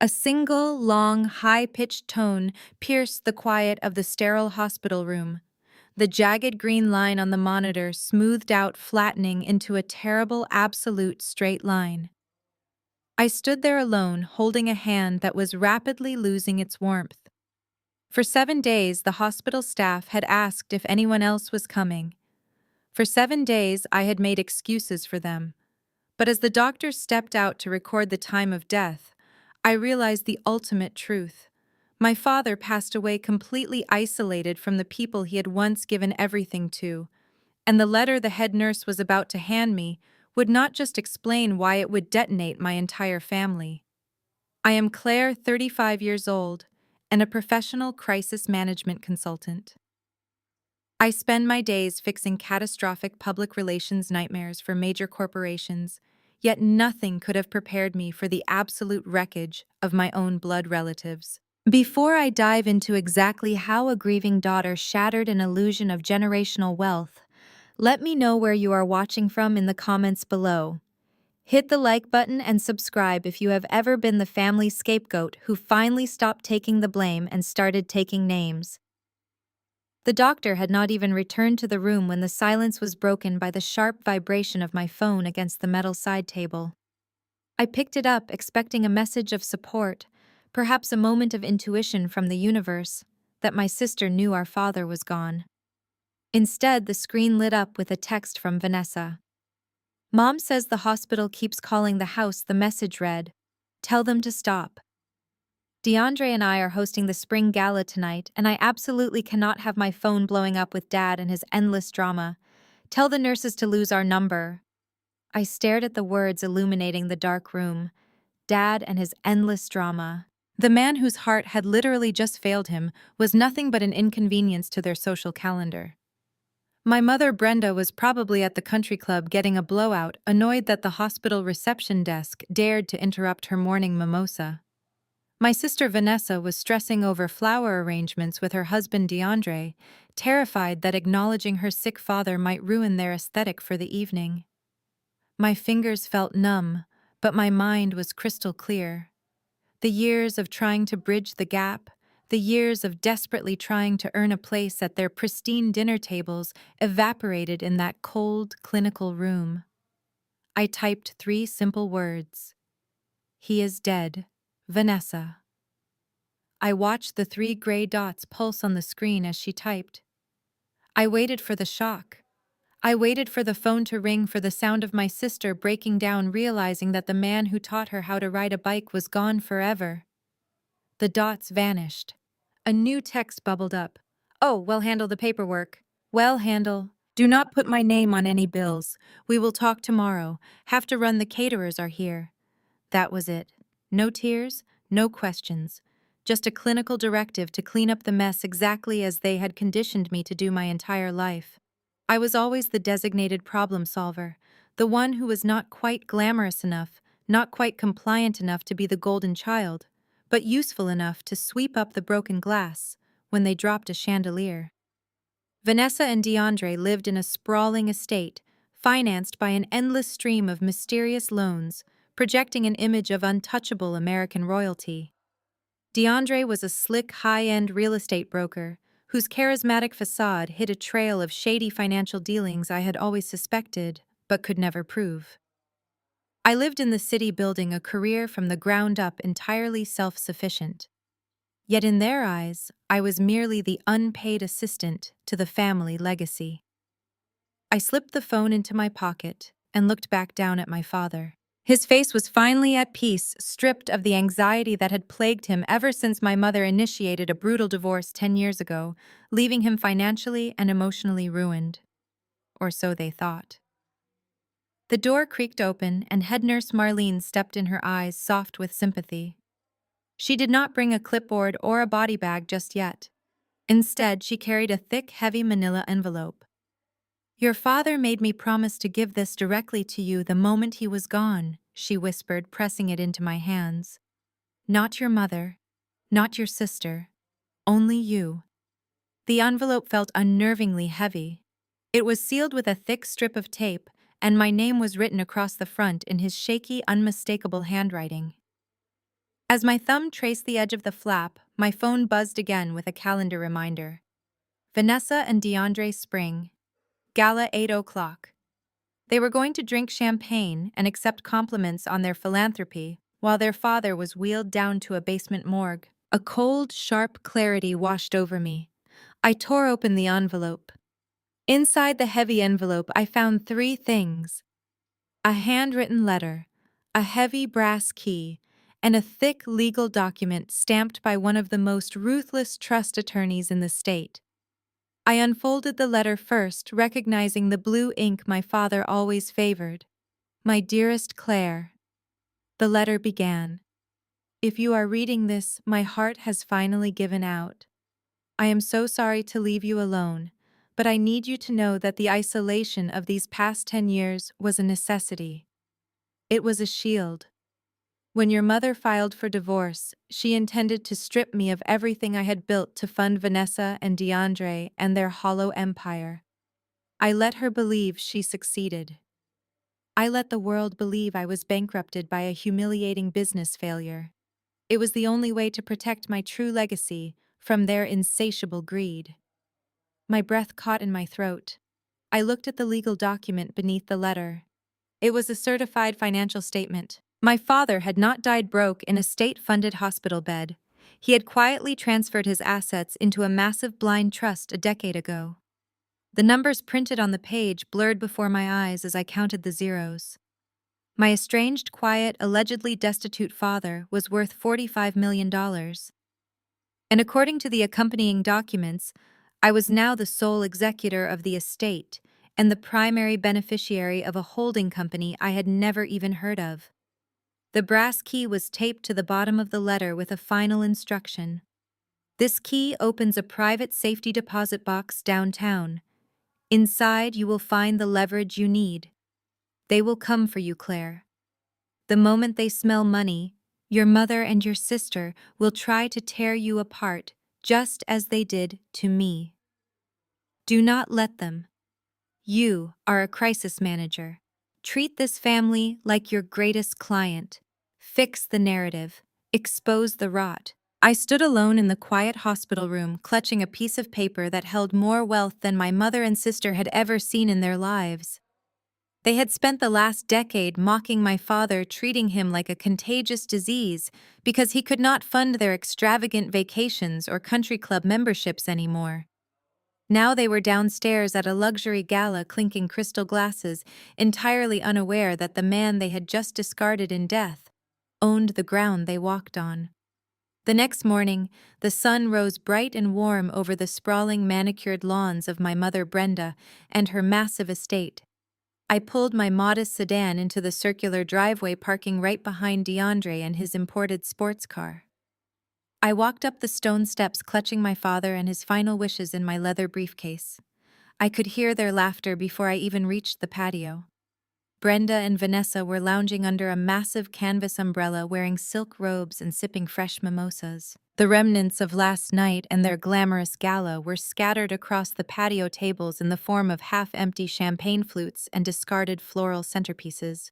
A single, long, high-pitched tone pierced the quiet of the sterile hospital room. The jagged green line on the monitor smoothed out, flattening into a terrible, absolute straight line. I stood there alone, holding a hand that was rapidly losing its warmth. For 7 days, the hospital staff had asked if anyone else was coming. For 7 days, I had made excuses for them. But as the doctors stepped out to record the time of death, I realized the ultimate truth. My father passed away completely isolated from the people he had once given everything to, and the letter the head nurse was about to hand me would not just explain why it would detonate my entire family. I am Claire, 35 years old, and a professional crisis management consultant. I spend my days fixing catastrophic public relations nightmares for major corporations, yet nothing could have prepared me for the absolute wreckage of my own blood relatives. Before I dive into exactly how a grieving daughter shattered an illusion of generational wealth, let me know where you are watching from in the comments below. Hit the like button and subscribe if you have ever been the family scapegoat who finally stopped taking the blame and started taking names. The doctor had not even returned to the room when the silence was broken by the sharp vibration of my phone against the metal side table. I picked it up, expecting a message of support, perhaps a moment of intuition from the universe, that my sister knew our father was gone. Instead, the screen lit up with a text from Vanessa. "Mom says the hospital keeps calling the house," the message read. "Tell them to stop. DeAndre and I are hosting the spring gala tonight, and I absolutely cannot have my phone blowing up with Dad and his endless drama. Tell the nurses to lose our number." I stared at the words illuminating the dark room. Dad and his endless drama. The man whose heart had literally just failed him was nothing but an inconvenience to their social calendar. My mother, Brenda, was probably at the country club getting a blowout, annoyed that the hospital reception desk dared to interrupt her morning mimosa. My sister Vanessa was stressing over flower arrangements with her husband DeAndre, terrified that acknowledging her sick father might ruin their aesthetic for the evening. My fingers felt numb, but my mind was crystal clear. The years of trying to bridge the gap, the years of desperately trying to earn a place at their pristine dinner tables evaporated in that cold, clinical room. I typed 3 simple words. "He is dead, Vanessa." I watched the 3 gray dots pulse on the screen as she typed. I waited for the shock. I waited for the phone to ring, for the sound of my sister breaking down, realizing that the man who taught her how to ride a bike was gone forever. The dots vanished. A new text bubbled up. "Oh, we'll handle the paperwork. Well, handle. Do not put my name on any bills. We will talk tomorrow. Have to run, the caterers are here." That was it. No tears, no questions. Just a clinical directive to clean up the mess exactly as they had conditioned me to do my entire life. I was always the designated problem solver, the one who was not quite glamorous enough, not quite compliant enough to be the golden child, but useful enough to sweep up the broken glass when they dropped a chandelier. Vanessa and DeAndre lived in a sprawling estate, financed by an endless stream of mysterious loans, projecting an image of untouchable American royalty. DeAndre was a slick, high-end real estate broker, whose charismatic facade hid a trail of shady financial dealings I had always suspected, but could never prove. I lived in the city, building a career from the ground up, entirely self-sufficient. Yet in their eyes, I was merely the unpaid assistant to the family legacy. I slipped the phone into my pocket and looked back down at my father. His face was finally at peace, stripped of the anxiety that had plagued him ever since my mother initiated a brutal divorce 10 years ago, leaving him financially and emotionally ruined. Or so they thought. The door creaked open, and head nurse Marlene stepped in, her eyes soft with sympathy. She did not bring a clipboard or a body bag just yet. Instead, she carried a thick, heavy manila envelope. "Your father made me promise to give this directly to you the moment he was gone," she whispered, pressing it into my hands. "Not your mother, not your sister, only you." The envelope felt unnervingly heavy. It was sealed with a thick strip of tape, and my name was written across the front in his shaky, unmistakable handwriting. As my thumb traced the edge of the flap, my phone buzzed again with a calendar reminder. Vanessa and DeAndre Spring. Gala 8 o'clock. They were going to drink champagne and accept compliments on their philanthropy while their father was wheeled down to a basement morgue. A cold, sharp clarity washed over me. I tore open the envelope. Inside the heavy envelope, I found three things: a handwritten letter, a heavy brass key, and a thick legal document stamped by one of the most ruthless trust attorneys in the state. I unfolded the letter first, recognizing the blue ink my father always favored. My dearest Claire. The letter began. If you are reading this, my heart has finally given out. I am so sorry to leave you alone, but I need you to know that the isolation of these past 10 years was a necessity. It was a shield. When your mother filed for divorce, she intended to strip me of everything I had built to fund Vanessa and DeAndre and their hollow empire. I let her believe she succeeded. I let the world believe I was bankrupted by a humiliating business failure. It was the only way to protect my true legacy from their insatiable greed. My breath caught in my throat. I looked at the legal document beneath the letter. It was a certified financial statement. My father had not died broke in a state-funded hospital bed. He had quietly transferred his assets into a massive blind trust a decade ago. The numbers printed on the page blurred before my eyes as I counted the zeros. My estranged, quiet, allegedly destitute father was worth $45 million. And according to the accompanying documents, I was now the sole executor of the estate and the primary beneficiary of a holding company I had never even heard of. The brass key was taped to the bottom of the letter with a final instruction. This key opens a private safety deposit box downtown. Inside, you will find the leverage you need. They will come for you, Claire. The moment they smell money, your mother and your sister will try to tear you apart, just as they did to me. Do not let them. You are a crisis manager. Treat this family like your greatest client. Fix the narrative. Expose the rot. I stood alone in the quiet hospital room, clutching a piece of paper that held more wealth than my mother and sister had ever seen in their lives. They had spent the last decade mocking my father, treating him like a contagious disease because he could not fund their extravagant vacations or country club memberships anymore. Now they were downstairs at a luxury gala clinking crystal glasses, entirely unaware that the man they had just discarded in death owned the ground they walked on. The next morning, the sun rose bright and warm over the sprawling manicured lawns of my mother Brenda and her massive estate. I pulled my modest sedan into the circular driveway, parking right behind DeAndre and his imported sports car. I walked up the stone steps, clutching my father and his final wishes in my leather briefcase. I could hear their laughter before I even reached the patio. Brenda and Vanessa were lounging under a massive canvas umbrella, wearing silk robes and sipping fresh mimosas. The remnants of last night and their glamorous gala were scattered across the patio tables in the form of half-empty champagne flutes and discarded floral centerpieces.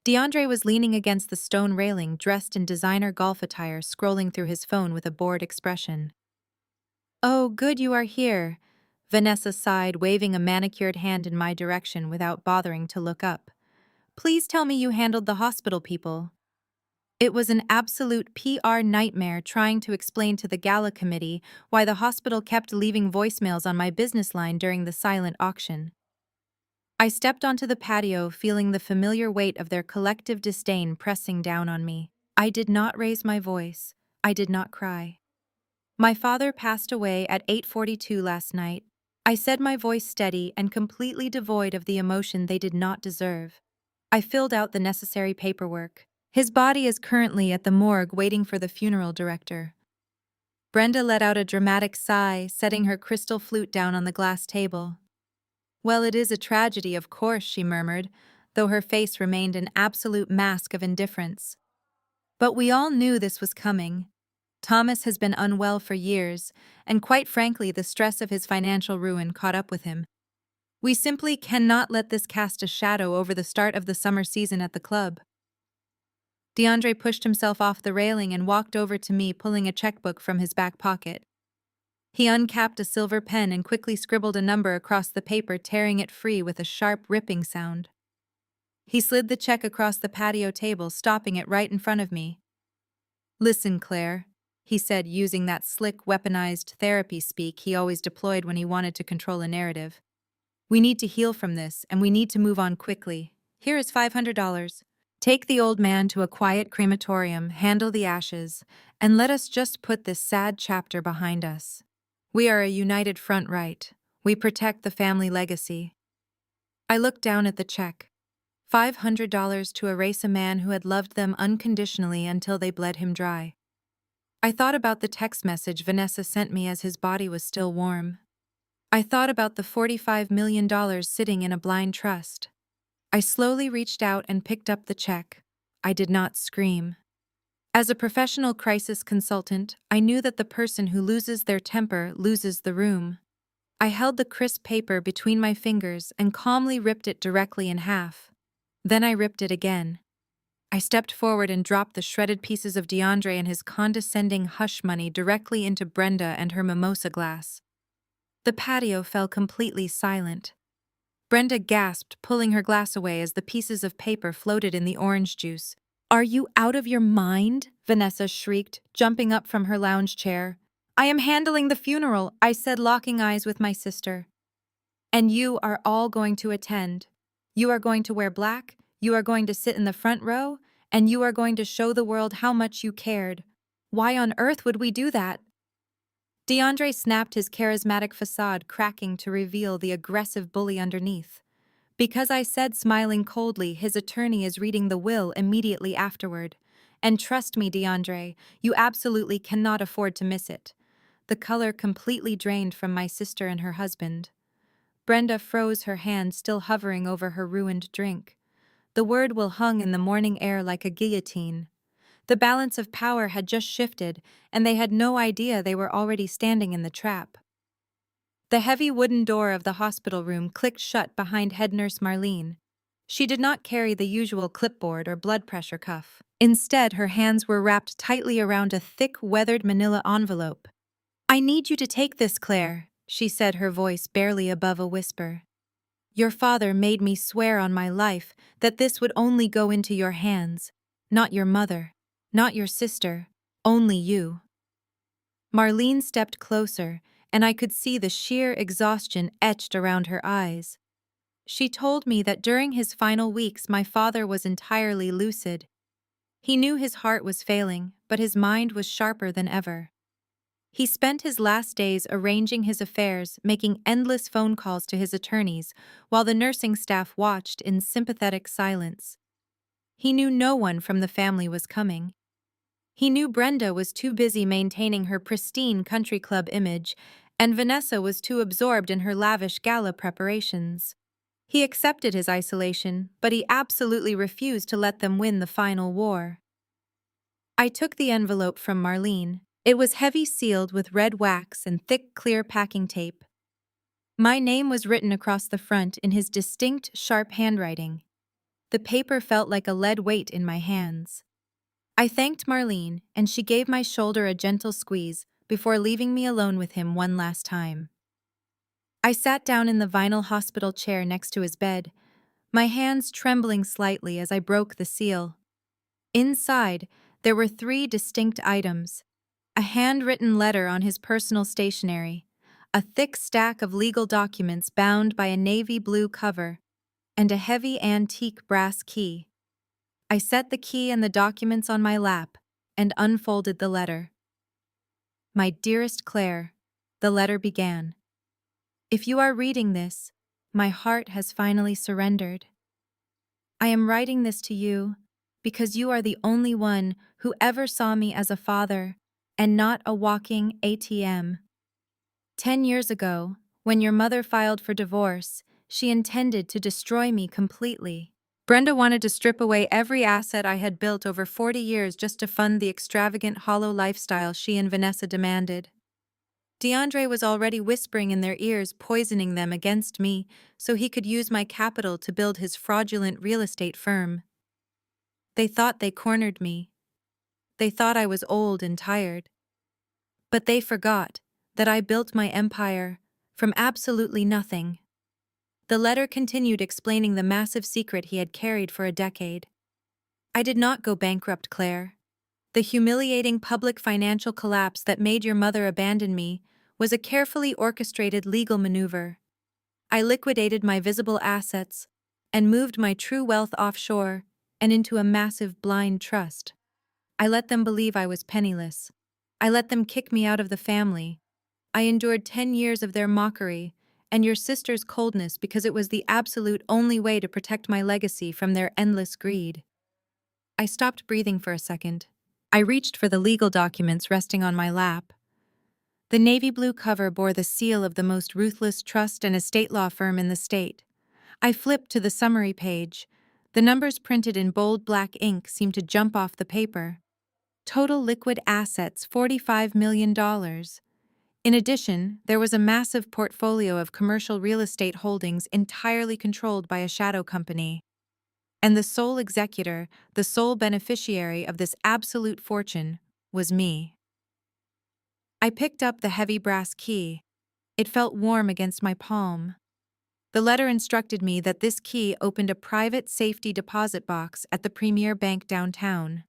DeAndre was leaning against the stone railing, dressed in designer golf attire, scrolling through his phone with a bored expression. "Oh, good you are here," Vanessa sighed, waving a manicured hand in my direction without bothering to look up. "Please tell me you handled the hospital people." It was an absolute PR nightmare trying to explain to the gala committee why the hospital kept leaving voicemails on my business line during the silent auction. I stepped onto the patio, feeling the familiar weight of their collective disdain pressing down on me. I did not raise my voice. I did not cry. My father passed away at 8:42 last night. I said, my voice steady and completely devoid of the emotion they did not deserve. I filled out the necessary paperwork. His body is currently at the morgue waiting for the funeral director. Brenda let out a dramatic sigh, setting her crystal flute down on the glass table. "Well, it is a tragedy, of course," she murmured, though her face remained an absolute mask of indifference. "But we all knew this was coming. Thomas has been unwell for years, and quite frankly, the stress of his financial ruin caught up with him. We simply cannot let this cast a shadow over the start of the summer season at the club." DeAndre pushed himself off the railing and walked over to me, pulling a checkbook from his back pocket. He uncapped a silver pen and quickly scribbled a number across the paper, tearing it free with a sharp ripping sound. He slid the check across the patio table, stopping it right in front of me. "Listen, Claire," he said, using that slick, weaponized therapy speak he always deployed when he wanted to control a narrative. "We need to heal from this, and we need to move on quickly. Here is $500. Take the old man to a quiet crematorium, handle the ashes, and let us just put this sad chapter behind us. We are a united front, right? We protect the family legacy." I looked down at the check. $500 to erase a man who had loved them unconditionally until they bled him dry. I thought about the text message Vanessa sent me as his body was still warm. I thought about the $45 million sitting in a blind trust. I slowly reached out and picked up the check. I did not scream. As a professional crisis consultant, I knew that the person who loses their temper loses the room. I held the crisp paper between my fingers and calmly ripped it directly in half. Then I ripped it again. I stepped forward and dropped the shredded pieces of DeAndre and his condescending hush money directly into Brenda and her mimosa glass. The patio fell completely silent. Brenda gasped, pulling her glass away as the pieces of paper floated in the orange juice. "Are you out of your mind?" Vanessa shrieked, jumping up from her lounge chair. "I am handling the funeral," I said, locking eyes with my sister. "And you are all going to attend. You are going to wear black, you are going to sit in the front row, and you are going to show the world how much you cared. Why on earth would we do that?" DeAndre snapped his charismatic facade, cracking to reveal the aggressive bully underneath. "Because I said," smiling coldly, "his attorney is reading the will immediately afterward. And trust me, DeAndre, you absolutely cannot afford to miss it." The color completely drained from my sister and her husband. Brenda froze, her hand still hovering over her ruined drink. The word will hung in the morning air like a guillotine. The balance of power had just shifted, and they had no idea they were already standing in the trap. The heavy wooden door of the hospital room clicked shut behind head nurse Marlene. She did not carry the usual clipboard or blood pressure cuff. Instead, her hands were wrapped tightly around a thick, weathered manila envelope. "I need you to take this, Claire," she said, her voice barely above a whisper. "Your father made me swear on my life that this would only go into your hands. Not your mother, not your sister, only you." Marlene stepped closer, and I could see the sheer exhaustion etched around her eyes. She told me that during his final weeks my father was entirely lucid. He knew his heart was failing, but his mind was sharper than ever. He spent his last days arranging his affairs, making endless phone calls to his attorneys, while the nursing staff watched in sympathetic silence. He knew no one from the family was coming. He knew Brenda was too busy maintaining her pristine country club image, and Vanessa was too absorbed in her lavish gala preparations. He accepted his isolation, but he absolutely refused to let them win the final war. I took the envelope from Marlene. It was heavy, sealed with red wax and thick, clear packing tape. My name was written across the front in his distinct, sharp handwriting. The paper felt like a lead weight in my hands. I thanked Marlene, and she gave my shoulder a gentle squeeze before leaving me alone with him one last time. I sat down in the vinyl hospital chair next to his bed, my hands trembling slightly as I broke the seal. Inside, there were 3 distinct items: a handwritten letter on his personal stationery, a thick stack of legal documents bound by a navy blue cover, and a heavy antique brass key. I set the key and the documents on my lap and unfolded the letter. "My dearest Claire," the letter began. "If you are reading this, my heart has finally surrendered. I am writing this to you because you are the only one who ever saw me as a father and not a walking ATM. 10 years ago, when your mother filed for divorce, she intended to destroy me completely. Brenda wanted to strip away every asset I had built over 40 years just to fund the extravagant hollow lifestyle she and Vanessa demanded. DeAndre was already whispering in their ears, poisoning them against me so he could use my capital to build his fraudulent real estate firm. They thought they cornered me. They thought I was old and tired. But they forgot that I built my empire from absolutely nothing. The letter continued explaining the massive secret he had carried for a decade. I did not go bankrupt, Claire. The humiliating public financial collapse that made your mother abandon me was a carefully orchestrated legal maneuver. I liquidated my visible assets and moved my true wealth offshore and into a massive blind trust. I let them believe I was penniless. I let them kick me out of the family. I endured 10 years of their mockery and your sister's coldness because it was the absolute only way to protect my legacy from their endless greed. I stopped breathing for a second. I reached for the legal documents resting on my lap. The navy blue cover bore the seal of the most ruthless trust and estate law firm in the state. I flipped to the summary page. The numbers printed in bold black ink seemed to jump off the paper. Total liquid assets, $45 million. In addition, there was a massive portfolio of commercial real estate holdings entirely controlled by a shadow company. And the sole executor, the sole beneficiary of this absolute fortune, was me. I picked up the heavy brass key. It felt warm against my palm. The letter instructed me that this key opened a private safety deposit box at the Premier Bank downtown.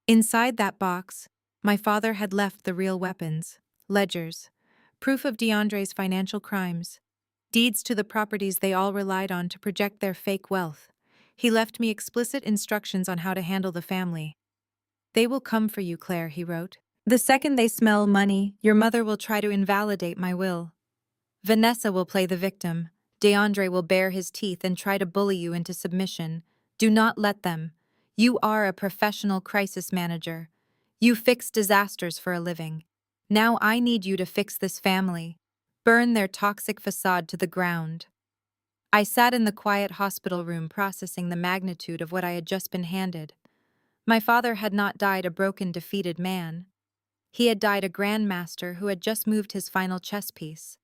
Inside that box, my father had left the real weapons, ledgers, proof of DeAndre's financial crimes, deeds to the properties they all relied on to project their fake wealth. He left me explicit instructions on how to handle the family. "They will come for you, Claire," he wrote. "The second they smell money, your mother will try to invalidate my will. Vanessa will play the victim. DeAndre will bare his teeth and try to bully you into submission. Do not let them. You are a professional crisis manager. You fix disasters for a living. Now I need you to fix this family. Burn their toxic facade to the ground." I sat in the quiet hospital room processing the magnitude of what I had just been handed. My father had not died a broken, defeated man. He had died a grandmaster who had just moved his final chess piece.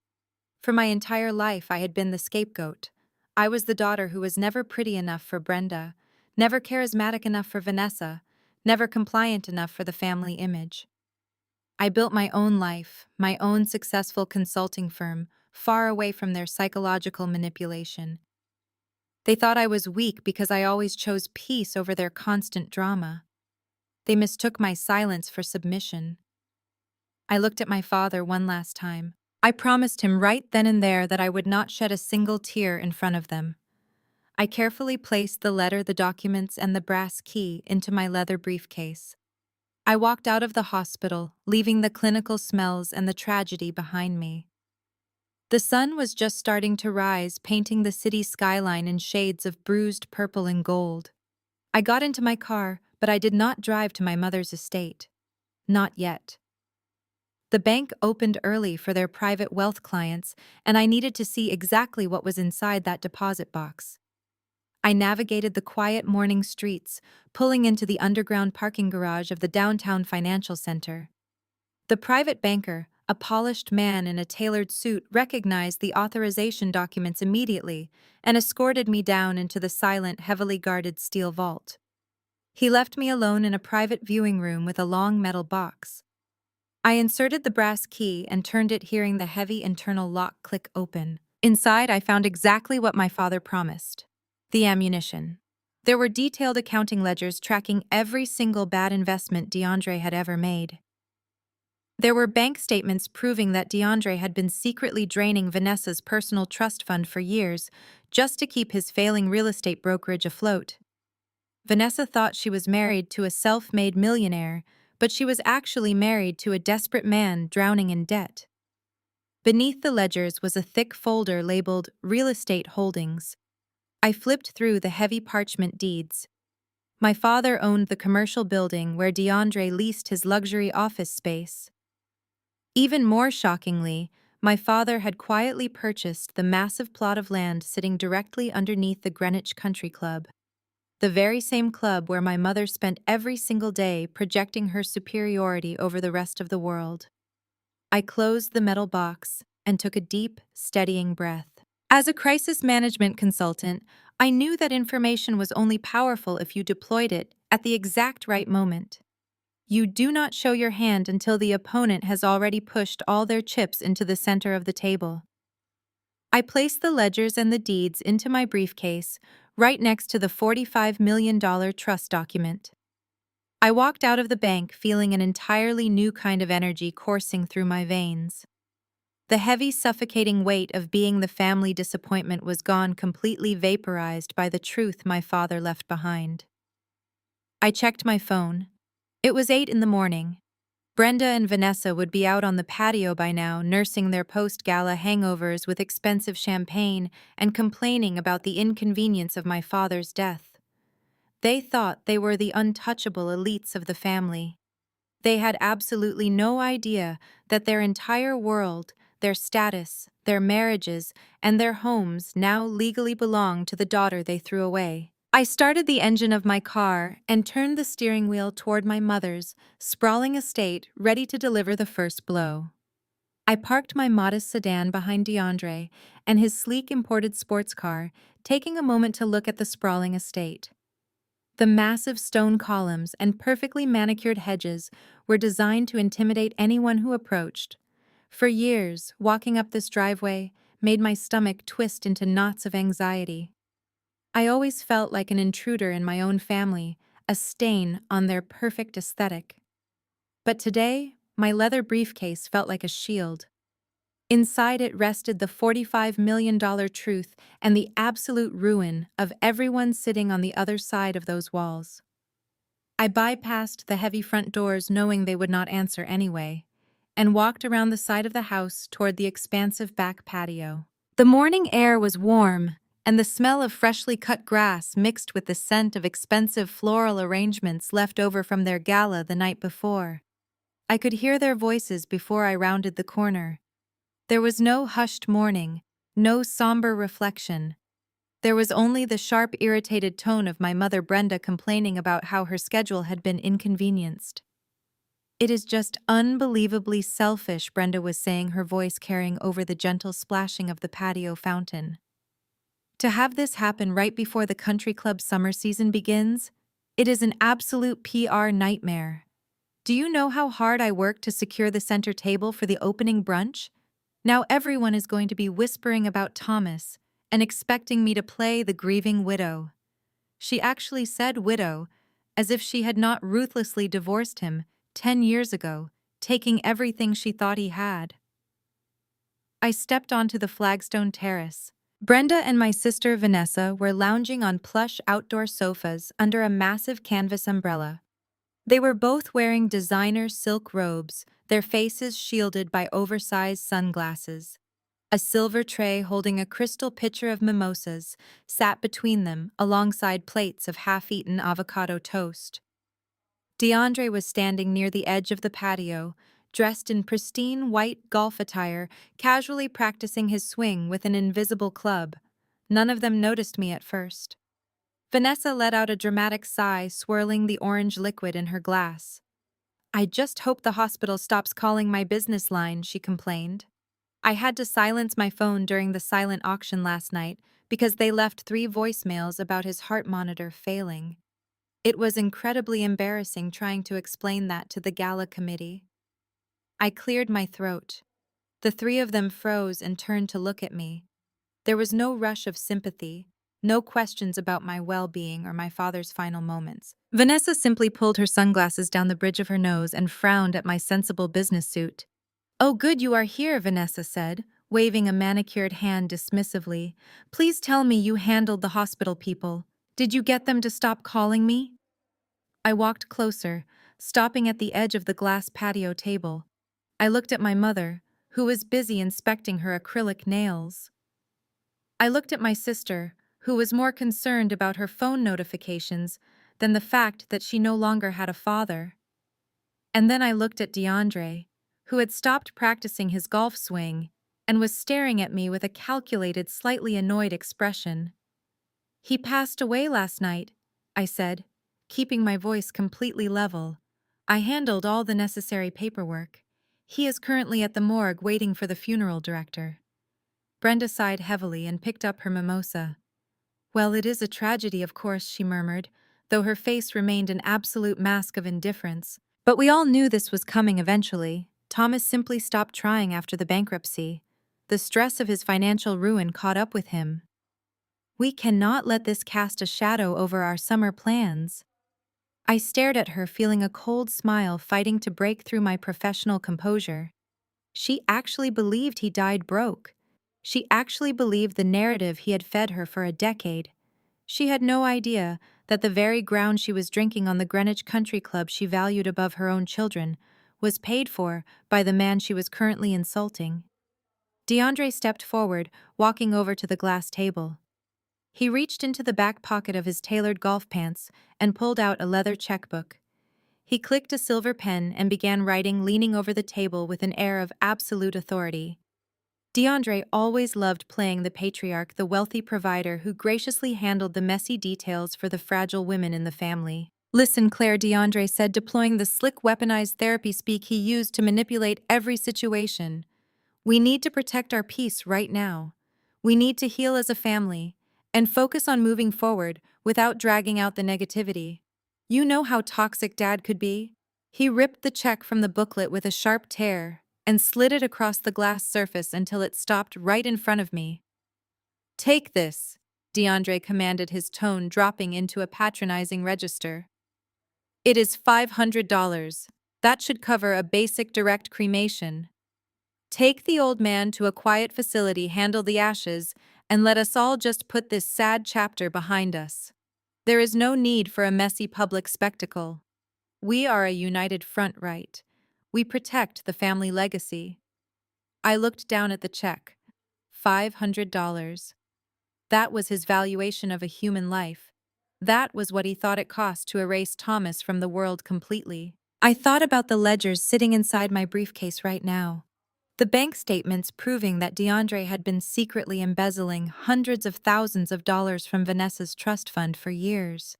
For my entire life, I had been the scapegoat. I was the daughter who was never pretty enough for Brenda, never charismatic enough for Vanessa, never compliant enough for the family image. I built my own life, my own successful consulting firm, far away from their psychological manipulation. They thought I was weak because I always chose peace over their constant drama. They mistook my silence for submission. I looked at my father one last time. I promised him right then and there that I would not shed a single tear in front of them. I carefully placed the letter, the documents, and the brass key into my leather briefcase. I walked out of the hospital, leaving the clinical smells and the tragedy behind me. The sun was just starting to rise, painting the city skyline in shades of bruised purple and gold. I got into my car, but I did not drive to my mother's estate. Not yet. The bank opened early for their private wealth clients, and I needed to see exactly what was inside that deposit box. I navigated the quiet morning streets, pulling into the underground parking garage of the downtown financial center. The private banker, a polished man in a tailored suit, recognized the authorization documents immediately and escorted me down into the silent, heavily guarded steel vault. He left me alone in a private viewing room with a long metal box. I inserted the brass key and turned it, hearing the heavy internal lock click open. Inside, I found exactly what my father promised: the ammunition. There were detailed accounting ledgers tracking every single bad investment DeAndre had ever made. There were bank statements proving that DeAndre had been secretly draining Vanessa's personal trust fund for years just to keep his failing real estate brokerage afloat. Vanessa thought she was married to a self-made millionaire, but she was actually married to a desperate man drowning in debt. Beneath the ledgers was a thick folder labeled Real Estate Holdings. I flipped through the heavy parchment deeds. My father owned the commercial building where DeAndre leased his luxury office space. Even more shockingly, my father had quietly purchased the massive plot of land sitting directly underneath the Greenwich Country Club, the very same club where my mother spent every single day projecting her superiority over the rest of the world. I closed the metal box and took a deep, steadying breath. As a crisis management consultant, I knew that information was only powerful if you deployed it at the exact right moment. You do not show your hand until the opponent has already pushed all their chips into the center of the table. I placed the ledgers and the deeds into my briefcase, right next to the $45 million trust document. I walked out of the bank feeling an entirely new kind of energy coursing through my veins. The heavy, suffocating weight of being the family disappointment was gone, completely vaporized by the truth my father left behind. I checked my phone. It was 8 in the morning. Brenda and Vanessa would be out on the patio by now, nursing their post-gala hangovers with expensive champagne and complaining about the inconvenience of my father's death. They thought they were the untouchable elites of the family. They had absolutely no idea that their entire world, their status, their marriages, and their homes now legally belonged to the daughter they threw away. I started the engine of my car and turned the steering wheel toward my mother's sprawling estate, ready to deliver the first blow. I parked my modest sedan behind DeAndre and his sleek imported sports car, taking a moment to look at the sprawling estate. The massive stone columns and perfectly manicured hedges were designed to intimidate anyone who approached. For years, walking up this driveway made my stomach twist into knots of anxiety. I always felt like an intruder in my own family, a stain on their perfect aesthetic. But today, my leather briefcase felt like a shield. Inside it rested the $45 million truth and the absolute ruin of everyone sitting on the other side of those walls. I bypassed the heavy front doors knowing they would not answer anyway, and walked around the side of the house toward the expansive back patio. The morning air was warm, and the smell of freshly cut grass mixed with the scent of expensive floral arrangements left over from their gala the night before. I could hear their voices before I rounded the corner. There was no hushed mourning, no somber reflection. There was only the sharp, irritated tone of my mother Brenda complaining about how her schedule had been inconvenienced. "It is just unbelievably selfish," Brenda was saying, her voice carrying over the gentle splashing of the patio fountain. "To have this happen right before the country club summer season begins, it is an absolute PR nightmare. Do you know how hard I worked to secure the center table for the opening brunch? Now everyone is going to be whispering about Thomas and expecting me to play the grieving widow." She actually said widow, as if she had not ruthlessly divorced him 10 years ago, taking everything she thought he had. I stepped onto the flagstone terrace. Brenda and my sister Vanessa were lounging on plush outdoor sofas under a massive canvas umbrella. They were both wearing designer silk robes, their faces shielded by oversized sunglasses. A silver tray holding a crystal pitcher of mimosas sat between them alongside plates of half-eaten avocado toast. DeAndre was standing near the edge of the patio, dressed in pristine white golf attire, casually practicing his swing with an invisible club. None of them noticed me at first. Vanessa let out a dramatic sigh, swirling the orange liquid in her glass. "I just hope the hospital stops calling my business line," she complained. "I had to silence my phone during the silent auction last night because they left 3 voicemails about his heart monitor failing. It was incredibly embarrassing trying to explain that to the gala committee." I cleared my throat. The 3 of them froze and turned to look at me. There was no rush of sympathy, no questions about my well-being or my father's final moments. Vanessa simply pulled her sunglasses down the bridge of her nose and frowned at my sensible business suit. "Oh, good you are here," Vanessa said, waving a manicured hand dismissively. "Please tell me you handled the hospital people. Did you get them to stop calling me?" I walked closer, stopping at the edge of the glass patio table. I looked at my mother, who was busy inspecting her acrylic nails. I looked at my sister, who was more concerned about her phone notifications than the fact that she no longer had a father. And then I looked at DeAndre, who had stopped practicing his golf swing and was staring at me with a calculated, slightly annoyed expression. "He passed away last night," I said, keeping my voice completely level. "I handled all the necessary paperwork. He is currently at the morgue waiting for the funeral director." Brenda sighed heavily and picked up her mimosa. "Well, it is a tragedy, of course," she murmured, though her face remained an absolute mask of indifference. But we all knew this was coming eventually. Thomas simply stopped trying after the bankruptcy. The stress of his financial ruin caught up with him. We cannot let this cast a shadow over our summer plans. I stared at her, feeling a cold smile fighting to break through my professional composure. She actually believed he died broke. She actually believed the narrative he had fed her for a decade. She had no idea that the very ground she was drinking on the Greenwich Country Club she valued above her own children was paid for by the man she was currently insulting. DeAndre stepped forward, walking over to the glass table. He reached into the back pocket of his tailored golf pants and pulled out a leather checkbook. He clicked a silver pen and began writing, leaning over the table with an air of absolute authority. DeAndre always loved playing the patriarch, the wealthy provider who graciously handled the messy details for the fragile women in the family. "Listen, Claire," DeAndre said, deploying the slick weaponized therapy speak he used to manipulate every situation. "We need to protect our peace right now. We need to heal as a family and focus on moving forward without dragging out the negativity. You know how toxic Dad could be?" He ripped the check from the booklet with a sharp tear and slid it across the glass surface until it stopped right in front of me. "Take this," DeAndre commanded, his tone dropping into a patronizing register. "It is $500. That should cover a basic direct cremation. Take the old man to a quiet facility, handle the ashes, and let us all just put this sad chapter behind us. There is no need for a messy public spectacle. We are a united front, right? We protect the family legacy." I looked down at the check. $500. That was his valuation of a human life. That was what he thought it cost to erase Thomas from the world completely. I thought about the ledgers sitting inside my briefcase right now. The bank statements proving that DeAndre had been secretly embezzling hundreds of thousands of dollars from Vanessa's trust fund for years.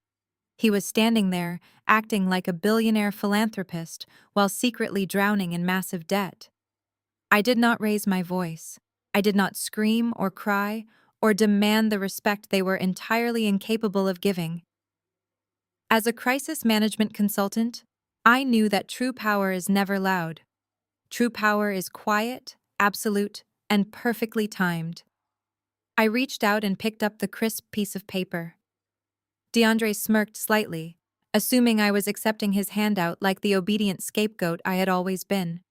He was standing there, acting like a billionaire philanthropist while secretly drowning in massive debt. I did not raise my voice. I did not scream or cry or demand the respect they were entirely incapable of giving. As a crisis management consultant, I knew that true power is never loud. True power is quiet, absolute, and perfectly timed. I reached out and picked up the crisp piece of paper. DeAndre smirked slightly, assuming I was accepting his handout like the obedient scapegoat I had always been.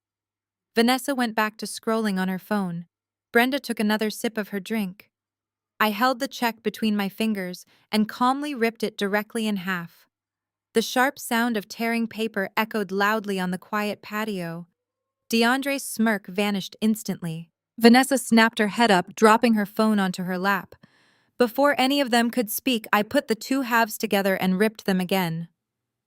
Vanessa went back to scrolling on her phone. Brenda took another sip of her drink. I held the check between my fingers and calmly ripped it directly in half. The sharp sound of tearing paper echoed loudly on the quiet patio. DeAndre's smirk vanished instantly. Vanessa snapped her head up, dropping her phone onto her lap. Before any of them could speak, I put the two halves together and ripped them again.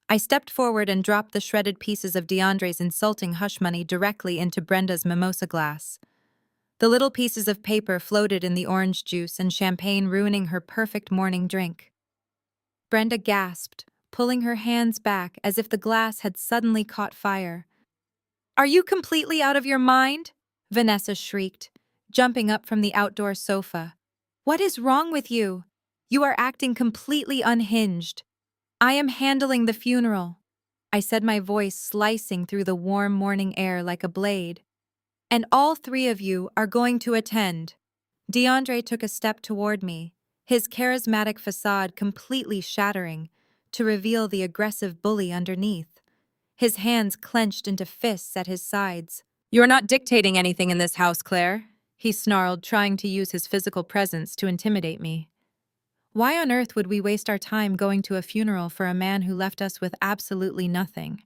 I stepped forward and dropped the shredded pieces of DeAndre's insulting hush money directly into Brenda's mimosa glass. The little pieces of paper floated in the orange juice and champagne, ruining her perfect morning drink. Brenda gasped, pulling her hands back as if the glass had suddenly caught fire. "Are you completely out of your mind?" Vanessa shrieked, jumping up from the outdoor sofa. "What is wrong with you? You are acting completely unhinged." "I am handling the funeral," I said, my voice slicing through the warm morning air like a blade. "And all three of you are going to attend." DeAndre took a step toward me, his charismatic facade completely shattering, to reveal the aggressive bully underneath. His hands clenched into fists at his sides. "You're not dictating anything in this house, Claire," he snarled, trying to use his physical presence to intimidate me. Why on earth would we waste our time going to a funeral for a man who left us with absolutely nothing?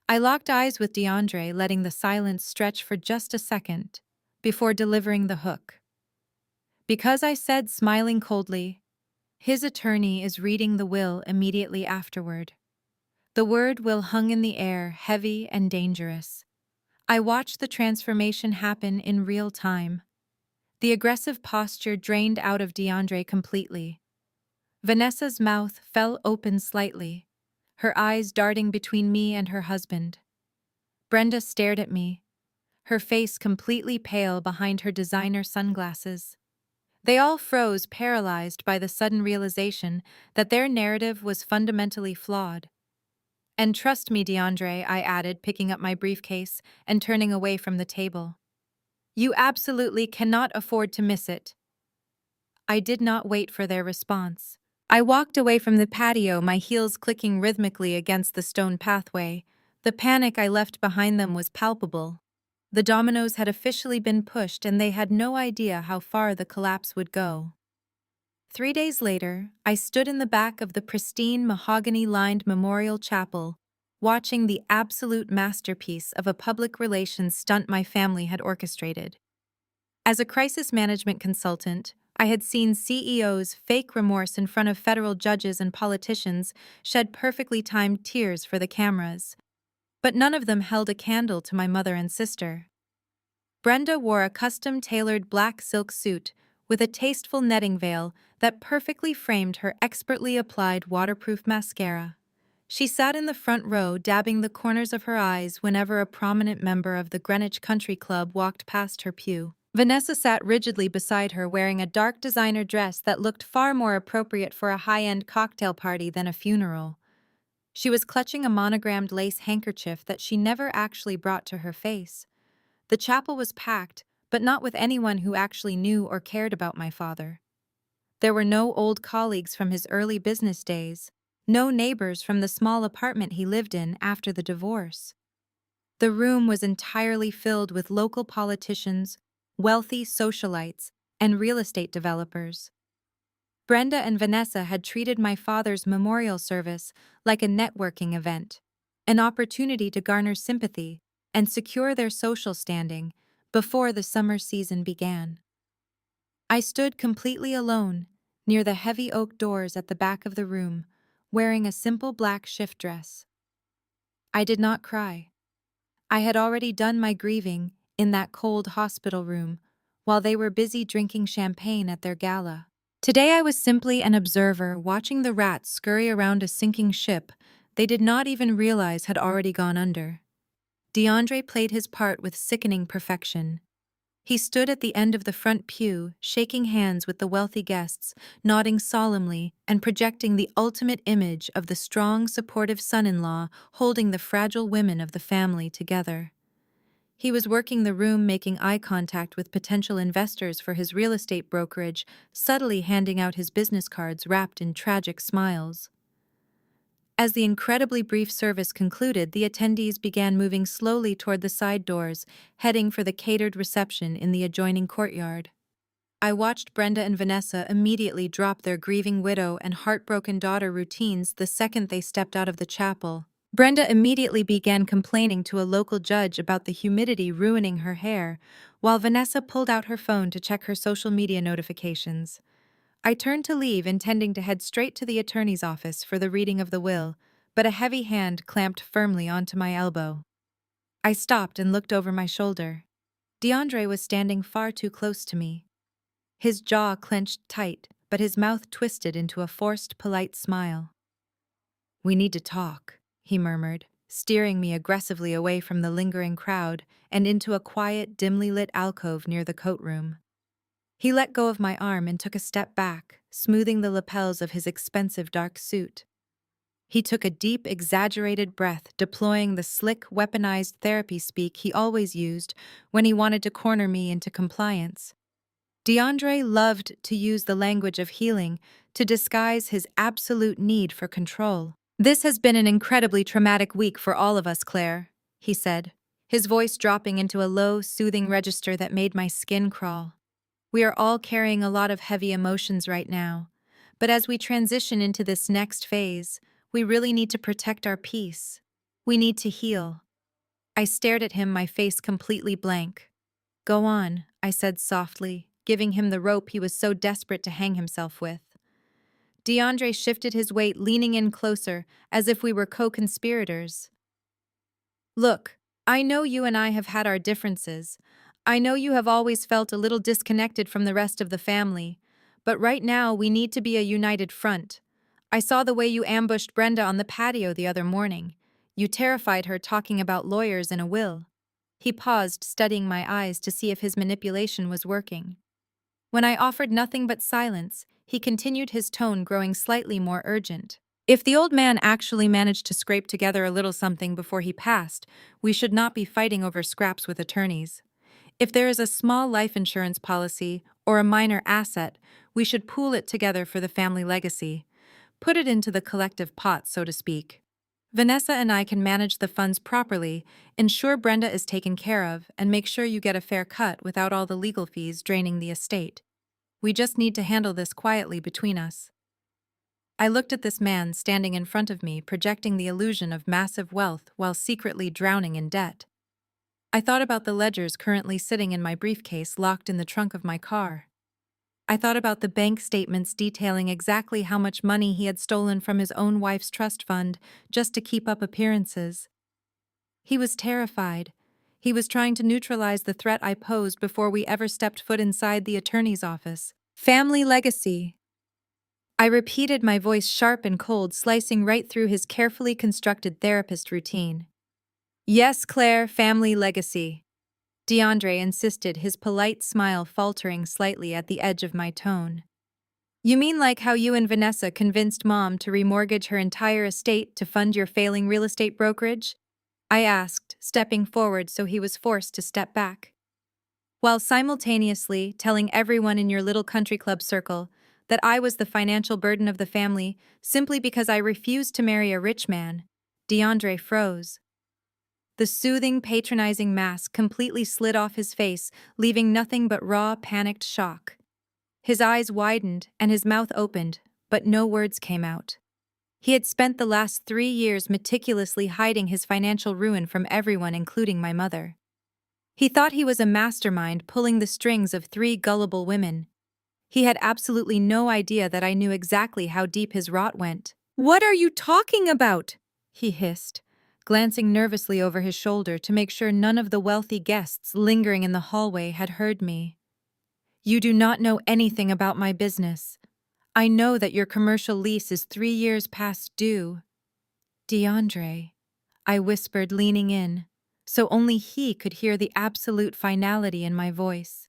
I locked eyes with DeAndre, letting the silence stretch for just a second before delivering the hook. "Because," I said, smiling coldly, "his attorney is reading the will immediately afterward." The word will hung in the air, heavy and dangerous. I watched the transformation happen in real time. The aggressive posture drained out of DeAndre completely. Vanessa's mouth fell open slightly, her eyes darting between me and her husband. Brenda stared at me, her face completely pale behind her designer sunglasses. They all froze, paralyzed by the sudden realization that their narrative was fundamentally flawed. And trust me, DeAndre, I added, picking up my briefcase and turning away from the table. You absolutely cannot afford to miss it. I did not wait for their response. I walked away from the patio, my heels clicking rhythmically against the stone pathway. The panic I left behind them was palpable. The dominoes had officially been pushed, and they had no idea how far the collapse would go. 3 days later, I stood in the back of the pristine mahogany-lined memorial chapel, watching the absolute masterpiece of a public relations stunt my family had orchestrated. As a crisis management consultant, I had seen CEOs fake remorse in front of federal judges and politicians shed perfectly timed tears for the cameras. But none of them held a candle to my mother and sister. Brenda wore a custom-tailored black silk suit with a tasteful netting veil that perfectly framed her expertly applied waterproof mascara. She sat in the front row, dabbing the corners of her eyes whenever a prominent member of the Greenwich Country Club walked past her pew. Vanessa sat rigidly beside her, wearing a dark designer dress that looked far more appropriate for a high-end cocktail party than a funeral. She was clutching a monogrammed lace handkerchief that she never actually brought to her face. The chapel was packed, but not with anyone who actually knew or cared about my father. There were no old colleagues from his early business days, no neighbors from the small apartment he lived in after the divorce. The room was entirely filled with local politicians, wealthy socialites, and real estate developers. Brenda and Vanessa had treated my father's memorial service like a networking event, an opportunity to garner sympathy and secure their social standing before the summer season began. I stood completely alone near the heavy oak doors at the back of the room, wearing a simple black shift dress. I did not cry. I had already done my grieving in that cold hospital room while they were busy drinking champagne at their gala. Today I was simply an observer, watching the rats scurry around a sinking ship they did not even realize had already gone under. DeAndre played his part with sickening perfection. He stood at the end of the front pew, shaking hands with the wealthy guests, nodding solemnly and projecting the ultimate image of the strong, supportive son-in-law holding the fragile women of the family together. He was working the room, making eye contact with potential investors for his real estate brokerage, subtly handing out his business cards wrapped in tragic smiles. As the incredibly brief service concluded, the attendees began moving slowly toward the side doors, heading for the catered reception in the adjoining courtyard. I watched Brenda and Vanessa immediately drop their grieving widow and heartbroken daughter routines the second they stepped out of the chapel. Brenda immediately began complaining to a local judge about the humidity ruining her hair, while Vanessa pulled out her phone to check her social media notifications. I turned to leave, intending to head straight to the attorney's office for the reading of the will, but a heavy hand clamped firmly onto my elbow. I stopped and looked over my shoulder. DeAndre was standing far too close to me. His jaw clenched tight, but his mouth twisted into a forced, polite smile. "We need to talk," he murmured, steering me aggressively away from the lingering crowd and into a quiet, dimly lit alcove near the coat room. He let go of my arm and took a step back, smoothing the lapels of his expensive dark suit. He took a deep, exaggerated breath, deploying the slick, weaponized therapy speak he always used when he wanted to corner me into compliance. DeAndre loved to use the language of healing to disguise his absolute need for control. "This has been an incredibly traumatic week for all of us, Claire," he said, his voice dropping into a low, soothing register that made my skin crawl. "We are all carrying a lot of heavy emotions right now, but as we transition into this next phase, we really need to protect our peace. We need to heal." I stared at him, my face completely blank. "Go on," I said softly, giving him the rope he was so desperate to hang himself with. DeAndre shifted his weight, leaning in closer, as if we were co-conspirators. "Look, I know you and I have had our differences. I know you have always felt a little disconnected from the rest of the family, but right now we need to be a united front. I saw the way you ambushed Brenda on the patio the other morning. You terrified her, talking about lawyers and a will." He paused, studying my eyes to see if his manipulation was working. When I offered nothing but silence, he continued, his tone growing slightly more urgent. If the old man actually managed to scrape together a little something before he passed, we should not be fighting over scraps with attorneys. If there is a small life insurance policy or a minor asset, we should pool it together for the family legacy. Put it into the collective pot, so to speak. Vanessa and I can manage the funds properly, ensure Brenda is taken care of, and make sure you get a fair cut without all the legal fees draining the estate. We just need to handle this quietly between us. I looked at this man standing in front of me, projecting the illusion of massive wealth while secretly drowning in debt. I thought about the ledgers currently sitting in my briefcase locked in the trunk of my car. I thought about the bank statements detailing exactly how much money he had stolen from his own wife's trust fund just to keep up appearances. He was terrified. He was trying to neutralize the threat I posed before we ever stepped foot inside the attorney's office. Family legacy. I repeated, my voice sharp and cold, slicing right through his carefully constructed therapist routine. Yes, Claire, family legacy. DeAndre insisted, his polite smile faltering slightly at the edge of my tone. You mean like how you and Vanessa convinced Mom to remortgage her entire estate to fund your failing real estate brokerage? I asked, stepping forward so he was forced to step back, while simultaneously telling everyone in your little country club circle that I was the financial burden of the family simply because I refused to marry a rich man. DeAndre froze. The soothing, patronizing mask completely slid off his face, leaving nothing but raw, panicked shock. His eyes widened and his mouth opened, but no words came out. He had spent the last 3 years meticulously hiding his financial ruin from everyone, including my mother. He thought he was a mastermind pulling the strings of 3 gullible women. He had absolutely no idea that I knew exactly how deep his rot went. "What are you talking about?" he hissed, glancing nervously over his shoulder to make sure none of the wealthy guests lingering in the hallway had heard me. "You do not know anything about my business. I know that your commercial lease is 3 years past due." "DeAndre," I whispered, leaning in, so only he could hear the absolute finality in my voice.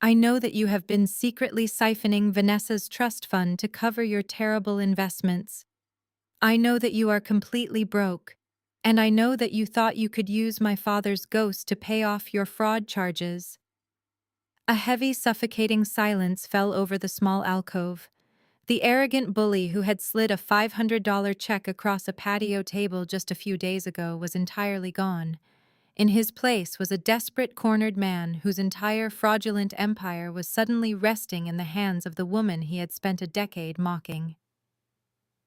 "I know that you have been secretly siphoning Vanessa's trust fund to cover your terrible investments. I know that you are completely broke, and I know that you thought you could use my father's ghost to pay off your fraud charges." A heavy, suffocating silence fell over the small alcove. The arrogant bully who had slid a $500 check across a patio table just a few days ago was entirely gone. In his place was a desperate, cornered man whose entire fraudulent empire was suddenly resting in the hands of the woman he had spent a decade mocking.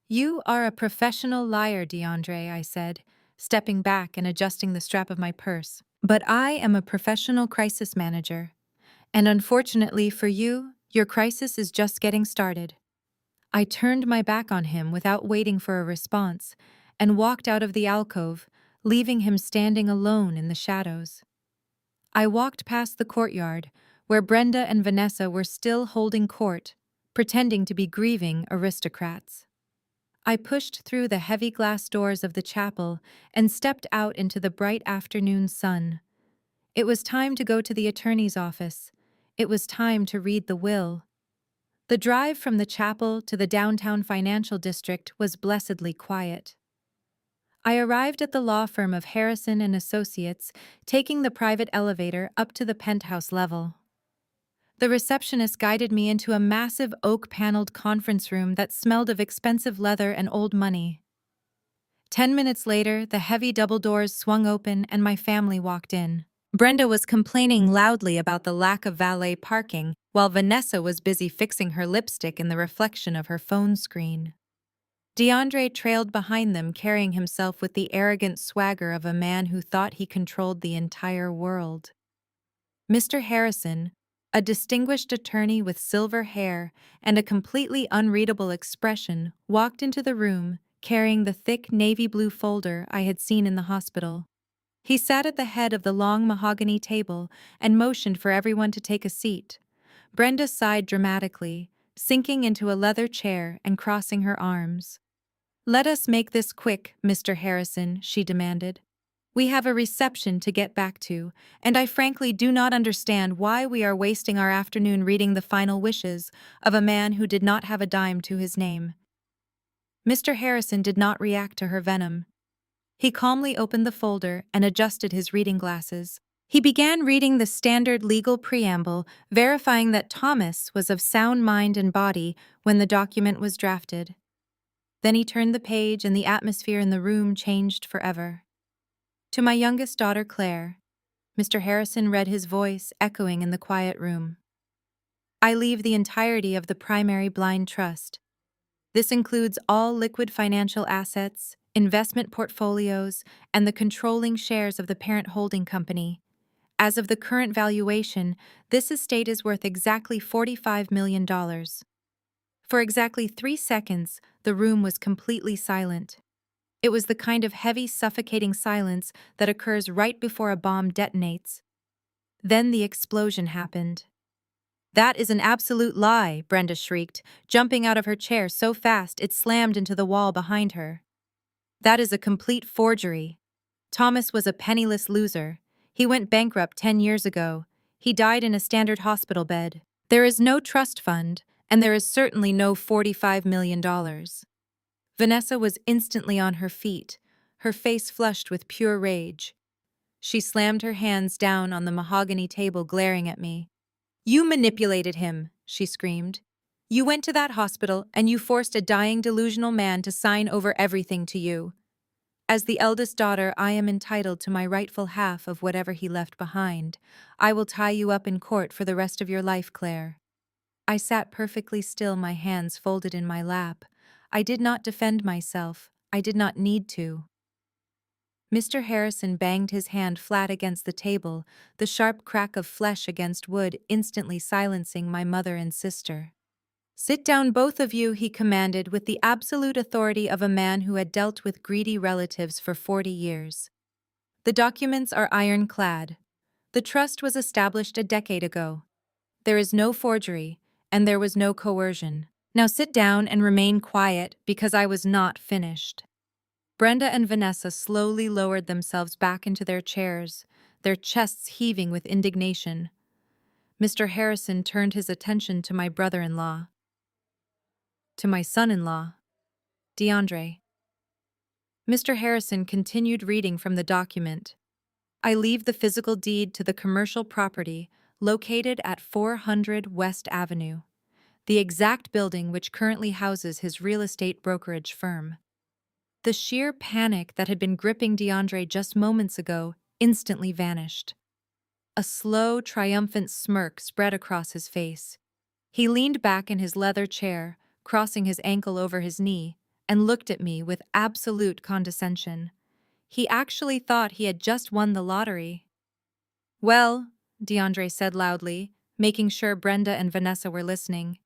"You are a professional liar, DeAndre," I said, stepping back and adjusting the strap of my purse. "But I am a professional crisis manager. And unfortunately for you, your crisis is just getting started." I turned my back on him without waiting for a response and walked out of the alcove, leaving him standing alone in the shadows. I walked past the courtyard, where Brenda and Vanessa were still holding court, pretending to be grieving aristocrats. I pushed through the heavy glass doors of the chapel and stepped out into the bright afternoon sun. It was time to go to the attorney's office. It was time to read the will. The drive from the chapel to the downtown financial district was blessedly quiet. I arrived at the law firm of Harrison and Associates, taking the private elevator up to the penthouse level. The receptionist guided me into a massive oak-paneled conference room that smelled of expensive leather and old money. 10 minutes later, the heavy double doors swung open and my family walked in. Brenda was complaining loudly about the lack of valet parking, while Vanessa was busy fixing her lipstick in the reflection of her phone screen. DeAndre trailed behind them, carrying himself with the arrogant swagger of a man who thought he controlled the entire world. Mr. Harrison, a distinguished attorney with silver hair and a completely unreadable expression, walked into the room, carrying the thick navy blue folder I had seen in the hospital. He sat at the head of the long mahogany table and motioned for everyone to take a seat. Brenda sighed dramatically, sinking into a leather chair and crossing her arms. "Let us make this quick, Mr. Harrison," she demanded. We have a reception to get back to, and I frankly do not understand why we are wasting our afternoon reading the final wishes of a man who did not have a dime to his name. Mr. Harrison did not react to her venom. He calmly opened the folder and adjusted his reading glasses. He began reading the standard legal preamble, verifying that Thomas was of sound mind and body when the document was drafted. Then he turned the page and the atmosphere in the room changed forever. To my youngest daughter, Claire, Mr. Harrison read his voice echoing in the quiet room. I leave the entirety of the primary blind trust. This includes all liquid financial assets, investment portfolios, and the controlling shares of the parent holding company. As of the current valuation, this estate is worth exactly $45 million. For exactly 3 seconds, the room was completely silent. It was the kind of heavy, suffocating silence that occurs right before a bomb detonates. Then the explosion happened. "That is an absolute lie," Brenda shrieked, jumping out of her chair so fast it slammed into the wall behind her. "That is a complete forgery. Thomas was a penniless loser. He went bankrupt 10 years ago. He died in a standard hospital bed. There is no trust fund, and there is certainly no $45 million. Vanessa was instantly on her feet, her face flushed with pure rage. She slammed her hands down on the mahogany table, glaring at me. "You manipulated him," she screamed. "You went to that hospital and you forced a dying delusional man to sign over everything to you. As the eldest daughter, I am entitled to my rightful half of whatever he left behind. I will tie you up in court for the rest of your life, Claire." I sat perfectly still, my hands folded in my lap. I did not defend myself. I did not need to. Mr. Harrison banged his hand flat against the table, the sharp crack of flesh against wood instantly silencing my mother and sister. "Sit down, both of you," he commanded with the absolute authority of a man who had dealt with greedy relatives for 40 years. "The documents are ironclad. The trust was established a decade ago. There is no forgery, and there was no coercion. Now sit down and remain quiet because I was not finished." Brenda and Vanessa slowly lowered themselves back into their chairs, their chests heaving with indignation. Mr. Harrison turned his attention to my brother-in-law. To my son-in-law, DeAndre. Mr. Harrison continued reading from the document. "I leave the physical deed to the commercial property located at 400 West Avenue, the exact building which currently houses his real estate brokerage firm." The sheer panic that had been gripping DeAndre just moments ago instantly vanished. A slow, triumphant smirk spread across his face. He leaned back in his leather chair, crossing his ankle over his knee, and looked at me with absolute condescension. He actually thought he had just won the lottery. "Well," DeAndre said loudly, making sure Brenda and Vanessa were listening,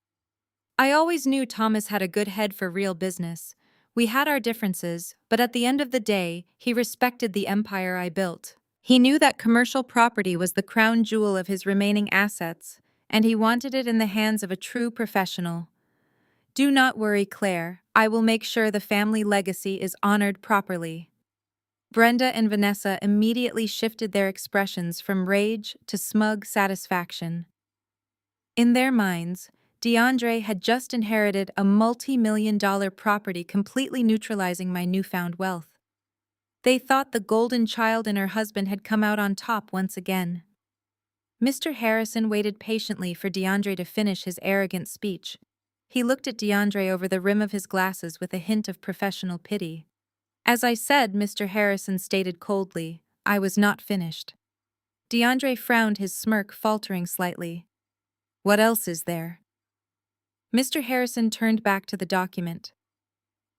"I always knew Thomas had a good head for real business. We had our differences, but at the end of the day, he respected the empire I built. He knew that commercial property was the crown jewel of his remaining assets, and he wanted it in the hands of a true professional. Do not worry, Claire. I will make sure the family legacy is honored properly." Brenda and Vanessa immediately shifted their expressions from rage to smug satisfaction. In their minds, DeAndre had just inherited a multi-million-dollar property, completely neutralizing my newfound wealth. They thought the golden child and her husband had come out on top once again. Mr. Harrison waited patiently for DeAndre to finish his arrogant speech. He looked at DeAndre over the rim of his glasses with a hint of professional pity. "As I said," Mr. Harrison stated coldly, "I was not finished." DeAndre frowned, his smirk faltering slightly. "What else is there?" Mr. Harrison turned back to the document.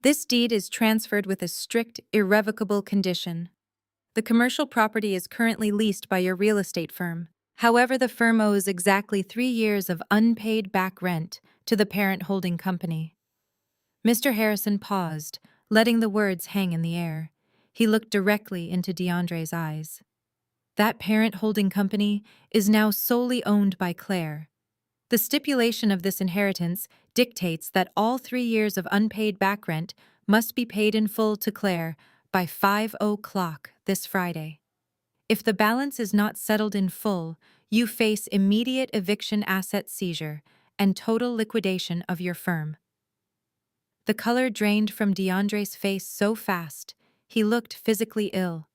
"This deed is transferred with a strict, irrevocable condition. The commercial property is currently leased by your real estate firm. However, the firm owes exactly 3 years of unpaid back rent to the parent holding company." Mr. Harrison paused, letting the words hang in the air. He looked directly into DeAndre's eyes. "That parent holding company is now solely owned by Claire. The stipulation of this inheritance dictates that all 3 years of unpaid back rent must be paid in full to Claire by 5 o'clock this Friday. If the balance is not settled in full, you face immediate eviction asset seizure and total liquidation of your firm. The color drained from DeAndre's face so fast, he looked physically ill.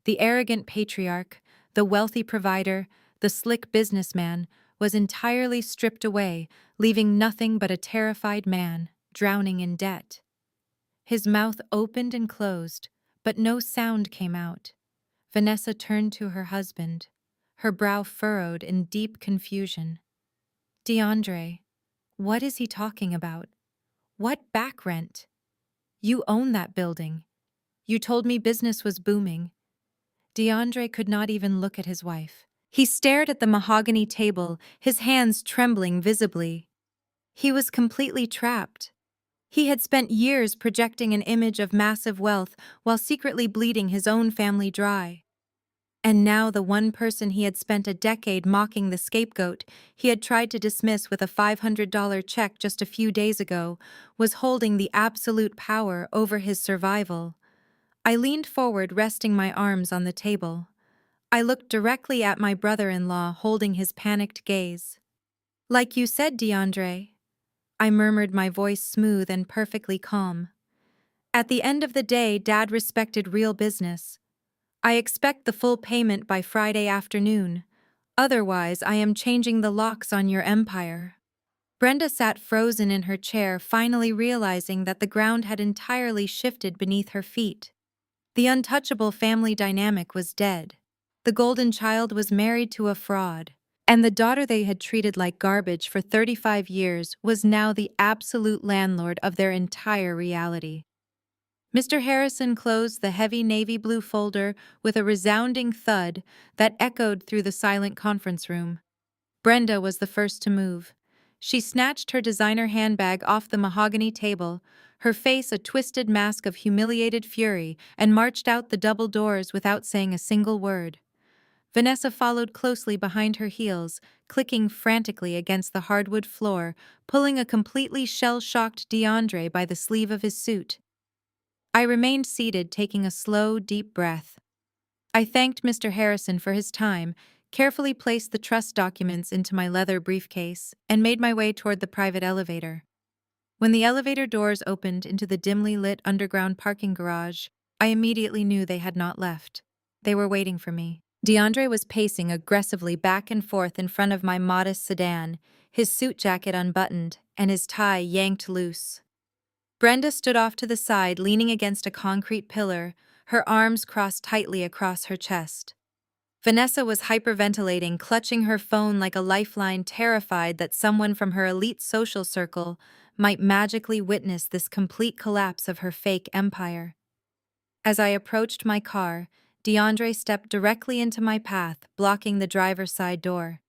The arrogant patriarch, the wealthy provider, the slick businessman, was entirely stripped away, leaving nothing but a terrified man, drowning in debt. His mouth opened and closed, but no sound came out. Vanessa turned to her husband, her brow furrowed in deep confusion. "DeAndre, what is he talking about? What back rent? You own that building. You told me business was booming." DeAndre could not even look at his wife. He stared at the mahogany table, his hands trembling visibly. He was completely trapped. He had spent years projecting an image of massive wealth while secretly bleeding his own family dry. And now the one person he had spent a decade mocking, the scapegoat he had tried to dismiss with a $500 check just a few days ago, was holding the absolute power over his survival. I leaned forward, resting my arms on the table. I looked directly at my brother-in-law, holding his panicked gaze. "Like you said, DeAndre," I murmured, my voice smooth and perfectly calm. "At the end of the day, Dad respected real business. I expect the full payment by Friday afternoon. Otherwise, I am changing the locks on your empire." Brenda sat frozen in her chair, finally realizing that the ground had entirely shifted beneath her feet. The untouchable family dynamic was dead. The golden child was married to a fraud, and the daughter they had treated like garbage for 35 years was now the absolute landlord of their entire reality. Mr. Harrison closed the heavy navy blue folder with a resounding thud that echoed through the silent conference room. Brenda was the first to move. She snatched her designer handbag off the mahogany table, her face a twisted mask of humiliated fury, and marched out the double doors without saying a single word. Vanessa followed closely behind her heels, clicking frantically against the hardwood floor, pulling a completely shell-shocked DeAndre by the sleeve of his suit. I remained seated, taking a slow, deep breath. I thanked Mr. Harrison for his time, carefully placed the trust documents into my leather briefcase, and made my way toward the private elevator. When the elevator doors opened into the dimly lit underground parking garage, I immediately knew they had not left. They were waiting for me. DeAndre was pacing aggressively back and forth in front of my modest sedan, his suit jacket unbuttoned and his tie yanked loose. Brenda stood off to the side, leaning against a concrete pillar, her arms crossed tightly across her chest. Vanessa was hyperventilating, clutching her phone like a lifeline, terrified that someone from her elite social circle might magically witness this complete collapse of her fake empire. As I approached my car, DeAndre stepped directly into my path, blocking the driver's side door.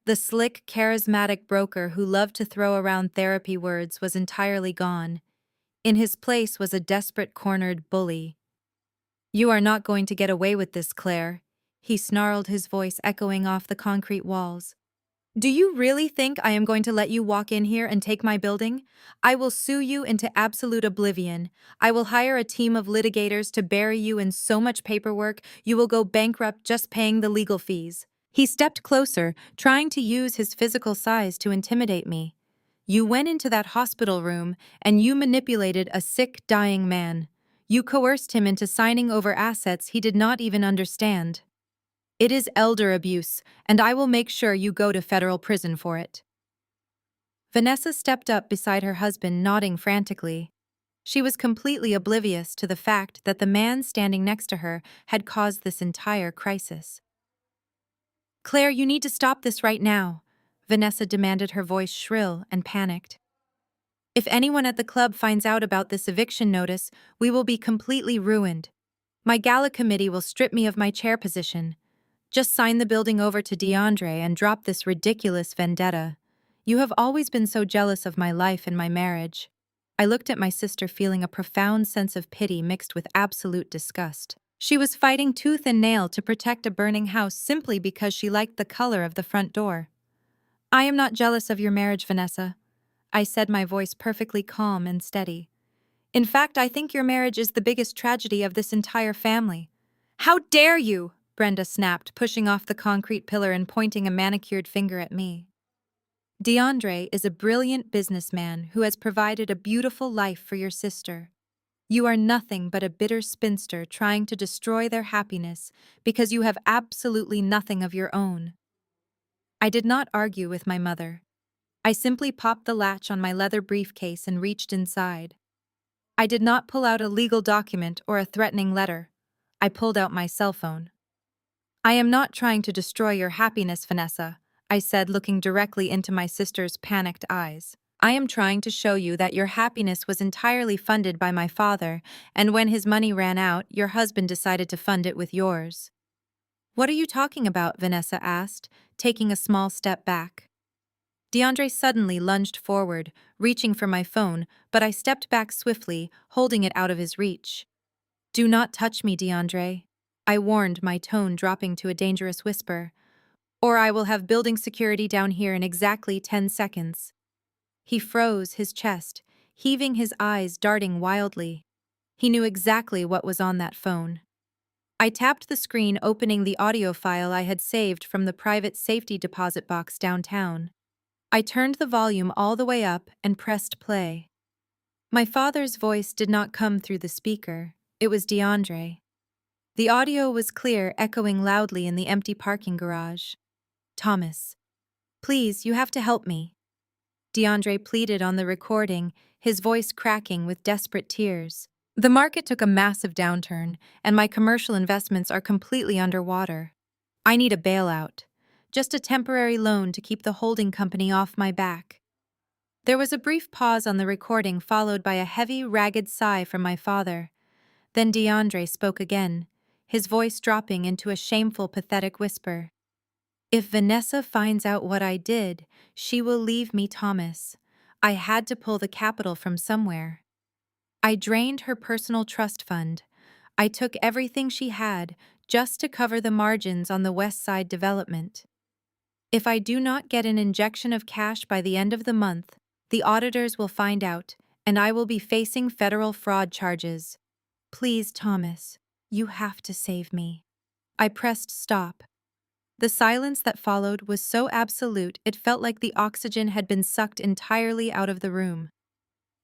The slick, charismatic broker who loved to throw around therapy words was entirely gone. In his place was a desperate, cornered bully. "You are not going to get away with this, Claire," he snarled, his voice echoing off the concrete walls. "Do you really think I am going to let you walk in here and take my building? I will sue you into absolute oblivion. I will hire a team of litigators to bury you in so much paperwork you will go bankrupt just paying the legal fees." He stepped closer, trying to use his physical size to intimidate me. "You went into that hospital room and you manipulated a sick, dying man. You coerced him into signing over assets he did not even understand. It is elder abuse, and I will make sure you go to federal prison for it." Vanessa stepped up beside her husband, nodding frantically. She was completely oblivious to the fact that the man standing next to her had caused this entire crisis. "Claire, you need to stop this right now," Vanessa demanded, her voice shrill and panicked. "If anyone at the club finds out about this eviction notice, we will be completely ruined. My gala committee will strip me of my chair position. Just sign the building over to DeAndre and drop this ridiculous vendetta. You have always been so jealous of my life and my marriage." I looked at my sister, feeling a profound sense of pity mixed with absolute disgust. She was fighting tooth and nail to protect a burning house simply because she liked the color of the front door. "I am not jealous of your marriage, Vanessa," I said, my voice perfectly calm and steady. In fact, I think your marriage is the biggest tragedy of this entire family. How dare you? Brenda snapped, pushing off the concrete pillar and pointing a manicured finger at me. DeAndre is a brilliant businessman who has provided a beautiful life for your sister. You are nothing but a bitter spinster trying to destroy their happiness because you have absolutely nothing of your own. I did not argue with my mother. I simply popped the latch on my leather briefcase and reached inside. I did not pull out a legal document or a threatening letter. I pulled out my cell phone. I am not trying to destroy your happiness, Vanessa, I said, looking directly into my sister's panicked eyes. I am trying to show you that your happiness was entirely funded by my father, and when his money ran out, your husband decided to fund it with yours. What are you talking about? Vanessa asked, taking a small step back. DeAndre suddenly lunged forward, reaching for my phone, but I stepped back swiftly, holding it out of his reach. Do not touch me, DeAndre, I warned, my tone dropping to a dangerous whisper, or I will have building security down here in exactly 10 seconds. He froze, his chest, heaving, his eyes darting wildly. He knew exactly what was on that phone. I tapped the screen, opening the audio file I had saved from the private safety deposit box downtown. I turned the volume all the way up and pressed play. My father's voice did not come through the speaker. It was DeAndre. The audio was clear, echoing loudly in the empty parking garage. Thomas, please, you have to help me. DeAndre pleaded on the recording, his voice cracking with desperate tears. The market took a massive downturn, and my commercial investments are completely underwater. I need a bailout. Just a temporary loan to keep the holding company off my back. There was a brief pause on the recording, followed by a heavy, ragged sigh from my father. Then DeAndre spoke again, his voice dropping into a shameful, pathetic whisper. If Vanessa finds out what I did, she will leave me, Thomas. I had to pull the capital from somewhere. I drained her personal trust fund. I took everything she had just to cover the margins on the West Side development. If I do not get an injection of cash by the end of the month, the auditors will find out, and I will be facing federal fraud charges. Please, Thomas, you have to save me. I pressed stop. The silence that followed was so absolute it felt like the oxygen had been sucked entirely out of the room.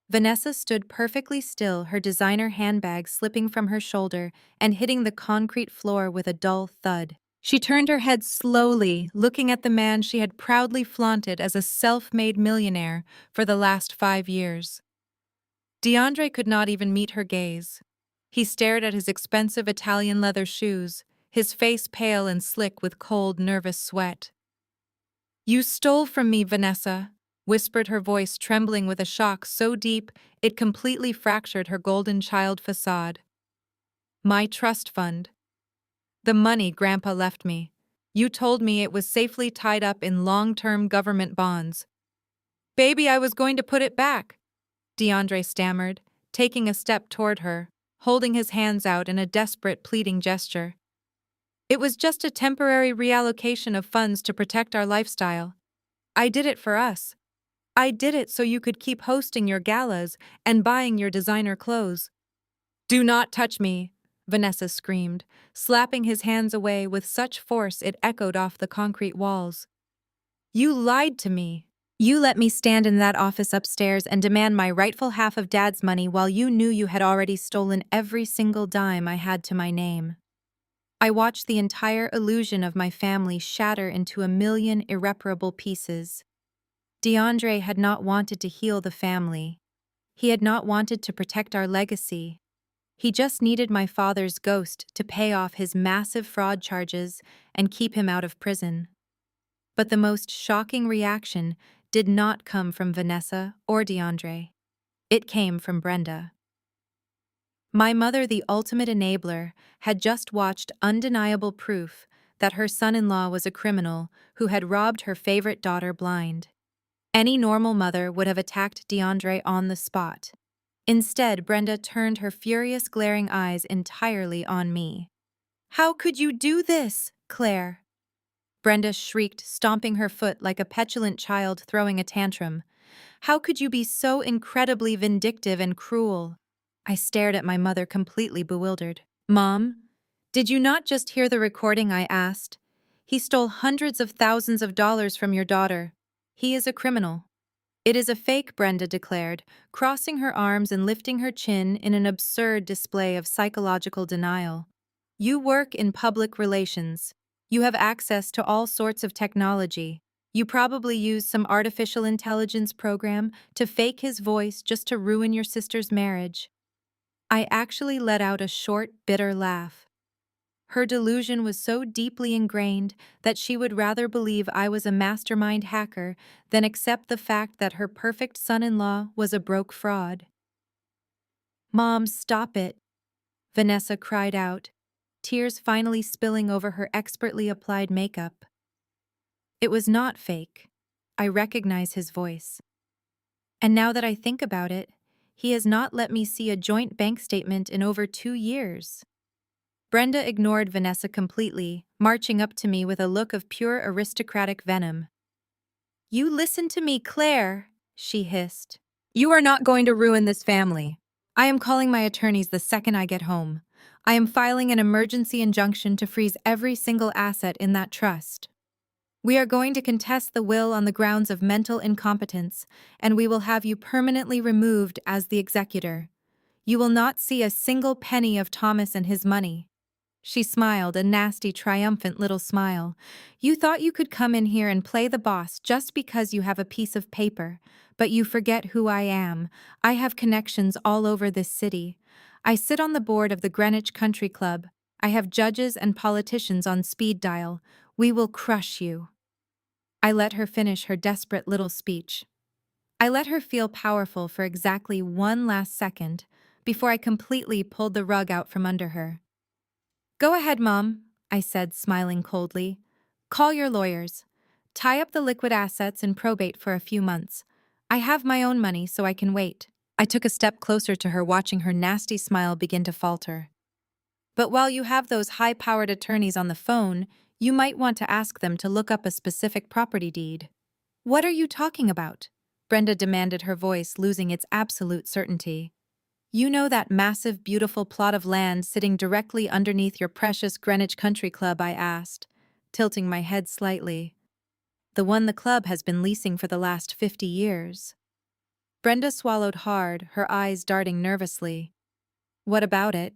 Vanessa stood perfectly still, her designer handbag slipping from her shoulder and hitting the concrete floor with a dull thud. She turned her head slowly, looking at the man she had proudly flaunted as a self-made millionaire for the last 5 years. DeAndre could not even meet her gaze. He stared at his expensive Italian leather shoes, his face pale and slick with cold, nervous sweat. You stole from me, Vanessa, whispered her voice, trembling with a shock so deep it completely fractured her golden child facade. My trust fund. The money Grandpa left me. You told me it was safely tied up in long-term government bonds. Baby, I was going to put it back, DeAndre stammered, taking a step toward her, holding his hands out in a desperate, pleading gesture. It was just a temporary reallocation of funds to protect our lifestyle. I did it for us. I did it so you could keep hosting your galas and buying your designer clothes. Do not touch me, Vanessa screamed, slapping his hands away with such force it echoed off the concrete walls. You lied to me. You let me stand in that office upstairs and demand my rightful half of Dad's money while you knew you had already stolen every single dime I had to my name. I watched the entire illusion of my family shatter into a million irreparable pieces. DeAndre had not wanted to heal the family. He had not wanted to protect our legacy. He just needed my father's ghost to pay off his massive fraud charges and keep him out of prison. But the most shocking reaction did not come from Vanessa or DeAndre. It came from Brenda. My mother, the ultimate enabler, had just watched undeniable proof that her son-in-law was a criminal who had robbed her favorite daughter blind. Any normal mother would have attacked DeAndre on the spot. Instead, Brenda turned her furious, glaring eyes entirely on me. How could you do this, Claire? Brenda shrieked, stomping her foot like a petulant child throwing a tantrum. How could you be so incredibly vindictive and cruel? I stared at my mother, completely bewildered. Mom, did you not just hear the recording? I asked. He stole hundreds of thousands of dollars from your daughter. He is a criminal. It is a fake, Brenda declared, crossing her arms and lifting her chin in an absurd display of psychological denial. You work in public relations. You have access to all sorts of technology. You probably use some artificial intelligence program to fake his voice just to ruin your sister's marriage. I actually let out a short, bitter laugh. Her delusion was so deeply ingrained that she would rather believe I was a mastermind hacker than accept the fact that her perfect son-in-law was a broke fraud. Mom, stop it, Vanessa cried out, tears finally spilling over her expertly applied makeup. It was not fake. I recognize his voice. And now that I think about it, he has not let me see a joint bank statement in over 2 years. Brenda ignored Vanessa completely, marching up to me with a look of pure aristocratic venom. You listen to me, Claire, she hissed. You are not going to ruin this family. I am calling my attorneys the second I get home. I am filing an emergency injunction to freeze every single asset in that trust. We are going to contest the will on the grounds of mental incompetence, and we will have you permanently removed as the executor. You will not see a single penny of Thomas and his money. She smiled, a nasty, triumphant little smile. You thought you could come in here and play the boss just because you have a piece of paper, but you forget who I am. I have connections all over this city. I sit on the board of the Greenwich Country Club. I have judges and politicians on speed dial. We will crush you. I let her finish her desperate little speech. I let her feel powerful for exactly one last second before I completely pulled the rug out from under her. Go ahead, Mom, I said, smiling coldly. Call your lawyers. Tie up the liquid assets in probate for a few months. I have my own money, so I can wait. I took a step closer to her, watching her nasty smile begin to falter. But while you have those high-powered attorneys on the phone, you might want to ask them to look up a specific property deed. What are you talking about? Brenda demanded, her voice losing its absolute certainty. You know that massive, beautiful plot of land sitting directly underneath your precious Greenwich Country Club? I asked, tilting my head slightly. The one the club has been leasing for the last 50 years. Brenda swallowed hard, her eyes darting nervously. What about it?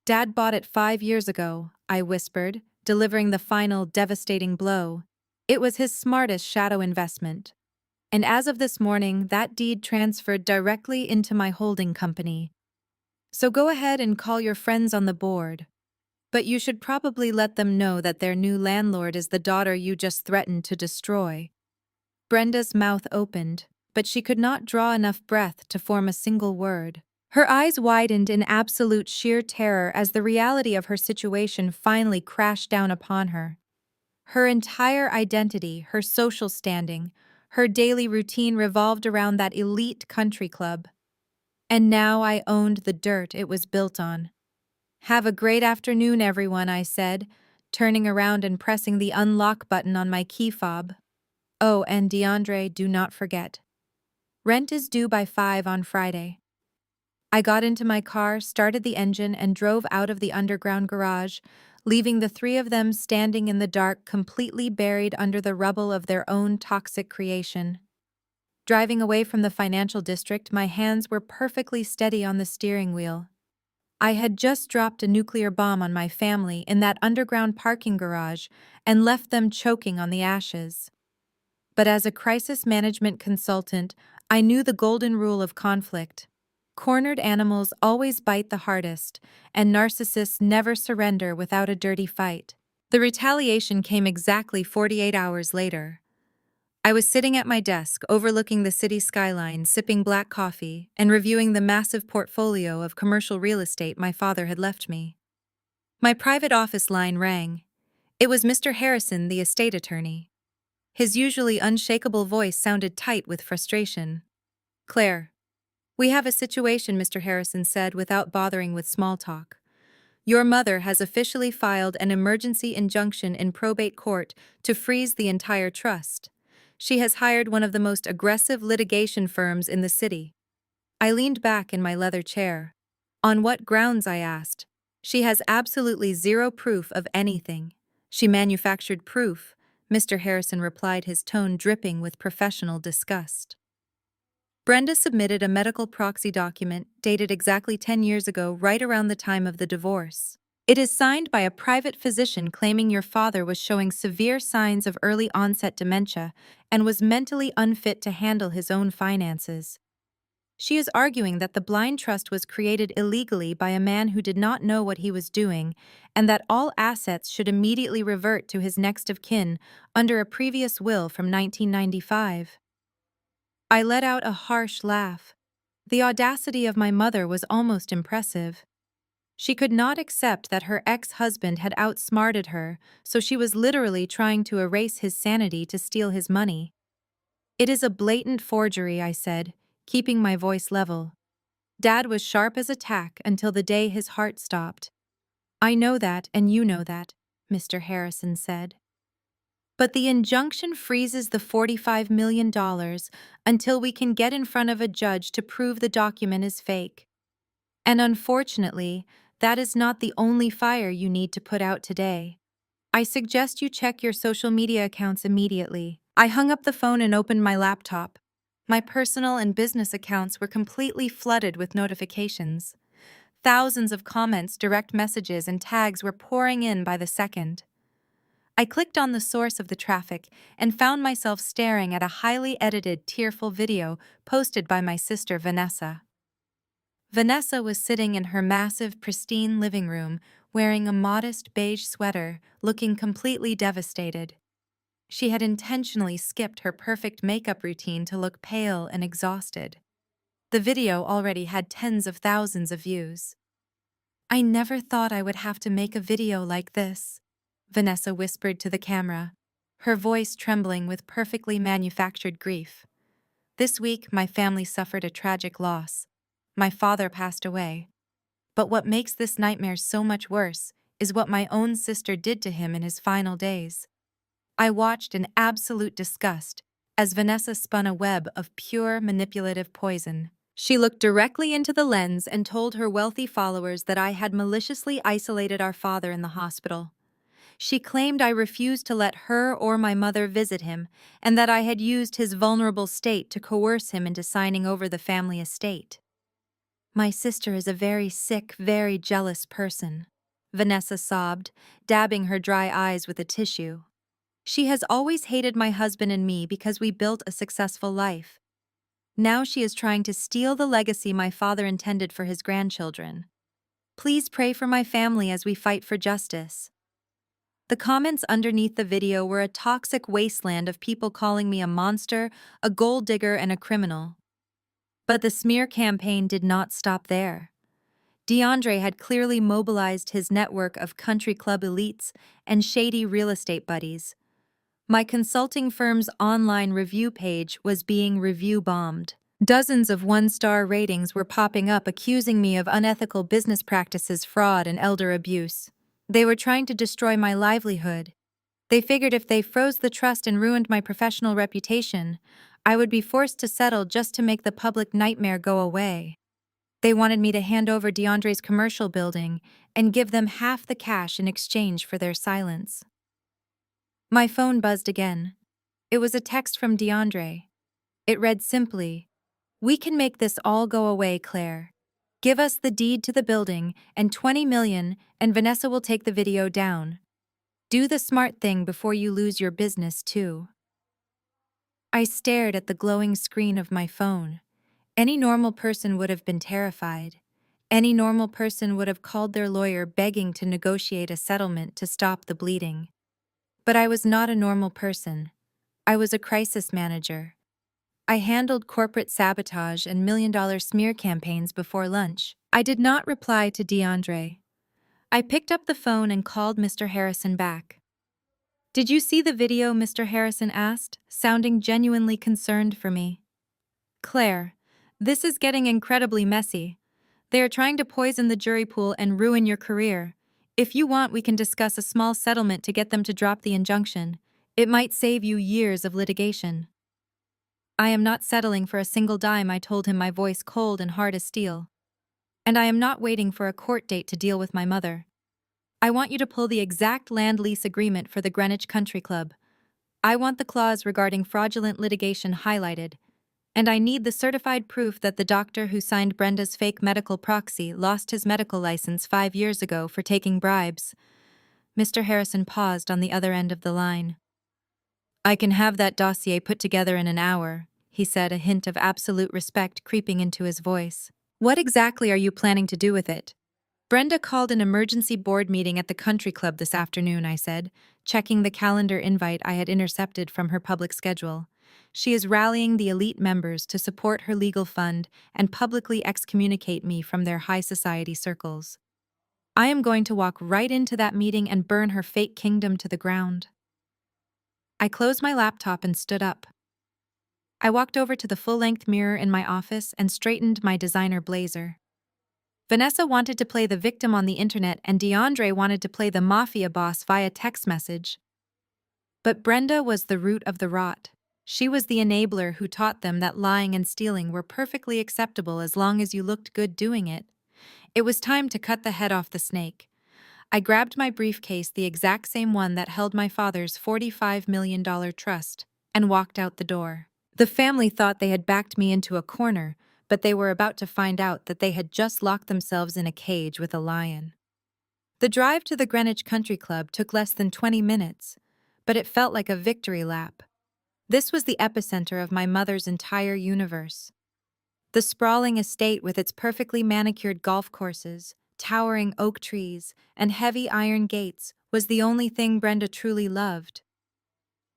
Dad bought it 5 years ago, I whispered, delivering the final, devastating blow. It was his smartest shadow investment. And as of this morning, that deed transferred directly into my holding company. So go ahead and call your friends on the board. But you should probably let them know that their new landlord is the daughter you just threatened to destroy. Brenda's mouth opened, but she could not draw enough breath to form a single word. Her eyes widened in absolute sheer terror as the reality of her situation finally crashed down upon her. Her entire identity, her social standing, her daily routine revolved around that elite country club. And now I owned the dirt it was built on. Have a great afternoon, everyone, I said, turning around and pressing the unlock button on my key fob. Oh, and DeAndre, do not forget. Rent is due by 5 on Friday. I got into my car, started the engine, and drove out of the underground garage, leaving the three of them standing in the dark, completely buried under the rubble of their own toxic creation. Driving away from the financial district, my hands were perfectly steady on the steering wheel. I had just dropped a nuclear bomb on my family in that underground parking garage and left them choking on the ashes. But as a crisis management consultant, I knew the golden rule of conflict. Cornered animals always bite the hardest, and narcissists never surrender without a dirty fight. The retaliation came exactly 48 hours later. I was sitting at my desk, overlooking the city skyline, sipping black coffee, and reviewing the massive portfolio of commercial real estate my father had left me. My private office line rang. It was Mr. Harrison, the estate attorney. His usually unshakable voice sounded tight with frustration. Claire, we have a situation, Mr. Harrison said without bothering with small talk. Your mother has officially filed an emergency injunction in probate court to freeze the entire trust. She has hired one of the most aggressive litigation firms in the city. I leaned back in my leather chair. On what grounds, I asked. She has absolutely zero proof of anything. She manufactured proof, Mr. Harrison replied, his tone dripping with professional disgust. Brenda submitted a medical proxy document dated exactly 10 years ago, right around the time of the divorce. It is signed by a private physician claiming your father was showing severe signs of early onset dementia and was mentally unfit to handle his own finances. She is arguing that the blind trust was created illegally by a man who did not know what he was doing, and that all assets should immediately revert to his next of kin under a previous will from 1995. I let out a harsh laugh. The audacity of my mother was almost impressive. She could not accept that her ex-husband had outsmarted her, so she was literally trying to erase his sanity to steal his money. It is a blatant forgery, I said, keeping my voice level. Dad was sharp as a tack until the day his heart stopped. I know that, and you know that, Mr. Harrison said. But the injunction freezes the $45 million until we can get in front of a judge to prove the document is fake. And unfortunately, that is not the only fire you need to put out today. I suggest you check your social media accounts immediately. I hung up the phone and opened my laptop. My personal and business accounts were completely flooded with notifications. Thousands of comments, direct messages, and tags were pouring in by the second. I clicked on the source of the traffic and found myself staring at a highly edited, tearful video posted by my sister Vanessa. Vanessa was sitting in her massive, pristine living room, wearing a modest beige sweater, looking completely devastated. She had intentionally skipped her perfect makeup routine to look pale and exhausted. The video already had tens of thousands of views. I never thought I would have to make a video like this, Vanessa whispered to the camera, her voice trembling with perfectly manufactured grief. This week, my family suffered a tragic loss. My father passed away. But what makes this nightmare so much worse is what my own sister did to him in his final days. I watched in absolute disgust as Vanessa spun a web of pure manipulative poison. She looked directly into the lens and told her wealthy followers that I had maliciously isolated our father in the hospital. She claimed I refused to let her or my mother visit him, and that I had used his vulnerable state to coerce him into signing over the family estate. My sister is a very sick, very jealous person, Vanessa sobbed, dabbing her dry eyes with a tissue. She has always hated my husband and me because we built a successful life. Now she is trying to steal the legacy my father intended for his grandchildren. Please pray for my family as we fight for justice. The comments underneath the video were a toxic wasteland of people calling me a monster, a gold digger, and a criminal. But the smear campaign did not stop there. DeAndre had clearly mobilized his network of country club elites and shady real estate buddies. My consulting firm's online review page was being review bombed. Dozens of one-star ratings were popping up accusing me of unethical business practices, fraud, and elder abuse. They were trying to destroy my livelihood. They figured if they froze the trust and ruined my professional reputation, I would be forced to settle just to make the public nightmare go away. They wanted me to hand over DeAndre's commercial building and give them half the cash in exchange for their silence. My phone buzzed again. It was a text from DeAndre. It read simply, "We can make this all go away, Claire. Give us the deed to the building and $20 million, and Vanessa will take the video down. Do the smart thing before you lose your business, too." I stared at the glowing screen of my phone. Any normal person would have been terrified. Any normal person would have called their lawyer begging to negotiate a settlement to stop the bleeding. But I was not a normal person. I was a crisis manager. I handled corporate sabotage and million-dollar smear campaigns before lunch. I did not reply to DeAndre. I picked up the phone and called Mr. Harrison back. "Did you see the video?" Mr. Harrison asked, sounding genuinely concerned for me. "Claire, this is getting incredibly messy. They are trying to poison the jury pool and ruin your career. If you want, we can discuss a small settlement to get them to drop the injunction. It might save you years of litigation." "I am not settling for a single dime," I told him, my voice cold and hard as steel. And I am not waiting for a court date to deal with my mother. I want you to pull the exact land lease agreement for the Greenwich Country Club. I want the clause regarding fraudulent litigation highlighted, and I need the certified proof that the doctor who signed Brenda's fake medical proxy lost his medical license 5 years ago for taking bribes. Mr. Harrison paused on the other end of the line. I can have that dossier put together in an hour, he said, a hint of absolute respect creeping into his voice. What exactly are you planning to do with it? Brenda called an emergency board meeting at the country club this afternoon, I said, checking the calendar invite I had intercepted from her public schedule. She is rallying the elite members to support her legal fund and publicly excommunicate me from their high society circles. I am going to walk right into that meeting and burn her fake kingdom to the ground. I closed my laptop and stood up. I walked over to the full-length mirror in my office and straightened my designer blazer. Vanessa wanted to play the victim on the internet and DeAndre wanted to play the mafia boss via text message. But Brenda was the root of the rot. She was the enabler who taught them that lying and stealing were perfectly acceptable as long as you looked good doing it. It was time to cut the head off the snake. I grabbed my briefcase, the exact same one that held my father's $45 million trust, and walked out the door. The family thought they had backed me into a corner, but they were about to find out that they had just locked themselves in a cage with a lion. The drive to the Greenwich Country Club took less than 20 minutes, but it felt like a victory lap. This was the epicenter of my mother's entire universe. The sprawling estate with its perfectly manicured golf courses, towering oak trees, and heavy iron gates was the only thing Brenda truly loved.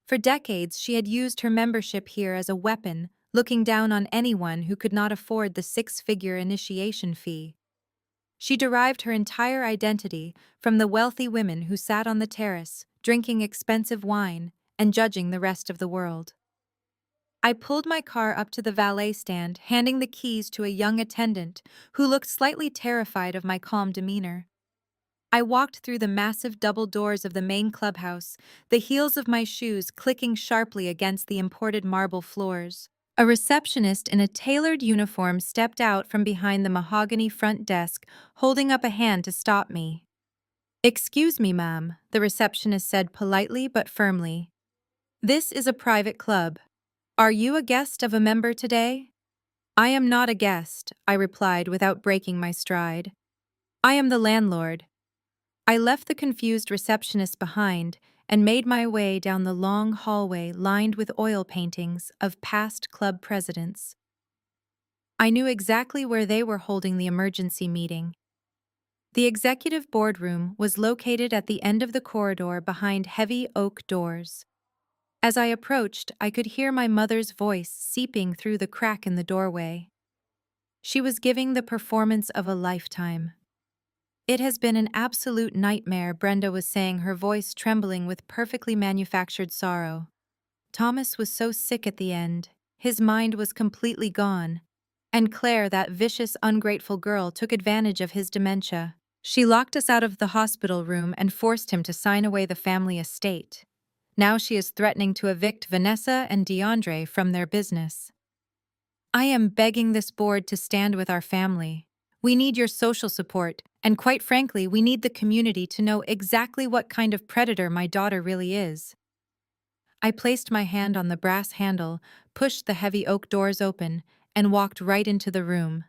For decades, she had used her membership here as a weapon, looking down on anyone who could not afford the six-figure initiation fee. She derived her entire identity from the wealthy women who sat on the terrace, drinking expensive wine and judging the rest of the world. I pulled my car up to the valet stand, handing the keys to a young attendant who looked slightly terrified of my calm demeanor. I walked through the massive double doors of the main clubhouse, the heels of my shoes clicking sharply against the imported marble floors. A receptionist in a tailored uniform stepped out from behind the mahogany front desk, holding up a hand to stop me. "Excuse me, ma'am," the receptionist said politely but firmly. "This is a private club. Are you a guest of a member today?" "I am not a guest," I replied without breaking my stride. "I am the landlord." I left the confused receptionist behind and made my way down the long hallway lined with oil paintings of past club presidents. I knew exactly where they were holding the emergency meeting. The executive boardroom was located at the end of the corridor behind heavy oak doors. As I approached, I could hear my mother's voice seeping through the crack in the doorway. She was giving the performance of a lifetime. "It has been an absolute nightmare," Brenda was saying, her voice trembling with perfectly manufactured sorrow. "Thomas was so sick at the end. His mind was completely gone. And Claire, that vicious, ungrateful girl, took advantage of his dementia. She locked us out of the hospital room and forced him to sign away the family estate. Now she is threatening to evict Vanessa and DeAndre from their business. I am begging this board to stand with our family. We need your social support, and quite frankly, we need the community to know exactly what kind of predator my daughter really is." I placed my hand on the brass handle, pushed the heavy oak doors open, and walked right into the room.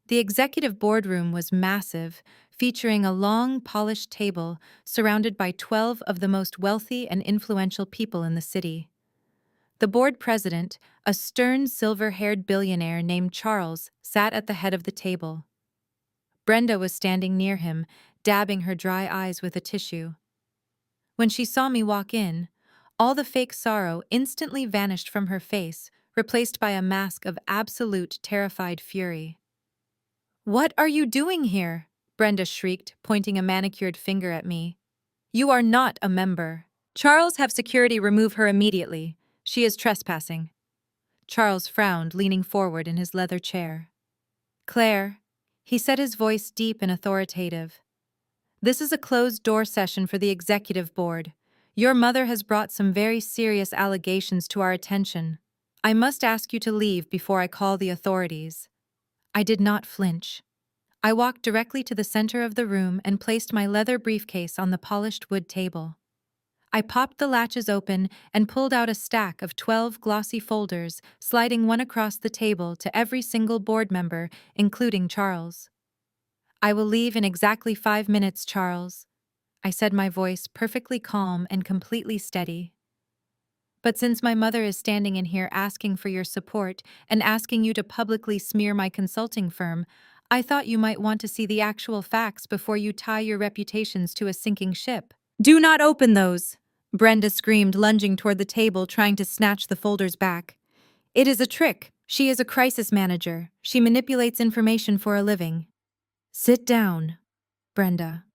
The executive boardroom was massive, featuring a long, polished table surrounded by 12 of the most wealthy and influential people in the city. The board president, a stern, silver-haired billionaire named Charles, sat at the head of the table. Brenda was standing near him, dabbing her dry eyes with a tissue. When she saw me walk in, all the fake sorrow instantly vanished from her face, replaced by a mask of absolute terrified fury. "What are you doing here?" Brenda shrieked, pointing a manicured finger at me. "You are not a member. Charles, have security remove her immediately. She is trespassing." Charles frowned, leaning forward in his leather chair. "Claire," he said, his voice deep and authoritative, "this is a closed-door session for the executive board. Your mother has brought some very serious allegations to our attention. I must ask you to leave before I call the authorities." I did not flinch. I walked directly to the center of the room and placed my leather briefcase on the polished wood table. I popped the latches open and pulled out a stack of 12 glossy folders, sliding one across the table to every single board member, including Charles. "I will leave in exactly 5 minutes, Charles," I said, my voice perfectly calm and completely steady. "But since my mother is standing in here asking for your support and asking you to publicly smear my consulting firm, I thought you might want to see the actual facts before you tie your reputations to a sinking ship." "Do not open those!" Brenda screamed, lunging toward the table, trying to snatch the folders back. "It is a trick. She is a crisis manager. She manipulates information for a living." "Sit down, Brenda."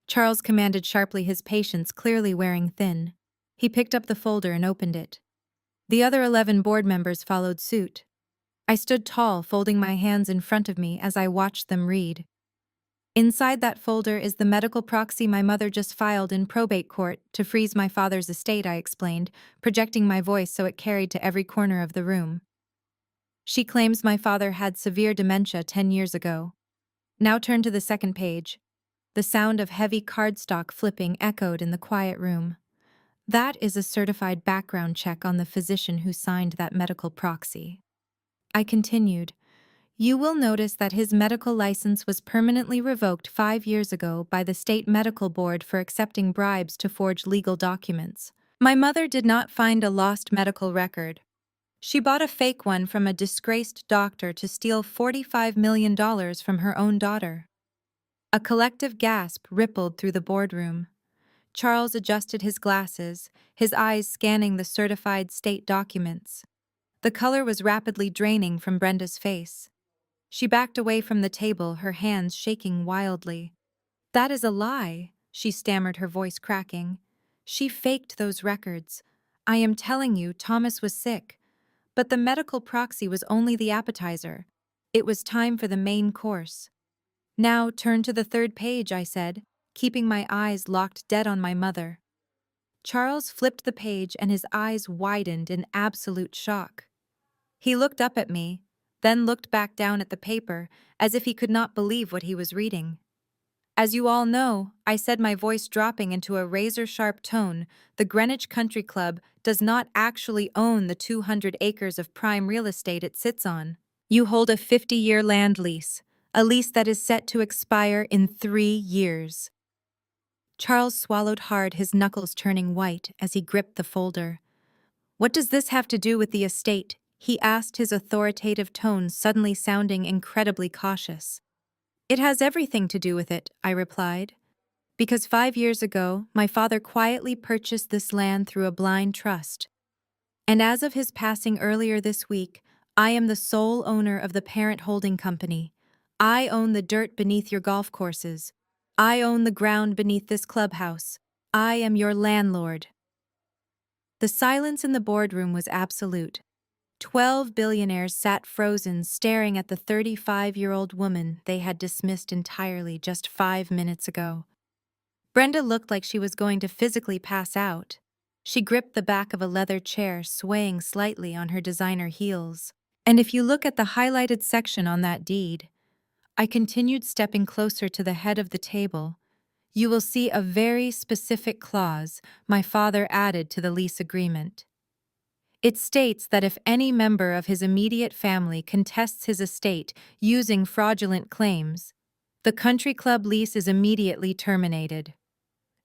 Charles commanded sharply, his patience clearly wearing thin. He picked up the folder and opened it. The other 11 board members followed suit. I stood tall, folding my hands in front of me as I watched them read. "Inside that folder is the medical proxy my mother just filed in probate court to freeze my father's estate," I explained, projecting my voice so it carried to every corner of the room. "She claims my father had severe dementia 10 years ago." Now turn to the second page. The sound of heavy cardstock flipping echoed in the quiet room. "That is a certified background check on the physician who signed that medical proxy." I continued. "You will notice that his medical license was permanently revoked 5 years ago by the state medical board for accepting bribes to forge legal documents. My mother did not find a lost medical record. She bought a fake one from a disgraced doctor to steal $45 million from her own daughter." A collective gasp rippled through the boardroom. Charles adjusted his glasses, his eyes scanning the certified state documents. The color was rapidly draining from Brenda's face. She backed away from the table, her hands shaking wildly. "That is a lie," she stammered, her voice cracking. "She faked those records. I am telling you, Thomas was sick. But the medical proxy was only the appetizer. It was time for the main course." "Now turn to the third page," I said, keeping my eyes locked dead on my mother. Charles flipped the page and his eyes widened in absolute shock. He looked up at me, then looked back down at the paper, as if he could not believe what he was reading. "As you all know," I said, my voice dropping into a razor-sharp tone, "the Greenwich Country Club does not actually own the 200 acres of prime real estate it sits on. You hold a 50-year land lease, a lease that is set to expire in 3 years." Charles swallowed hard, his knuckles turning white as he gripped the folder. "What does this have to do with the estate?" he asked, his authoritative tone suddenly sounding incredibly cautious. "It has everything to do with it," I replied. "Because 5 years ago, my father quietly purchased this land through a blind trust. And as of his passing earlier this week, I am the sole owner of the parent holding company. I own the dirt beneath your golf courses. I own the ground beneath this clubhouse. I am your landlord." The silence in the boardroom was absolute. 12 billionaires sat frozen, staring at the 35-year-old woman they had dismissed entirely just 5 minutes ago. Brenda looked like she was going to physically pass out. She gripped the back of a leather chair, swaying slightly on her designer heels. "And if you look at the highlighted section on that deed," I continued, stepping closer to the head of the table, "you will see a very specific clause my father added to the lease agreement. It states that if any member of his immediate family contests his estate using fraudulent claims, the country club lease is immediately terminated.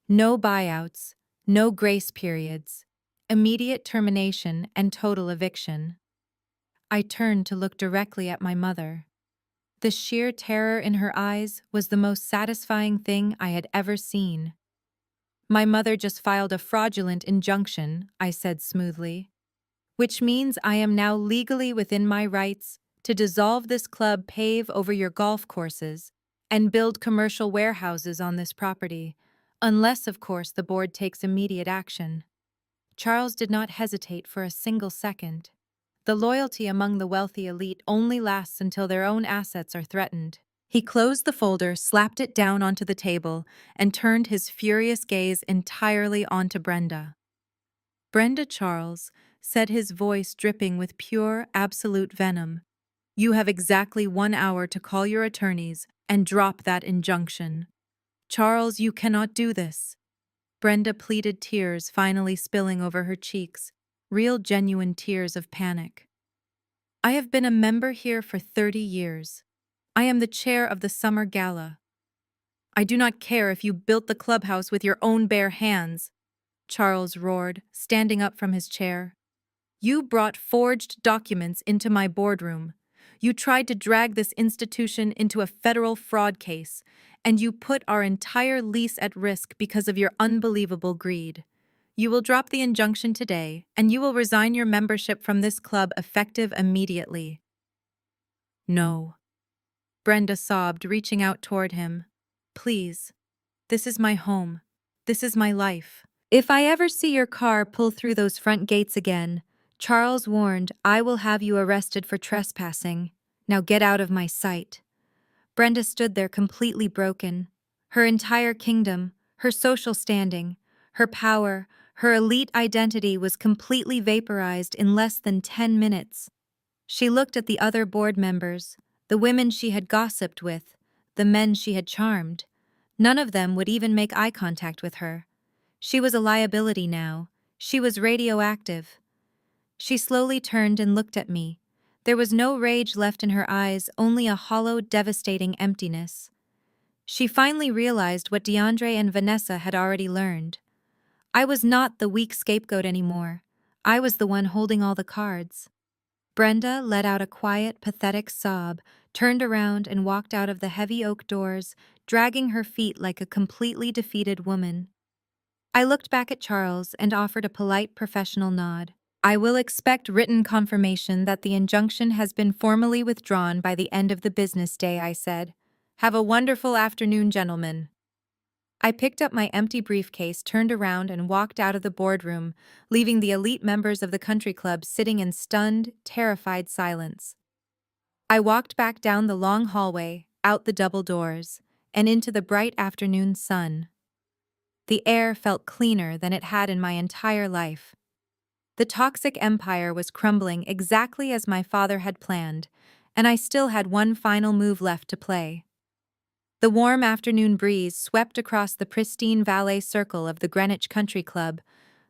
No buyouts, no grace periods, immediate termination and total eviction." I turned to look directly at my mother. The sheer terror in her eyes was the most satisfying thing I had ever seen. "My mother just filed a fraudulent injunction," I said smoothly, "which means I am now legally within my rights to dissolve this club, pave over your golf courses, and build commercial warehouses on this property, unless, of course, the board takes immediate action." Charles did not hesitate for a single second. The loyalty among the wealthy elite only lasts until their own assets are threatened. He closed the folder, slapped it down onto the table, and turned his furious gaze entirely onto Brenda. "Brenda Charles," said his voice dripping with pure, absolute venom, You have exactly 1 hour to call your attorneys and drop that injunction. Charles, you cannot do this. Brenda pleaded, tears finally spilling over her cheeks, real genuine tears of panic. I have been a member here for 30 years. I am the chair of the summer gala. I do not care if you built the clubhouse with your own bare hands, Charles roared, standing up from his chair. You brought forged documents into my boardroom. You tried to drag this institution into a federal fraud case, and you put our entire lease at risk because of your unbelievable greed. You will drop the injunction today, and you will resign your membership from this club effective immediately. No. Brenda sobbed, reaching out toward him. Please. This is my home. This is my life. If I ever see your car pull through those front gates again, Charles warned, I will have you arrested for trespassing. Now get out of my sight. Brenda stood there completely broken. Her entire kingdom, her social standing, her power, her elite identity was completely vaporized in less than 10 minutes. She looked at the other board members, the women she had gossiped with, the men she had charmed. None of them would even make eye contact with her. She was a liability now. She was radioactive. She slowly turned and looked at me. There was no rage left in her eyes, only a hollow, devastating emptiness. She finally realized what DeAndre and Vanessa had already learned. I was not the weak scapegoat anymore. I was the one holding all the cards. Brenda let out a quiet, pathetic sob, turned around and walked out of the heavy oak doors, dragging her feet like a completely defeated woman. I looked back at Charles and offered a polite professional nod. I will expect written confirmation that the injunction has been formally withdrawn by the end of the business day, I said. Have a wonderful afternoon, gentlemen. I picked up my empty briefcase, turned around, and walked out of the boardroom, leaving the elite members of the country club sitting in stunned, terrified silence. I walked back down the long hallway, out the double doors, and into the bright afternoon sun. The air felt cleaner than it had in my entire life. The toxic empire was crumbling exactly as my father had planned, and I still had one final move left to play. The warm afternoon breeze swept across the pristine valet circle of the Greenwich Country Club,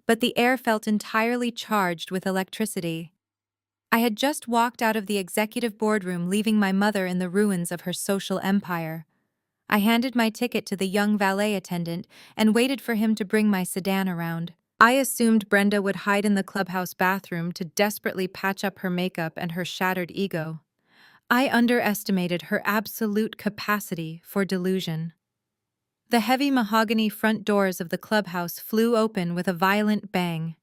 but the air felt entirely charged with electricity. I had just walked out of the executive boardroom, leaving my mother in the ruins of her social empire. I handed my ticket to the young valet attendant and waited for him to bring my sedan around. I assumed Brenda would hide in the clubhouse bathroom to desperately patch up her makeup and her shattered ego. I underestimated her absolute capacity for delusion. The heavy mahogany front doors of the clubhouse flew open with a violent bang.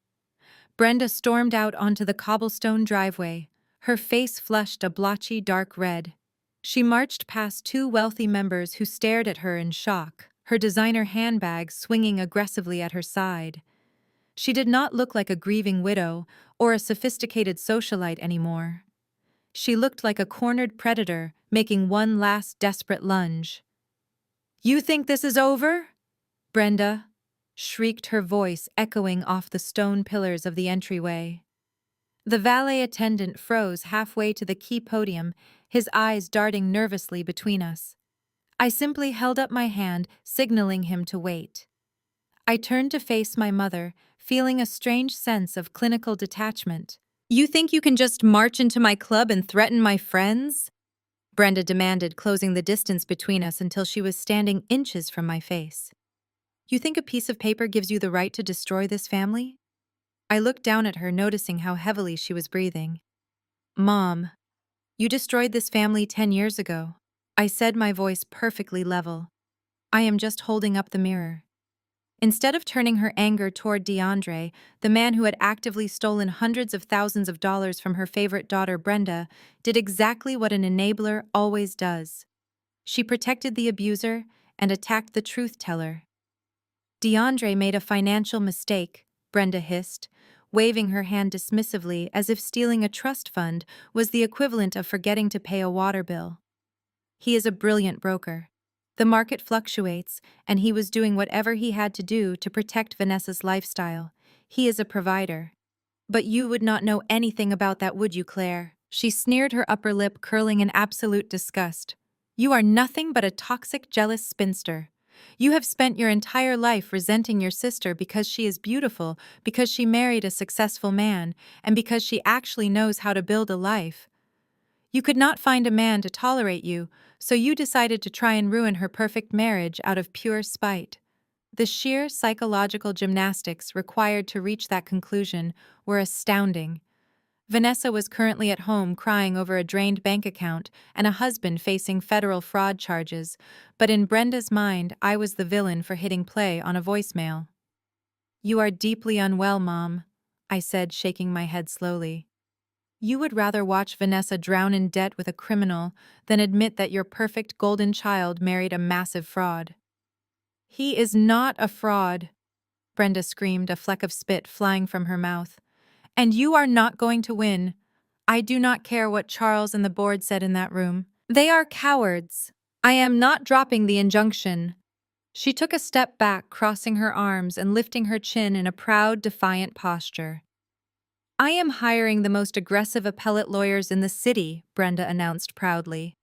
Brenda stormed out onto the cobblestone driveway, her face flushed a blotchy dark red. She marched past two wealthy members who stared at her in shock, her designer handbag swinging aggressively at her side. She did not look like a grieving widow or a sophisticated socialite anymore. She looked like a cornered predator making one last desperate lunge. You think this is over? Brenda shrieked, her voice echoing off the stone pillars of the entryway. The valet attendant froze halfway to the key podium, his eyes darting nervously between us. I simply held up my hand, signaling him to wait. I turned to face my mother, feeling a strange sense of clinical detachment. You think you can just march into my club and threaten my friends? Brenda demanded, closing the distance between us until she was standing inches from my face. You think a piece of paper gives you the right to destroy this family? I looked down at her, noticing how heavily she was breathing. Mom, you destroyed this family 10 years ago. I said, my voice perfectly level. I am just holding up the mirror. Instead of turning her anger toward DeAndre, the man who had actively stolen hundreds of thousands of dollars from her favorite daughter Brenda, did exactly what an enabler always does. She protected the abuser and attacked the truth teller. DeAndre made a financial mistake, Brenda hissed, waving her hand dismissively as if stealing a trust fund was the equivalent of forgetting to pay a water bill. He is a brilliant broker. The market fluctuates, and he was doing whatever he had to do to protect Vanessa's lifestyle. He is a provider. But you would not know anything about that, would you, Claire? She sneered, her upper lip curling in absolute disgust. You are nothing but a toxic, jealous spinster. You have spent your entire life resenting your sister because she is beautiful, because she married a successful man, and because she actually knows how to build a life. You could not find a man to tolerate you, so you decided to try and ruin her perfect marriage out of pure spite. The sheer psychological gymnastics required to reach that conclusion were astounding. Vanessa was currently at home crying over a drained bank account and a husband facing federal fraud charges, but in Brenda's mind, I was the villain for hitting play on a voicemail. You are deeply unwell, Mom, I said, shaking my head slowly. You would rather watch Vanessa drown in debt with a criminal than admit that your perfect golden child married a massive fraud. He is not a fraud, Brenda screamed, a fleck of spit flying from her mouth. And you are not going to win. I do not care what Charles and the board said in that room. They are cowards. I am not dropping the injunction. She took a step back, crossing her arms and lifting her chin in a proud, defiant posture. I am hiring the most aggressive appellate lawyers in the city, Brenda announced proudly.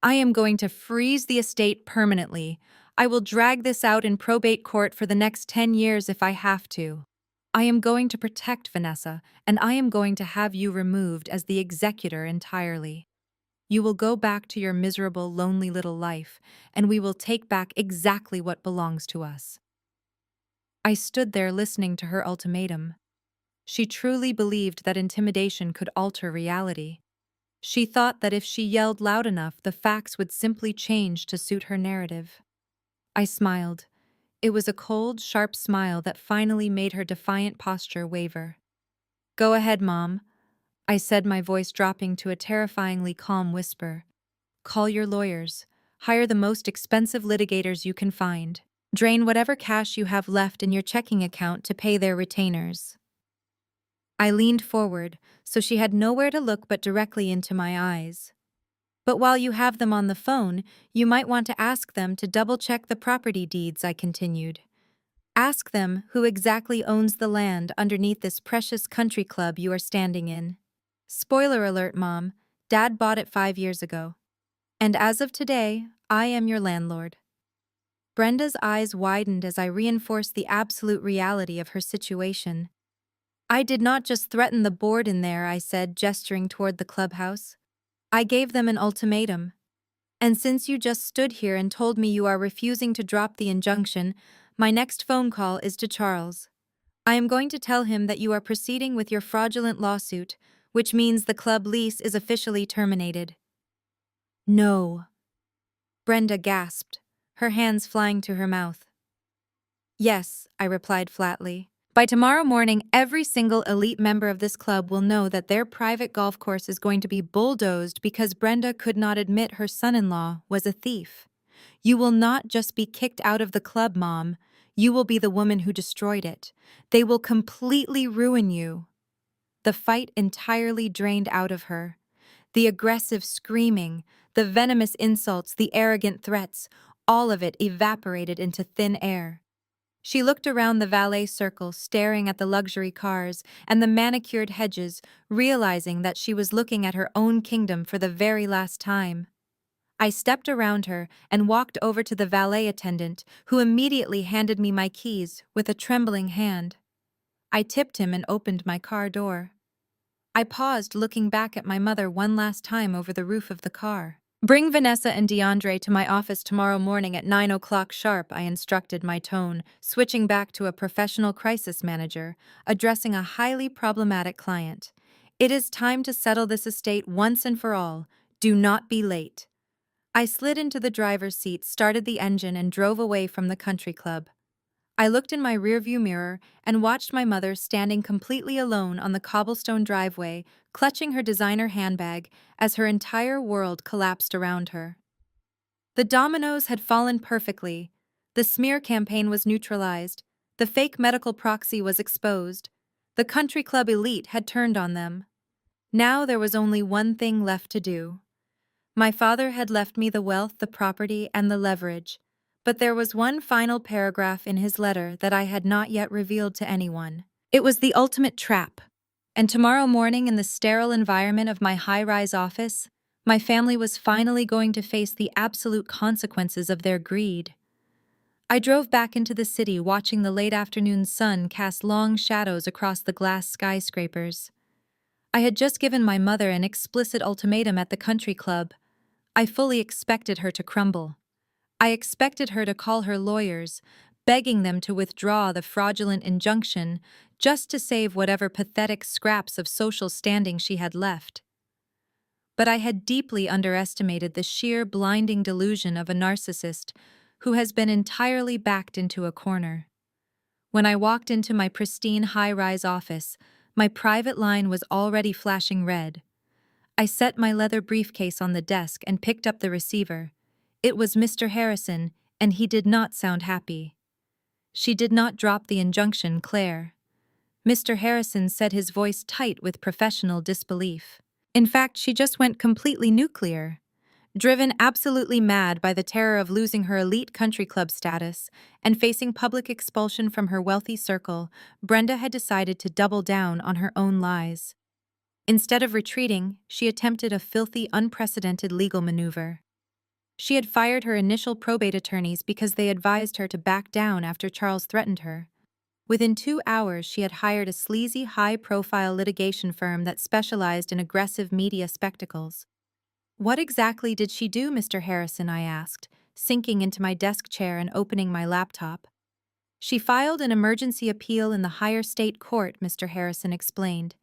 I am going to freeze the estate permanently. I will drag this out in probate court for the next 10 years if I have to. I am going to protect Vanessa, and I am going to have you removed as the executor entirely. You will go back to your miserable, lonely little life, and we will take back exactly what belongs to us. I stood there listening to her ultimatum. She truly believed that intimidation could alter reality. She thought that if she yelled loud enough, the facts would simply change to suit her narrative. I smiled. It was a cold, sharp smile that finally made her defiant posture waver. Go ahead, Mom, I said, my voice dropping to a terrifyingly calm whisper. Call your lawyers. Hire the most expensive litigators you can find. Drain whatever cash you have left in your checking account to pay their retainers. I leaned forward, so she had nowhere to look but directly into my eyes. But while you have them on the phone, you might want to ask them to double-check the property deeds, I continued. Ask them who exactly owns the land underneath this precious country club you are standing in. Spoiler alert, Mom, Dad bought it 5 years ago. And as of today, I am your landlord. Brenda's eyes widened as I reinforced the absolute reality of her situation. I did not just threaten the board in there, I said, gesturing toward the clubhouse. I gave them an ultimatum. And since you just stood here and told me you are refusing to drop the injunction, my next phone call is to Charles. I am going to tell him that you are proceeding with your fraudulent lawsuit, which means the club lease is officially terminated. No. Brenda gasped, her hands flying to her mouth. Yes, I replied flatly. By tomorrow morning, every single elite member of this club will know that their private golf course is going to be bulldozed because Brenda could not admit her son-in-law was a thief. You will not just be kicked out of the club, Mom. You will be the woman who destroyed it. They will completely ruin you. The fight entirely drained out of her. The aggressive screaming, the venomous insults, the arrogant threats, all of it evaporated into thin air. She looked around the valet circle, staring at the luxury cars and the manicured hedges, realizing that she was looking at her own kingdom for the very last time. I stepped around her and walked over to the valet attendant, who immediately handed me my keys with a trembling hand. I tipped him and opened my car door. I paused, looking back at my mother one last time over the roof of the car. Bring Vanessa and DeAndre to my office tomorrow morning at 9 o'clock sharp, I instructed, my tone switching back to a professional crisis manager, addressing a highly problematic client. It is time to settle this estate once and for all. Do not be late. I slid into the driver's seat, started the engine, and drove away from the country club. I looked in my rearview mirror and watched my mother standing completely alone on the cobblestone driveway, clutching her designer handbag as her entire world collapsed around her. The dominoes had fallen perfectly. The smear campaign was neutralized. The fake medical proxy was exposed. The country club elite had turned on them. Now there was only one thing left to do. My father had left me the wealth, the property, and the leverage. But there was one final paragraph in his letter that I had not yet revealed to anyone. It was the ultimate trap. And tomorrow morning, in the sterile environment of my high-rise office, my family was finally going to face the absolute consequences of their greed. I drove back into the city, watching the late afternoon sun cast long shadows across the glass skyscrapers. I had just given my mother an explicit ultimatum at the country club. I fully expected her to crumble. I expected her to call her lawyers, begging them to withdraw the fraudulent injunction just to save whatever pathetic scraps of social standing she had left. But I had deeply underestimated the sheer blinding delusion of a narcissist who has been entirely backed into a corner. When I walked into my pristine high-rise office, my private line was already flashing red. I set my leather briefcase on the desk and picked up the receiver. It was Mr. Harrison, and he did not sound happy. She did not drop the injunction, Claire. Mr. Harrison said, his voice tight with professional disbelief. In fact, she just went completely nuclear. Driven absolutely mad by the terror of losing her elite country club status and facing public expulsion from her wealthy circle, Brenda had decided to double down on her own lies. Instead of retreating, she attempted a filthy, unprecedented legal maneuver. She had fired her initial probate attorneys because they advised her to back down after Charles threatened her. Within 2 hours, she had hired a sleazy, high-profile litigation firm that specialized in aggressive media spectacles. "What exactly did she do, Mr. Harrison?" I asked, sinking into my desk chair and opening my laptop. "She filed an emergency appeal in the higher state court," Mr. Harrison explained.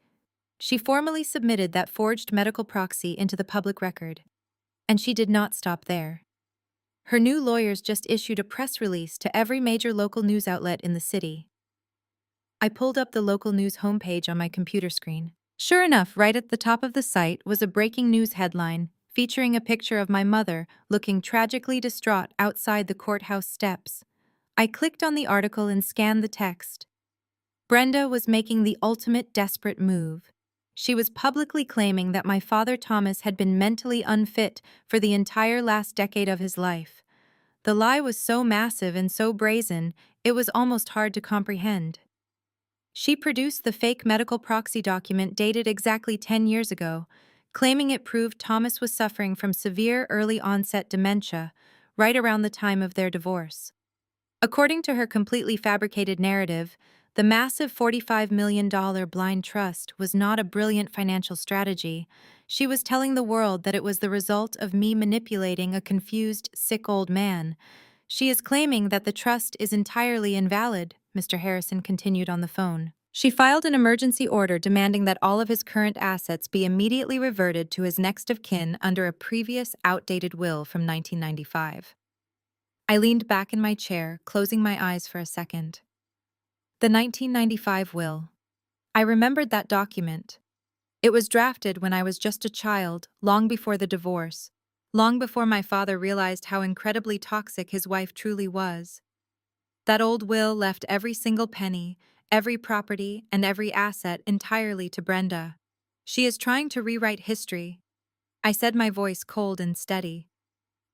"She formally submitted that forged medical proxy into the public record. And she did not stop there. Her new lawyers just issued a press release to every major local news outlet in the city." I pulled up the local news homepage on my computer screen. Sure enough, right at the top of the site was a breaking news headline featuring a picture of my mother looking tragically distraught outside the courthouse steps. I clicked on the article and scanned the text. Brenda was making the ultimate desperate move. She was publicly claiming that my father Thomas had been mentally unfit for the entire last decade of his life. The lie was so massive and so brazen, it was almost hard to comprehend. She produced the fake medical proxy document dated exactly 10 years ago, claiming it proved Thomas was suffering from severe early-onset dementia, right around the time of their divorce. According to her completely fabricated narrative, the massive $45 million blind trust was not a brilliant financial strategy. She was telling the world that it was the result of me manipulating a confused, sick old man. "She is claiming that the trust is entirely invalid," Mr. Harrison continued on the phone. "She filed an emergency order demanding that all of his current assets be immediately reverted to his next of kin under a previous outdated will from 1995. I leaned back in my chair, closing my eyes for a second. The 1995 will. I remembered that document. It was drafted when I was just a child, long before the divorce, long before my father realized how incredibly toxic his wife truly was. That old will left every single penny, every property, and every asset entirely to Brenda. She is trying to rewrite history. I said, my voice cold and steady.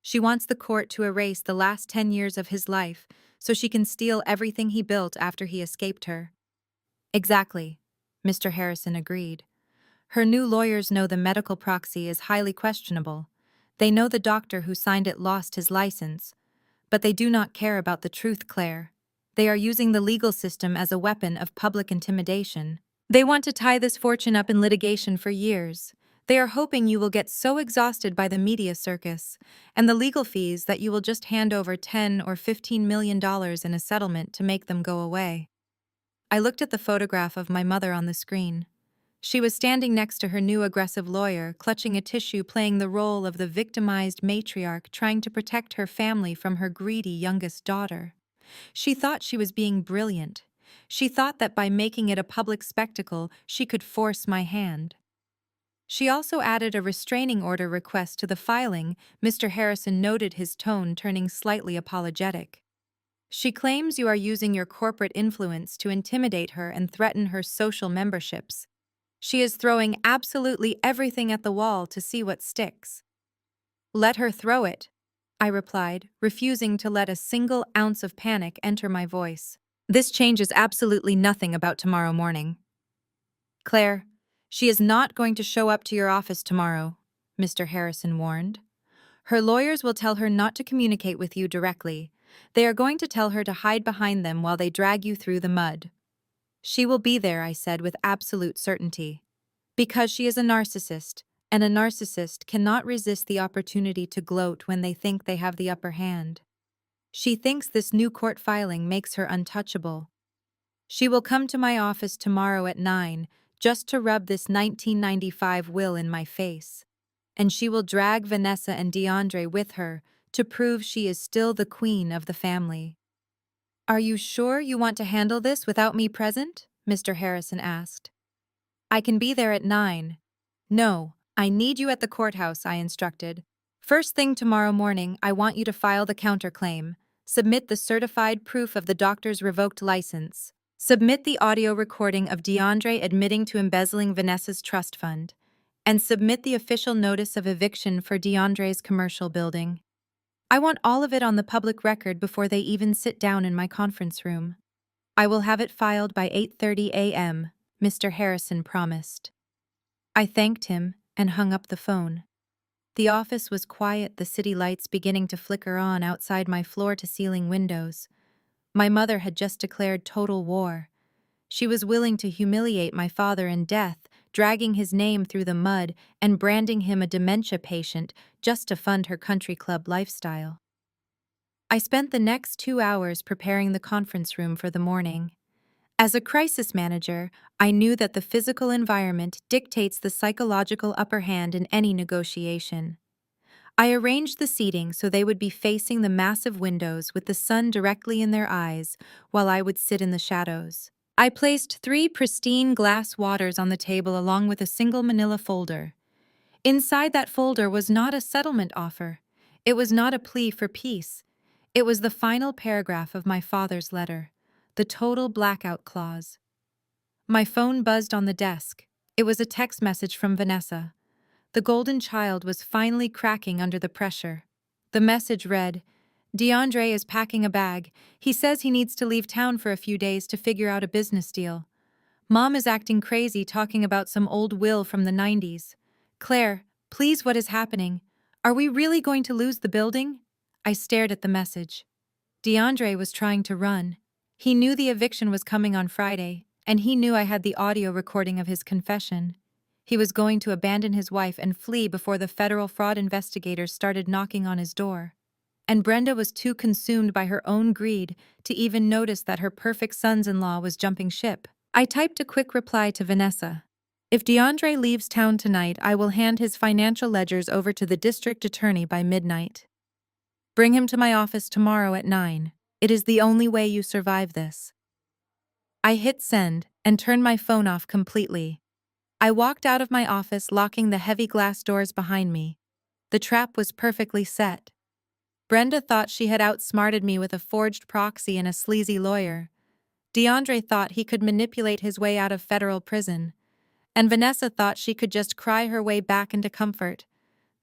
She wants the court to erase the last 10 years of his life so she can steal everything he built after he escaped her." "Exactly," Mr. Harrison agreed. "Her new lawyers know the medical proxy is highly questionable. They know the doctor who signed it lost his license. But they do not care about the truth, Claire. They are using the legal system as a weapon of public intimidation. They want to tie this fortune up in litigation for years. They are hoping you will get so exhausted by the media circus and the legal fees that you will just hand over $10 or $15 million in a settlement to make them go away." I looked at the photograph of my mother on the screen. She was standing next to her new aggressive lawyer, clutching a tissue, playing the role of the victimized matriarch trying to protect her family from her greedy youngest daughter. She thought she was being brilliant. She thought that by making it a public spectacle, she could force my hand. She also added a restraining order request to the filing. Mr. Harrison noted, his tone turning slightly apologetic. "She claims you are using your corporate influence to intimidate her and threaten her social memberships. She is throwing absolutely everything at the wall to see what sticks." "Let her throw it," I replied, refusing to let a single ounce of panic enter my voice. "This changes absolutely nothing about tomorrow morning. Claire, She is not going to show up to your office tomorrow, Mr. Harrison warned. Her lawyers will tell her not to communicate with you directly. They are going to tell her to hide behind them while they drag you through the mud. She will be there, I said with absolute certainty. Because she is a narcissist, and a narcissist cannot resist the opportunity to gloat when they think they have the upper hand. She thinks this new court filing makes her untouchable. She will come to my office tomorrow at 9, just to rub this 1995 will in my face. And she will drag Vanessa and DeAndre with her to prove she is still the queen of the family. Are you sure you want to handle this without me present? Mr. Harrison asked. I can be there at 9. No, I need you at the courthouse, I instructed. First thing tomorrow morning, I want you to file the counterclaim. Submit the certified proof of the doctor's revoked license. Submit the audio recording of DeAndre admitting to embezzling Vanessa's trust fund. And submit the official notice of eviction for DeAndre's commercial building. I want all of it on the public record before they even sit down in my conference room. I will have it filed by 8:30 a.m., Mr. Harrison promised. I thanked him and hung up the phone. The office was quiet, the city lights beginning to flicker on outside my floor-to-ceiling windows. My mother had just declared total war. She was willing to humiliate my father in death, dragging his name through the mud and branding him a dementia patient just to fund her country club lifestyle. I spent the next 2 hours preparing the conference room for the morning. As a crisis manager, I knew that the physical environment dictates the psychological upper hand in any negotiation. I arranged the seating so they would be facing the massive windows with the sun directly in their eyes, while I would sit in the shadows. I placed 3 pristine glass waters on the table along with a single manila folder. Inside that folder was not a settlement offer. It was not a plea for peace. It was the final paragraph of my father's letter, the total blackout clause. My phone buzzed on the desk. It was a text message from Vanessa. The golden child was finally cracking under the pressure. The message read, DeAndre is packing a bag. He says he needs to leave town for a few days to figure out a business deal. Mom is acting crazy talking about some old will from the 90s. Claire, please, what is happening? Are we really going to lose the building? I stared at the message. DeAndre was trying to run. He knew the eviction was coming on Friday, and he knew I had the audio recording of his confession. He was going to abandon his wife and flee before the federal fraud investigators started knocking on his door. And Brenda was too consumed by her own greed to even notice that her perfect sons-in-law was jumping ship. I typed a quick reply to Vanessa. If DeAndre leaves town tonight, I will hand his financial ledgers over to the district attorney by midnight. Bring him to my office tomorrow at 9. It is the only way you survive this. I hit send and turned my phone off completely. I walked out of my office, locking the heavy glass doors behind me. The trap was perfectly set. Brenda thought she had outsmarted me with a forged proxy and a sleazy lawyer. DeAndre thought he could manipulate his way out of federal prison. And Vanessa thought she could just cry her way back into comfort.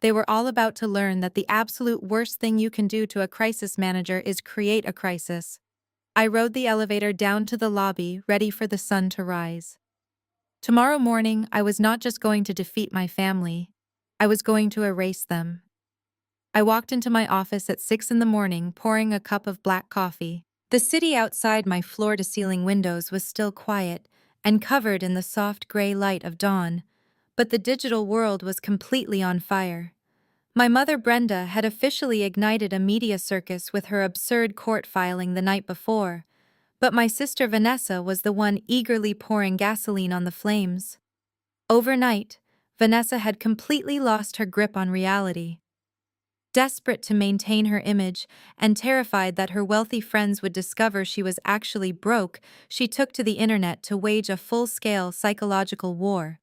They were all about to learn that the absolute worst thing you can do to a crisis manager is create a crisis. I rode the elevator down to the lobby, ready for the sun to rise. Tomorrow morning, I was not just going to defeat my family. I was going to erase them. I walked into my office at 6 in the morning, pouring a cup of black coffee. The city outside my floor-to-ceiling windows was still quiet and covered in the soft gray light of dawn, but the digital world was completely on fire. My mother Brenda had officially ignited a media circus with her absurd court filing the night before, but my sister Vanessa was the one eagerly pouring gasoline on the flames. Overnight, Vanessa had completely lost her grip on reality. Desperate to maintain her image and terrified that her wealthy friends would discover she was actually broke, she took to the internet to wage a full-scale psychological war.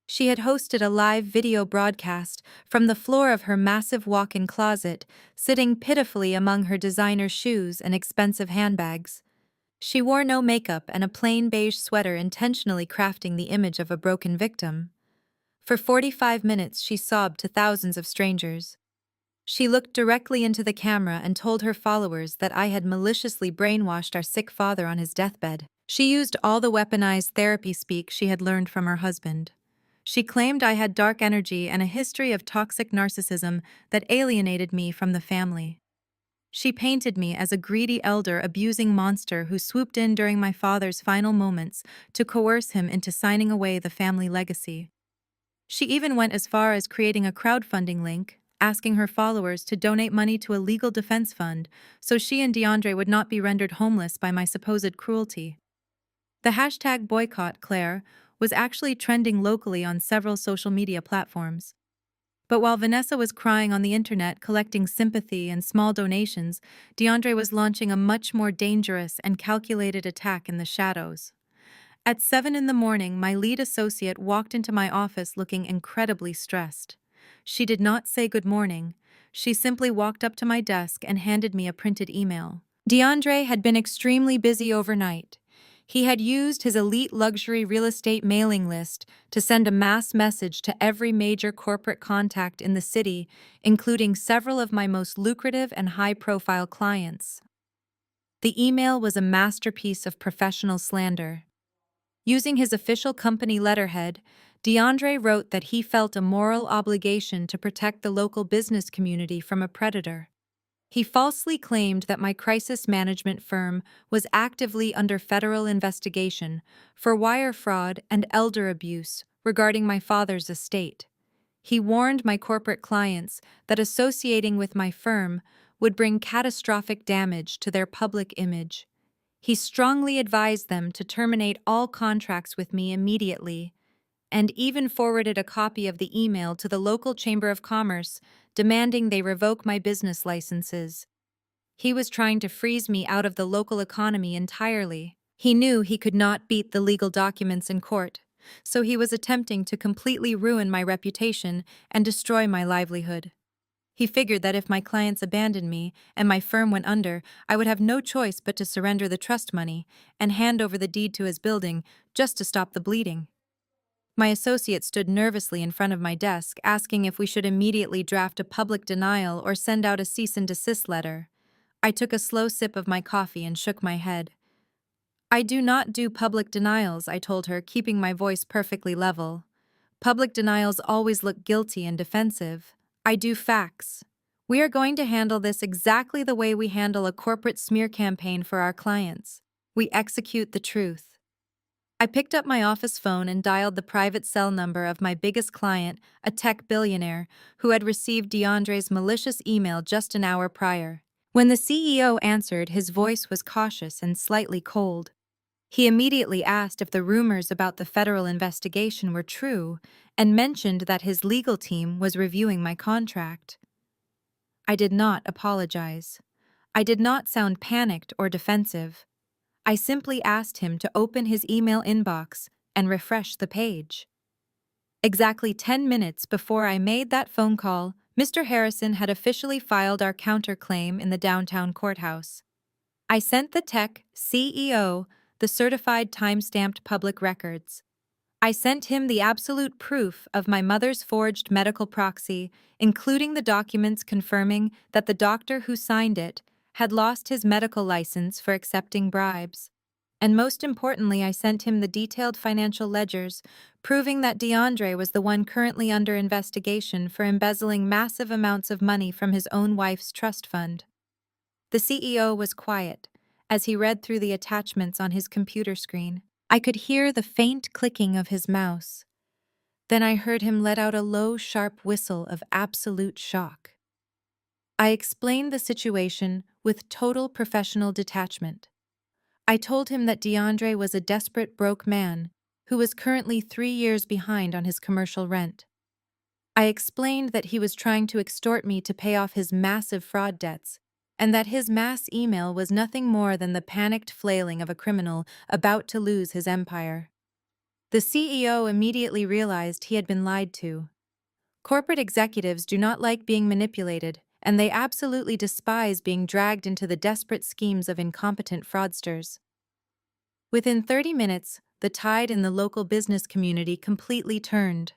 She had hosted a live video broadcast from the floor of her massive walk-in closet, sitting pitifully among her designer shoes and expensive handbags. She wore no makeup and a plain beige sweater, intentionally crafting the image of a broken victim. For 45 minutes she sobbed to thousands of strangers. She looked directly into the camera and told her followers that I had maliciously brainwashed our sick father on his deathbed. She used all the weaponized therapy speak she had learned from her husband. She claimed I had dark energy and a history of toxic narcissism that alienated me from the family. She painted me as a greedy elder abusing monster who swooped in during my father's final moments to coerce him into signing away the family legacy. She even went as far as creating a crowdfunding link, asking her followers to donate money to a legal defense fund so she and DeAndre would not be rendered homeless by my supposed cruelty. The hashtag boycott Claire was actually trending locally on several social media platforms. But while Vanessa was crying on the internet collecting sympathy and small donations, DeAndre was launching a much more dangerous and calculated attack in the shadows. At 7 in the morning, my lead associate walked into my office looking incredibly stressed. She did not say good morning. She simply walked up to my desk and handed me a printed email. DeAndre had been extremely busy overnight. He had used his elite luxury real estate mailing list to send a mass message to every major corporate contact in the city, including several of my most lucrative and high-profile clients. The email was a masterpiece of professional slander. Using his official company letterhead, DeAndre wrote that he felt a moral obligation to protect the local business community from a predator. He falsely claimed that my crisis management firm was actively under federal investigation for wire fraud and elder abuse regarding my father's estate. He warned my corporate clients that associating with my firm would bring catastrophic damage to their public image. He strongly advised them to terminate all contracts with me immediately, and even forwarded a copy of the email to the local Chamber of Commerce, demanding they revoke my business licenses. He was trying to freeze me out of the local economy entirely. He knew he could not beat the legal documents in court, so he was attempting to completely ruin my reputation and destroy my livelihood. He figured that if my clients abandoned me and my firm went under, I would have no choice but to surrender the trust money and hand over the deed to his building just to stop the bleeding. My associate stood nervously in front of my desk, asking if we should immediately draft a public denial or send out a cease and desist letter. I took a slow sip of my coffee and shook my head. I do not do public denials, I told her, keeping my voice perfectly level. Public denials always look guilty and defensive. I do facts. We are going to handle this exactly the way we handle a corporate smear campaign for our clients. We execute the truth. I picked up my office phone and dialed the private cell number of my biggest client, a tech billionaire, who had received DeAndre's malicious email just an hour prior. When the CEO answered, his voice was cautious and slightly cold. He immediately asked if the rumors about the federal investigation were true and mentioned that his legal team was reviewing my contract. I did not apologize. I did not sound panicked or defensive. I simply asked him to open his email inbox and refresh the page. Exactly 10 minutes before I made that phone call, Mr. Harrison had officially filed our counterclaim in the downtown courthouse. I sent the tech CEO the certified time-stamped public records. I sent him the absolute proof of my mother's forged medical proxy, including the documents confirming that the doctor who signed it had lost his medical license for accepting bribes. And most importantly, I sent him the detailed financial ledgers, proving that DeAndre was the one currently under investigation for embezzling massive amounts of money from his own wife's trust fund. The CEO was quiet as he read through the attachments on his computer screen. I could hear the faint clicking of his mouse. Then I heard him let out a low, sharp whistle of absolute shock. I explained the situation with total professional detachment. I told him that DeAndre was a desperate broke man who was currently 3 years behind on his commercial rent. I explained that he was trying to extort me to pay off his massive fraud debts, and that his mass email was nothing more than the panicked flailing of a criminal about to lose his empire. The CEO immediately realized he had been lied to. Corporate executives do not like being manipulated, and they absolutely despise being dragged into the desperate schemes of incompetent fraudsters. Within 30 minutes, the tide in the local business community completely turned.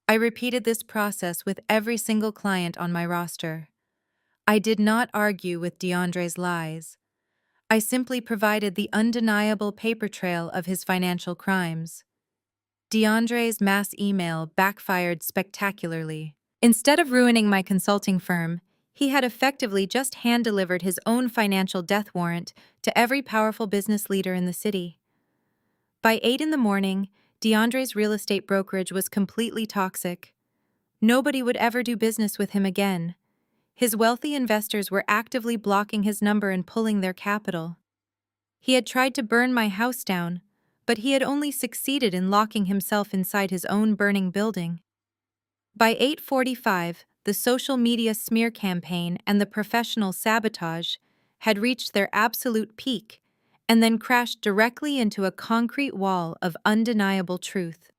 I repeated this process with every single client on my roster. I did not argue with DeAndre's lies. I simply provided the undeniable paper trail of his financial crimes. DeAndre's mass email backfired spectacularly. Instead of ruining my consulting firm, he had effectively just hand-delivered his own financial death warrant to every powerful business leader in the city. By 8 in the morning, DeAndre's real estate brokerage was completely toxic. Nobody would ever do business with him again. His wealthy investors were actively blocking his number and pulling their capital. He had tried to burn my house down, but he had only succeeded in locking himself inside his own burning building. By 8:45, the social media smear campaign and the professional sabotage had reached their absolute peak and then crashed directly into a concrete wall of undeniable truth.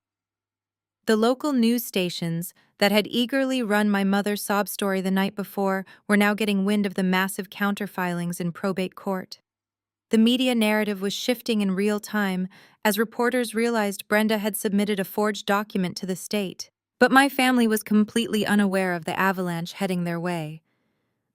The local news stations that had eagerly run my mother's sob story the night before were now getting wind of the massive counterfilings in probate court. The media narrative was shifting in real time as reporters realized Brenda had submitted a forged document to the state. But my family was completely unaware of the avalanche heading their way.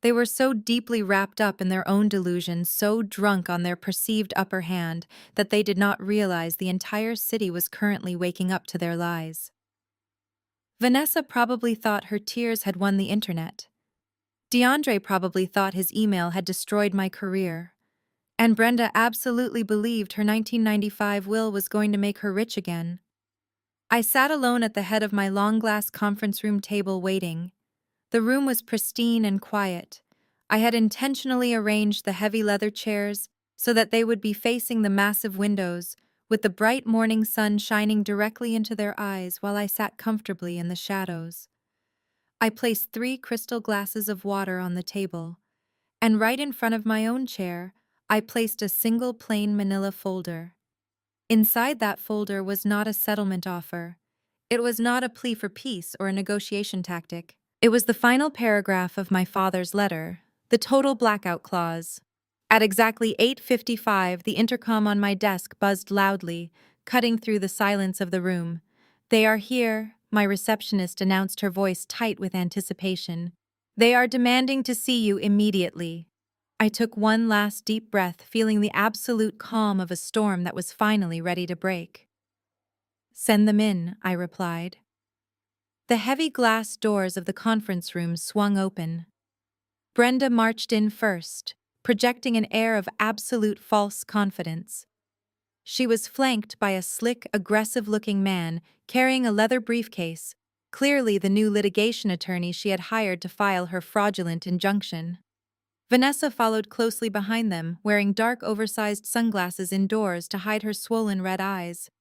They were so deeply wrapped up in their own delusion, so drunk on their perceived upper hand, that they did not realize the entire city was currently waking up to their lies. Vanessa probably thought her tears had won the internet. DeAndre probably thought his email had destroyed my career. And Brenda absolutely believed her 1995 will was going to make her rich again. I sat alone at the head of my long glass conference room table waiting. The room was pristine and quiet. I had intentionally arranged the heavy leather chairs so that they would be facing the massive windows, with the bright morning sun shining directly into their eyes while I sat comfortably in the shadows. I placed 3 crystal glasses of water on the table, and right in front of my own chair, I placed a single plain manila folder. Inside that folder was not a settlement offer. It was not a plea for peace or a negotiation tactic. It was the final paragraph of my father's letter, the total blackout clause. At exactly 8:55, the intercom on my desk buzzed loudly, cutting through the silence of the room. "They are here," my receptionist announced, her voice tight with anticipation. "They are demanding to see you immediately." I took one last deep breath, feeling the absolute calm of a storm that was finally ready to break. "Send them in," I replied. The heavy glass doors of the conference room swung open. Brenda marched in first, projecting an air of absolute false confidence. She was flanked by a slick, aggressive-looking man carrying a leather briefcase, clearly the new litigation attorney she had hired to file her fraudulent injunction. Vanessa followed closely behind them, wearing dark, oversized sunglasses indoors to hide her swollen red eyes.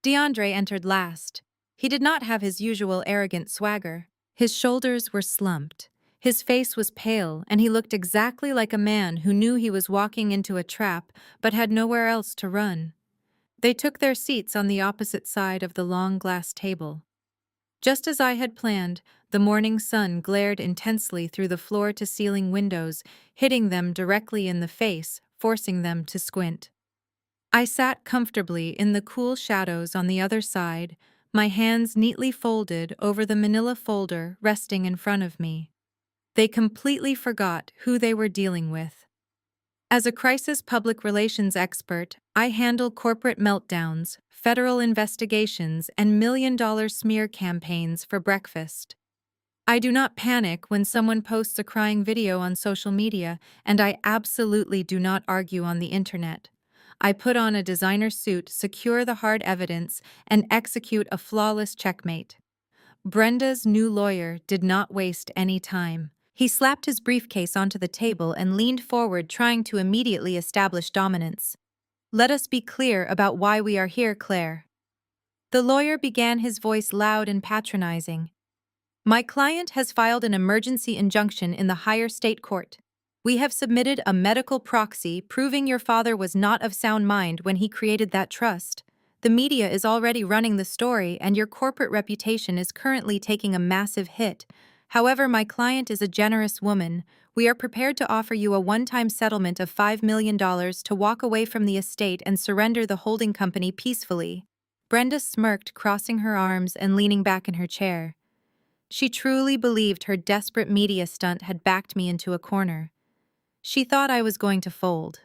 DeAndre entered last. He did not have his usual arrogant swagger. His shoulders were slumped. His face was pale, and he looked exactly like a man who knew he was walking into a trap but had nowhere else to run. They took their seats on the opposite side of the long glass table. Just as I had planned, the morning sun glared intensely through the floor-to-ceiling windows, hitting them directly in the face, forcing them to squint. I sat comfortably in the cool shadows on the other side, my hands neatly folded over the manila folder resting in front of me. They completely forgot who they were dealing with. As a crisis public relations expert, I handle corporate meltdowns, federal investigations, and million-dollar smear campaigns for breakfast. I do not panic when someone posts a crying video on social media, and I absolutely do not argue on the internet. I put on a designer suit, secure the hard evidence, and execute a flawless checkmate. Brenda's new lawyer did not waste any time. He slapped his briefcase onto the table and leaned forward, trying to immediately establish dominance. "Let us be clear about why we are here, Claire." The lawyer began, his voice loud and patronizing. "My client has filed an emergency injunction in the higher state court. We have submitted a medical proxy proving your father was not of sound mind when he created that trust. The media is already running the story, and your corporate reputation is currently taking a massive hit. However, my client is a generous woman. We are prepared to offer you a one-time settlement of $5 million to walk away from the estate and surrender the holding company peacefully." Brenda smirked, crossing her arms and leaning back in her chair. She truly believed her desperate media stunt had backed me into a corner. She thought I was going to fold.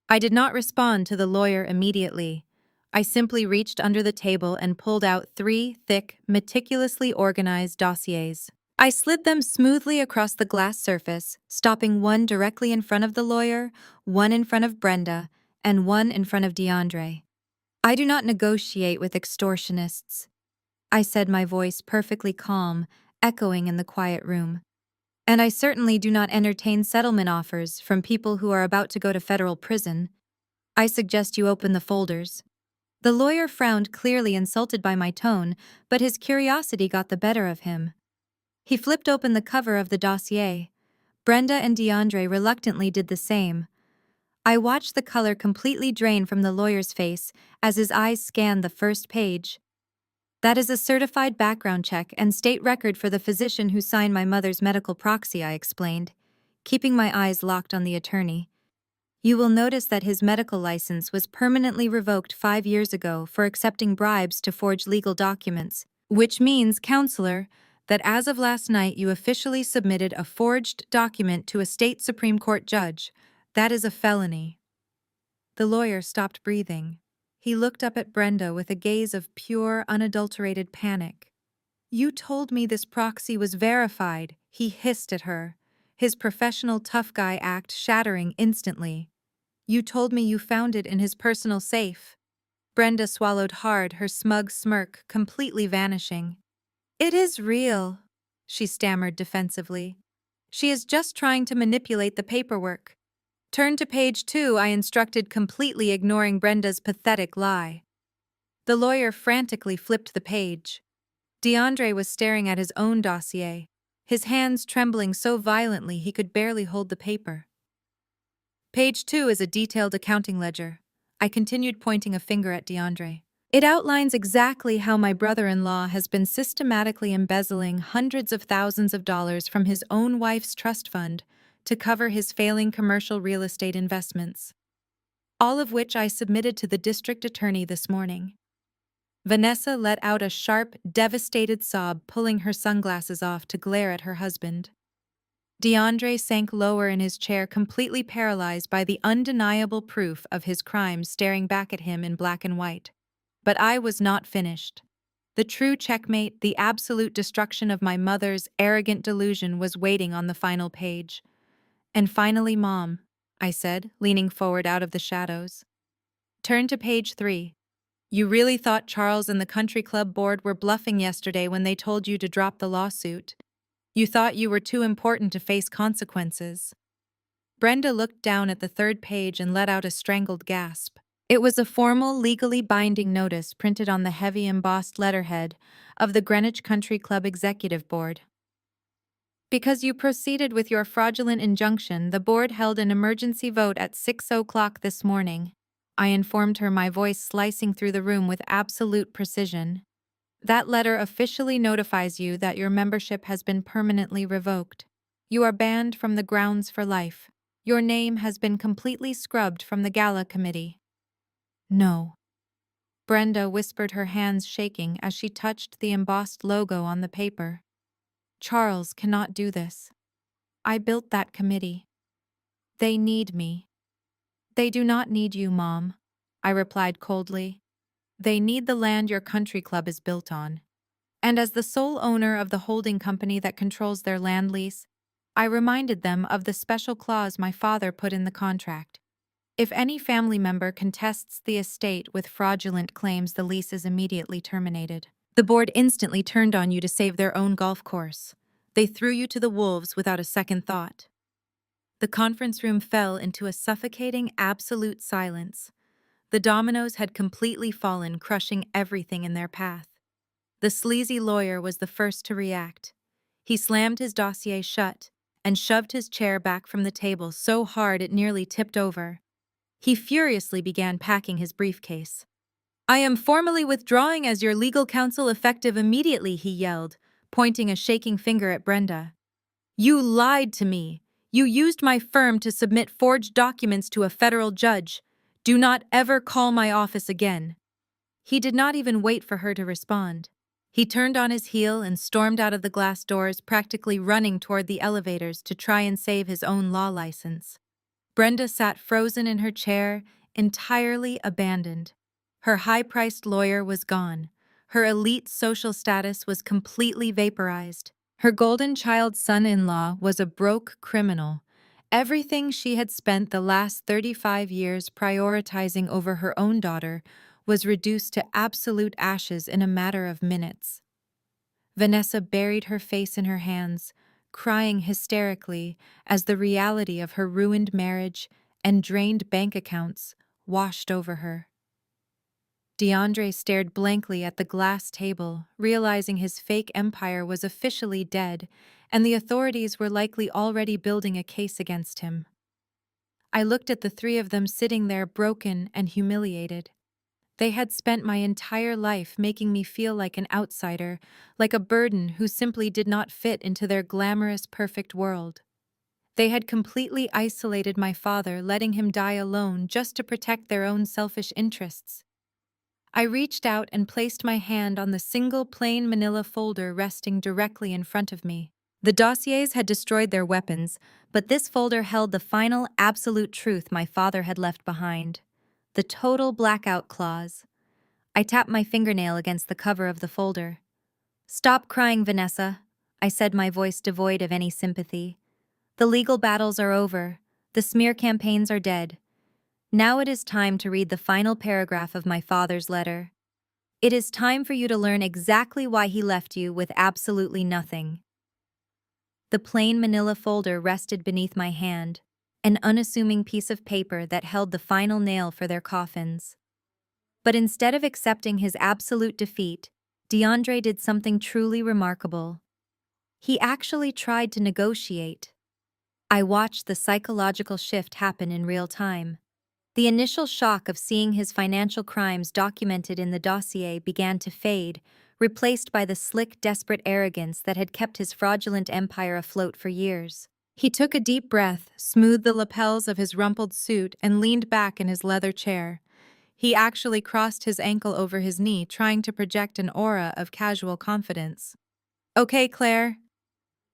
I did not respond to the lawyer immediately. I simply reached under the table and pulled out 3 thick, meticulously organized dossiers. I slid them smoothly across the glass surface, stopping one directly in front of the lawyer, one in front of Brenda, and one in front of DeAndre. I do not negotiate with extortionists, I said, my voice perfectly calm, echoing in the quiet room. And I certainly do not entertain settlement offers from people who are about to go to federal prison. I suggest you open the folders. The lawyer frowned, clearly insulted by my tone, but his curiosity got the better of him. He flipped open the cover of the dossier. Brenda and DeAndre reluctantly did the same. I watched the color completely drain from the lawyer's face as his eyes scanned the first page. That is a certified background check and state record for the physician who signed my mother's medical proxy, I explained, keeping my eyes locked on the attorney. You will notice that his medical license was permanently revoked 5 years ago for accepting bribes to forge legal documents, which means, counselor, that as of last night you officially submitted a forged document to a state Supreme Court judge. That is a felony. The lawyer stopped breathing. He looked up at Brenda with a gaze of pure, unadulterated panic. You told me this proxy was verified, he hissed at her, his professional tough guy act shattering instantly. You told me you found it in his personal safe. Brenda swallowed hard, her smug smirk completely vanishing. It is real, she stammered defensively. She is just trying to manipulate the paperwork. Turn to page 2, I instructed, completely ignoring Brenda's pathetic lie. The lawyer frantically flipped the page. DeAndre was staring at his own dossier, his hands trembling so violently he could barely hold the paper. Page 2 is a detailed accounting ledger. I continued, pointing a finger at DeAndre. It outlines exactly how my brother-in-law has been systematically embezzling hundreds of thousands of dollars from his own wife's trust fund to cover his failing commercial real estate investments. All of which I submitted to the district attorney this morning. Vanessa let out a sharp, devastated sob, pulling her sunglasses off to glare at her husband. DeAndre sank lower in his chair, completely paralyzed by the undeniable proof of his crimes staring back at him in black and white. But I was not finished. The true checkmate, the absolute destruction of my mother's arrogant delusion, was waiting on the final page. And finally, Mom, I said, leaning forward out of the shadows. Turn to page 3. You really thought Charles and the country club board were bluffing yesterday when they told you to drop the lawsuit. You thought you were too important to face consequences. Brenda looked down at the third page and let out a strangled gasp. It was a formal, legally binding notice printed on the heavy embossed letterhead of the Greenwich Country Club Executive Board. Because you proceeded with your fraudulent injunction, the board held an emergency vote at 6 o'clock this morning. I informed her, my voice slicing through the room with absolute precision. That letter officially notifies you that your membership has been permanently revoked. You are banned from the grounds for life. Your name has been completely scrubbed from the gala committee. No. Brenda whispered, her hands shaking as she touched the embossed logo on the paper. Charles cannot do this. I built that committee. They need me. They do not need you, Mom, I replied coldly. They need the land your country club is built on. And as the sole owner of the holding company that controls their land lease, I reminded them of the special clause my father put in the contract. If any family member contests the estate with fraudulent claims, the lease is immediately terminated. The board instantly turned on you to save their own golf course. They threw you to the wolves without a second thought. The conference room fell into a suffocating, absolute silence. The dominoes had completely fallen, crushing everything in their path. The sleazy lawyer was the first to react. He slammed his dossier shut and shoved his chair back from the table so hard it nearly tipped over. He furiously began packing his briefcase. I am formally withdrawing as your legal counsel effective immediately, he yelled, pointing a shaking finger at Brenda. You lied to me. You used my firm to submit forged documents to a federal judge. Do not ever call my office again. He did not even wait for her to respond. He turned on his heel and stormed out of the glass doors, practically running toward the elevators to try and save his own law license. Brenda sat frozen in her chair, entirely abandoned. Her high-priced lawyer was gone. Her elite social status was completely vaporized. Her golden child son-in-law was a broke criminal. Everything she had spent the last 35 years prioritizing over her own daughter was reduced to absolute ashes in a matter of minutes. Vanessa buried her face in her hands, crying hysterically as the reality of her ruined marriage and drained bank accounts washed over her. DeAndre stared blankly at the glass table, realizing his fake empire was officially dead, and the authorities were likely already building a case against him. I looked at the three of them sitting there broken and humiliated. They had spent my entire life making me feel like an outsider, like a burden who simply did not fit into their glamorous, perfect world. They had completely isolated my father, letting him die alone just to protect their own selfish interests. I reached out and placed my hand on the single plain manila folder resting directly in front of me. The dossiers had destroyed their weapons, but this folder held the final, absolute truth my father had left behind. The total blackout clause. I tapped my fingernail against the cover of the folder. "Stop crying, Vanessa," I said, my voice devoid of any sympathy. "The legal battles are over. The smear campaigns are dead. Now it is time to read the final paragraph of my father's letter. It is time for you to learn exactly why he left you with absolutely nothing." The plain manila folder rested beneath my hand, an unassuming piece of paper that held the final nail for their coffins. But instead of accepting his absolute defeat, DeAndre did something truly remarkable. He actually tried to negotiate. I watched the psychological shift happen in real time. The initial shock of seeing his financial crimes documented in the dossier began to fade, replaced by the slick, desperate arrogance that had kept his fraudulent empire afloat for years. He took a deep breath, smoothed the lapels of his rumpled suit, and leaned back in his leather chair. He actually crossed his ankle over his knee, trying to project an aura of casual confidence. "Okay, Claire,"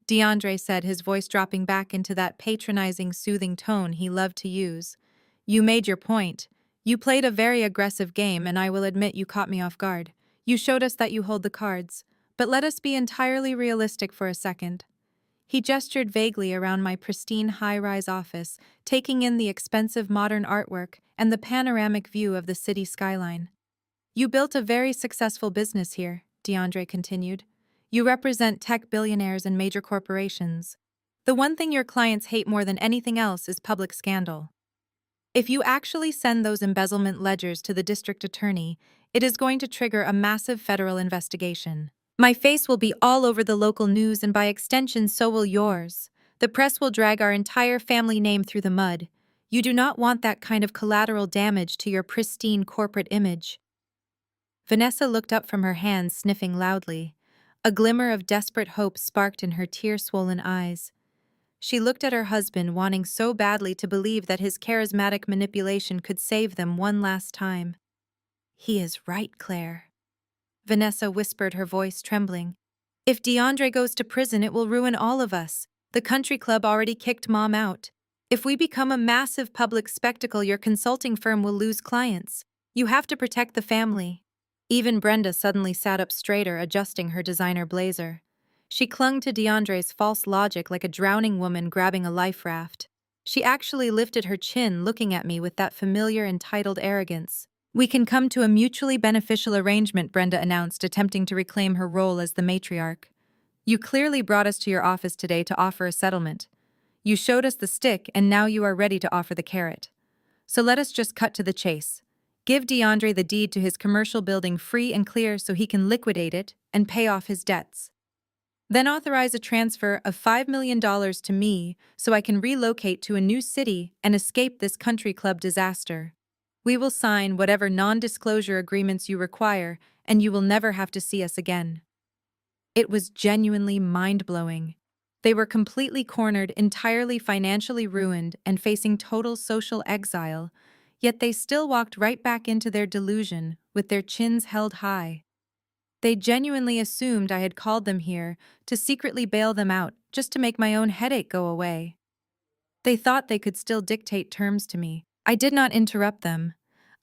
DeAndre said, his voice dropping back into that patronizing, soothing tone he loved to use. "You made your point. You played a very aggressive game, and I will admit you caught me off guard. You showed us that you hold the cards. But let us be entirely realistic for a second." He gestured vaguely around my pristine high-rise office, taking in the expensive modern artwork and the panoramic view of the city skyline. "You built a very successful business here," DeAndre continued. "You represent tech billionaires and major corporations. The one thing your clients hate more than anything else is public scandal. If you actually send those embezzlement ledgers to the district attorney, it is going to trigger a massive federal investigation. My face will be all over the local news, and by extension so will yours. The press will drag our entire family name through the mud. You do not want that kind of collateral damage to your pristine corporate image." Vanessa looked up from her hands, sniffing loudly. A glimmer of desperate hope sparked in her tear-swollen eyes. She looked at her husband, wanting so badly to believe that his charismatic manipulation could save them one last time. "He is right, Claire," Vanessa whispered, her voice trembling. "If DeAndre goes to prison, it will ruin all of us. The country club already kicked Mom out. If we become a massive public spectacle, your consulting firm will lose clients. You have to protect the family." Even Brenda suddenly sat up straighter, adjusting her designer blazer. She clung to DeAndre's false logic like a drowning woman grabbing a life raft. She actually lifted her chin, looking at me with that familiar, entitled arrogance. "We can come to a mutually beneficial arrangement," Brenda announced, attempting to reclaim her role as the matriarch. "You clearly brought us to your office today to offer a settlement. You showed us the stick, and now you are ready to offer the carrot. So let us just cut to the chase. Give DeAndre the deed to his commercial building free and clear so he can liquidate it and pay off his debts. Then authorize a transfer of $5 million to me so I can relocate to a new city and escape this country club disaster. We will sign whatever non-disclosure agreements you require, and you will never have to see us again." It was genuinely mind-blowing. They were completely cornered, entirely financially ruined, and facing total social exile, yet they still walked right back into their delusion with their chins held high. They genuinely assumed I had called them here to secretly bail them out, just to make my own headache go away. They thought they could still dictate terms to me. I did not interrupt them.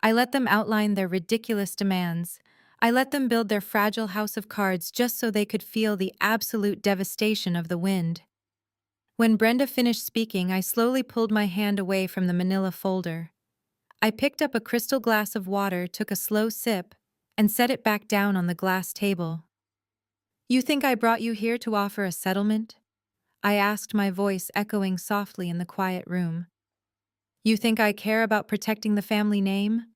I let them outline their ridiculous demands. I let them build their fragile house of cards just so they could feel the absolute devastation of the wind. When Brenda finished speaking, I slowly pulled my hand away from the manila folder. I picked up a crystal glass of water, took a slow sip, and set it back down on the glass table. "You think I brought you here to offer a settlement?" I asked, my voice echoing softly in the quiet room. "You think I care about protecting the family name?"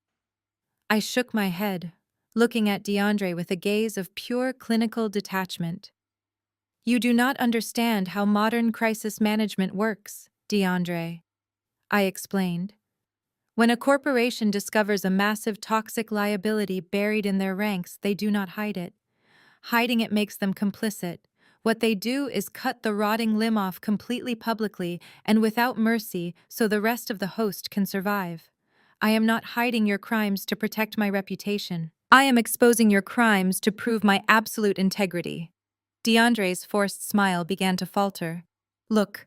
I shook my head, looking at DeAndre with a gaze of pure clinical detachment. "You do not understand how modern crisis management works, DeAndre," I explained. "When a corporation discovers a massive toxic liability buried in their ranks, they do not hide it. Hiding it makes them complicit. What they do is cut the rotting limb off completely publicly and without mercy so the rest of the host can survive. I am not hiding your crimes to protect my reputation. I am exposing your crimes to prove my absolute integrity." DeAndre's forced smile began to falter. "Look,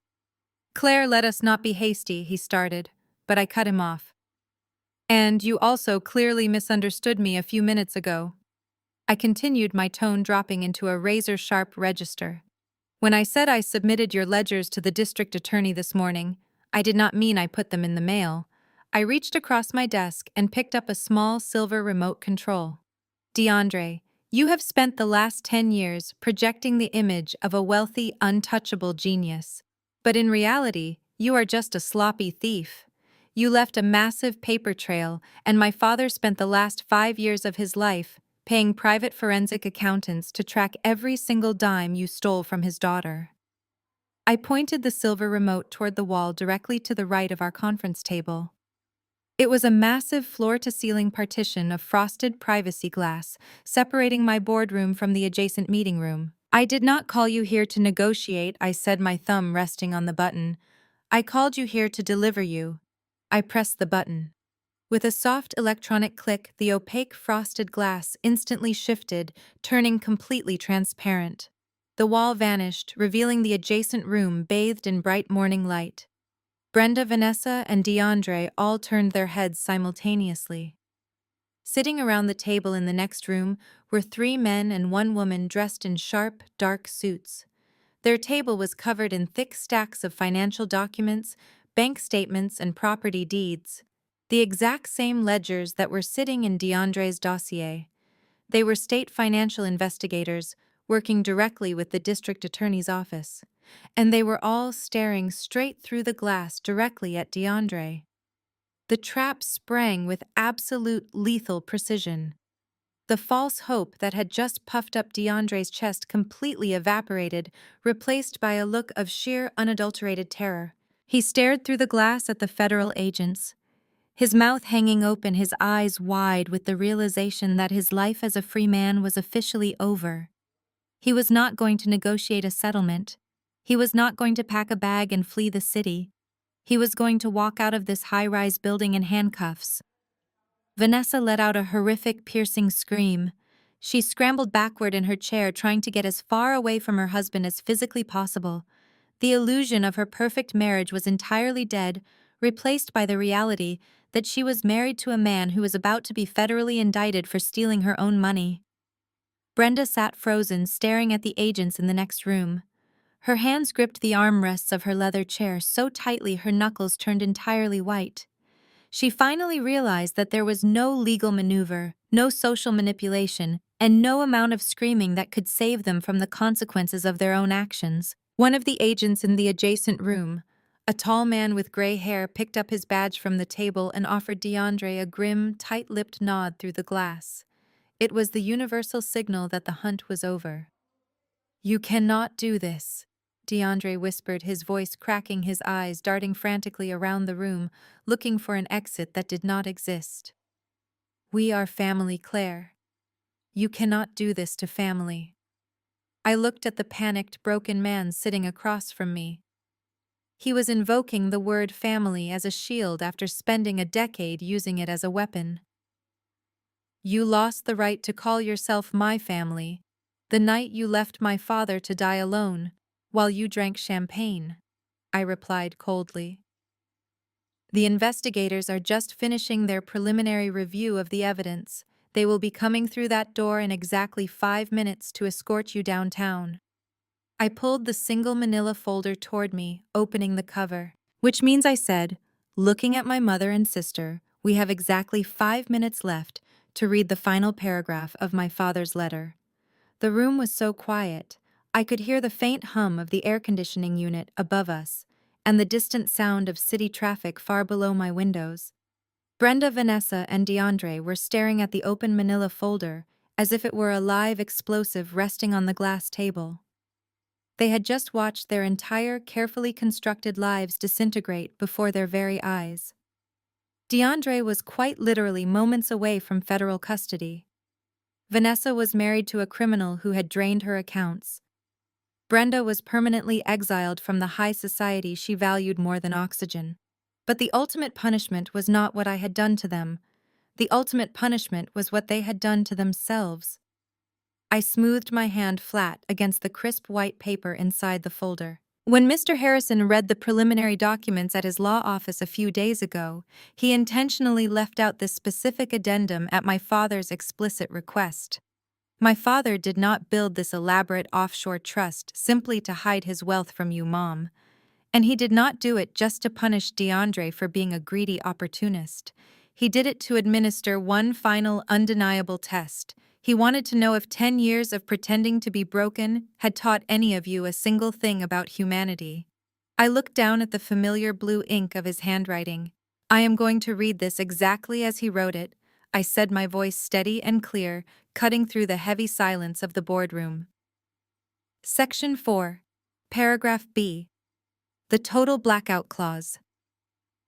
Claire, let us not be hasty," he started, but I cut him off. "And you also clearly misunderstood me a few minutes ago." I continued, my tone dropping into a razor-sharp register. "When I said I submitted your ledgers to the district attorney this morning, I did not mean I put them in the mail." I reached across my desk and picked up a small silver remote control. "DeAndre, you have spent the last 10 years projecting the image of a wealthy, untouchable genius. But in reality, you are just a sloppy thief. You left a massive paper trail, and my father spent the last 5 years of his life paying private forensic accountants to track every single dime you stole from his daughter." I pointed the silver remote toward the wall directly to the right of our conference table. It was a massive floor-to-ceiling partition of frosted privacy glass, separating my boardroom from the adjacent meeting room. "I did not call you here to negotiate," I said, my thumb resting on the button. "I called you here to deliver you." I pressed the button. With a soft electronic click, the opaque frosted glass instantly shifted, turning completely transparent. The wall vanished, revealing the adjacent room bathed in bright morning light. Brenda, Vanessa, and DeAndre all turned their heads simultaneously. Sitting around the table in the next room were 3 men and 1 woman dressed in sharp, dark suits. Their table was covered in thick stacks of financial documents, bank statements, and property deeds. The exact same ledgers that were sitting in DeAndre's dossier. They were state financial investigators working directly with the district attorney's office. And they were all staring straight through the glass directly at DeAndre. The trap sprang with absolute lethal precision. The false hope that had just puffed up DeAndre's chest completely evaporated, replaced by a look of sheer, unadulterated terror. He stared through the glass at the federal agents, his mouth hanging open, his eyes wide with the realization that his life as a free man was officially over. He was not going to negotiate a settlement. He was not going to pack a bag and flee the city. He was going to walk out of this high-rise building in handcuffs. Vanessa let out a horrific, piercing scream. She scrambled backward in her chair, trying to get as far away from her husband as physically possible. The illusion of her perfect marriage was entirely dead, replaced by the reality that she was married to a man who was about to be federally indicted for stealing her own money. Brenda sat frozen, staring at the agents in the next room. Her hands gripped the armrests of her leather chair so tightly her knuckles turned entirely white. She finally realized that there was no legal maneuver, no social manipulation, and no amount of screaming that could save them from the consequences of their own actions. One of the agents in the adjacent room, a tall man with gray hair, picked up his badge from the table and offered DeAndre a grim, tight-lipped nod through the glass. It was the universal signal that the hunt was over. "You cannot do this," DeAndre whispered, his voice cracking, his eyes darting frantically around the room, looking for an exit that did not exist. "We are family, Claire. You cannot do this to family." I looked at the panicked, broken man sitting across from me. He was invoking the word family as a shield after spending a decade using it as a weapon. "You lost the right to call yourself my family the night you left my father to die alone, while you drank champagne," I replied coldly. The investigators are just finishing their preliminary review of the evidence. They will be coming through that door in exactly 5 minutes to escort you downtown. I pulled the single manila folder toward me, opening the cover. Which means I said, looking at my mother and sister, we have exactly 5 minutes left to read the final paragraph of my father's letter. The room was so quiet, I could hear the faint hum of the air conditioning unit above us, and the distant sound of city traffic far below my windows. Brenda, Vanessa, and DeAndre were staring at the open manila folder as if it were a live explosive resting on the glass table. They had just watched their entire, carefully constructed lives disintegrate before their very eyes. DeAndre was quite literally moments away from federal custody. Vanessa was married to a criminal who had drained her accounts. Brenda was permanently exiled from the high society she valued more than oxygen. But the ultimate punishment was not what I had done to them. The ultimate punishment was what they had done to themselves. I smoothed my hand flat against the crisp white paper inside the folder. When Mr. Harrison read the preliminary documents at his law office a few days ago, he intentionally left out this specific addendum at my father's explicit request. My father did not build this elaborate offshore trust simply to hide his wealth from you, Mom. And he did not do it just to punish DeAndre for being a greedy opportunist. He did it to administer one final, undeniable test. He wanted to know if 10 years of pretending to be broken had taught any of you a single thing about humanity. I looked down at the familiar blue ink of his handwriting. I am going to read this exactly as he wrote it, I said, my voice steady and clear, cutting through the heavy silence of the boardroom. Section 4. Paragraph B. The total blackout clause.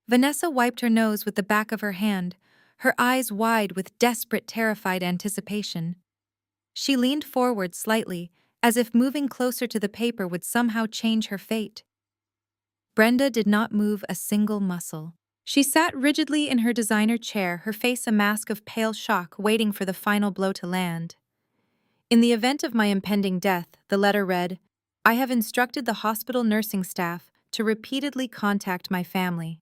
Vanessa wiped her nose with the back of her hand, her eyes wide with desperate, terrified anticipation. She leaned forward slightly, as if moving closer to the paper would somehow change her fate. Brenda did not move a single muscle. She sat rigidly in her designer chair, her face a mask of pale shock, waiting for the final blow to land. In the event of my impending death, the letter read, I have instructed the hospital nursing staff to repeatedly contact my family.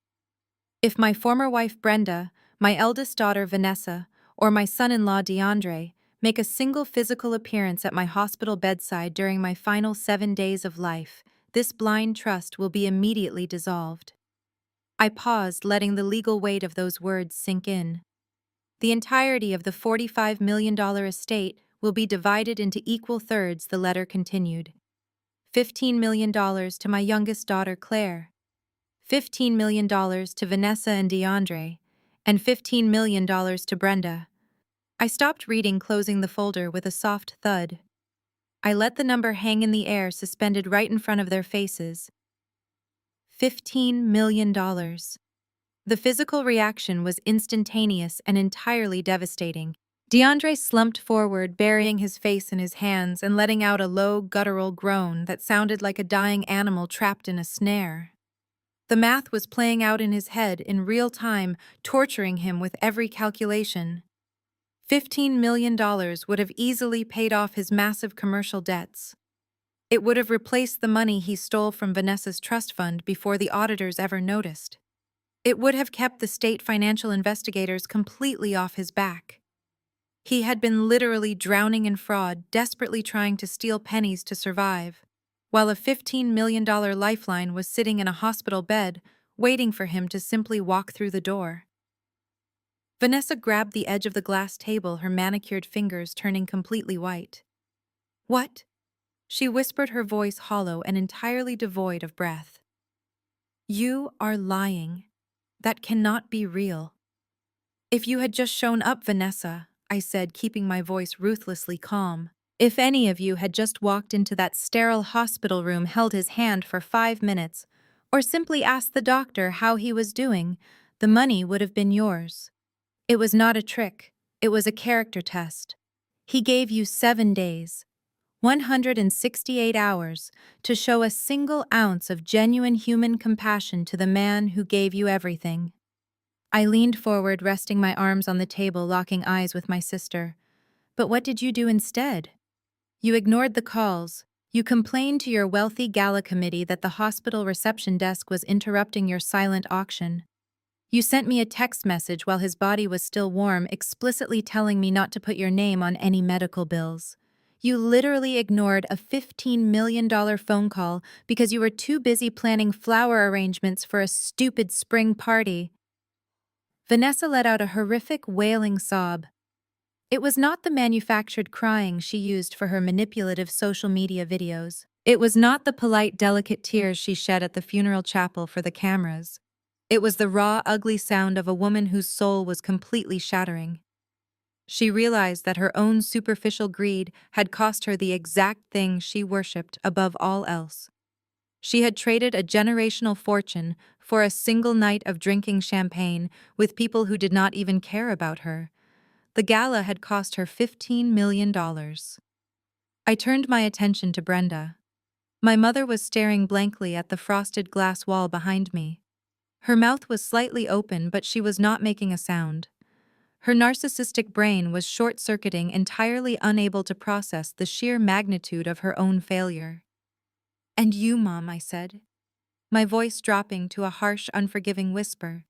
If my former wife Brenda, my eldest daughter Vanessa, or my son-in-law DeAndre make a single physical appearance at my hospital bedside during my final 7 days of life, this blind trust will be immediately dissolved. I paused, letting the legal weight of those words sink in. The entirety of the $45 million estate will be divided into equal thirds, the letter continued. $15 million to my youngest daughter Claire, $15 million to Vanessa and DeAndre, and $15 million to Brenda. I stopped reading, closing the folder with a soft thud. I let the number hang in the air, suspended right in front of their faces. $15 million. The physical reaction was instantaneous and entirely devastating. DeAndre slumped forward, burying his face in his hands and letting out a low, guttural groan that sounded like a dying animal trapped in a snare. The math was playing out in his head in real time, torturing him with every calculation. $15 million would have easily paid off his massive commercial debts. It would have replaced the money he stole from Vanessa's trust fund before the auditors ever noticed. It would have kept the state financial investigators completely off his back. He had been literally drowning in fraud, desperately trying to steal pennies to survive, while a $15 million lifeline was sitting in a hospital bed, waiting for him to simply walk through the door. Vanessa grabbed the edge of the glass table, her manicured fingers turning completely white. What? She whispered, her voice hollow and entirely devoid of breath. You are lying. That cannot be real. If you had just shown up, Vanessa, I said, keeping my voice ruthlessly calm. If any of you had just walked into that sterile hospital room, held his hand for 5 minutes, or simply asked the doctor how he was doing, the money would have been yours. It was not a trick. It was a character test. He gave you 7 days, 168 hours, to show a single ounce of genuine human compassion to the man who gave you everything. I leaned forward, resting my arms on the table, locking eyes with my sister. But what did you do instead? You ignored the calls. You complained to your wealthy gala committee that the hospital reception desk was interrupting your silent auction. You sent me a text message while his body was still warm, explicitly telling me not to put your name on any medical bills. You literally ignored a $15 million phone call because you were too busy planning flower arrangements for a stupid spring party. Vanessa let out a horrific wailing sob. It was not the manufactured crying she used for her manipulative social media videos. It was not the polite, delicate tears she shed at the funeral chapel for the cameras. It was the raw, ugly sound of a woman whose soul was completely shattering. She realized that her own superficial greed had cost her the exact thing she worshipped above all else. She had traded a generational fortune for a single night of drinking champagne with people who did not even care about her. The gala had cost her $15 million. I turned my attention to Brenda. My mother was staring blankly at the frosted glass wall behind me. Her mouth was slightly open, but she was not making a sound. Her narcissistic brain was short-circuiting, entirely unable to process the sheer magnitude of her own failure. "And you, Mom," I said, my voice dropping to a harsh, unforgiving whisper.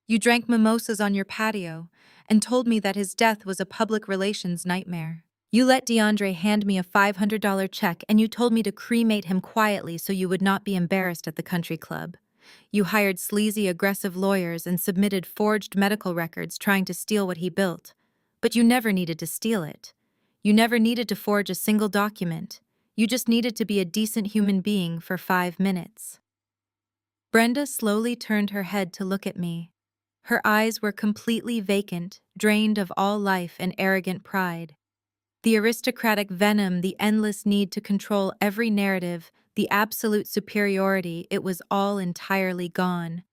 "You drank mimosas on your patio and told me that his death was a public relations nightmare. You let DeAndre hand me a $500 check and you told me to cremate him quietly so you would not be embarrassed at the country club. You hired sleazy, aggressive lawyers and submitted forged medical records trying to steal what he built. But you never needed to steal it. You never needed to forge a single document. You just needed to be a decent human being for 5 minutes." Brenda slowly turned her head to look at me. Her eyes were completely vacant, drained of all life and arrogant pride. The aristocratic venom, the endless need to control every narrative, the absolute superiority, it was all entirely gone.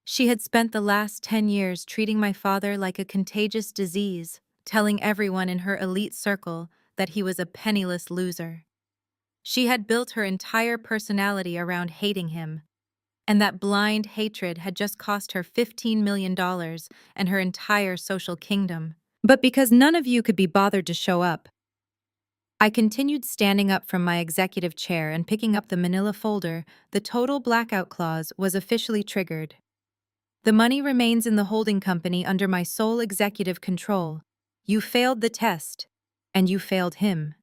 She had spent the last 10 years treating my father like a contagious disease, telling everyone in her elite circle that he was a penniless loser. She had built her entire personality around hating him, and that blind hatred had just cost her $15 million and her entire social kingdom. But because none of you could be bothered to show up, I continued standing up from my executive chair and picking up the manila folder. The total blackout clause was officially triggered. The money remains in the holding company under my sole executive control. You failed the test, and you failed him.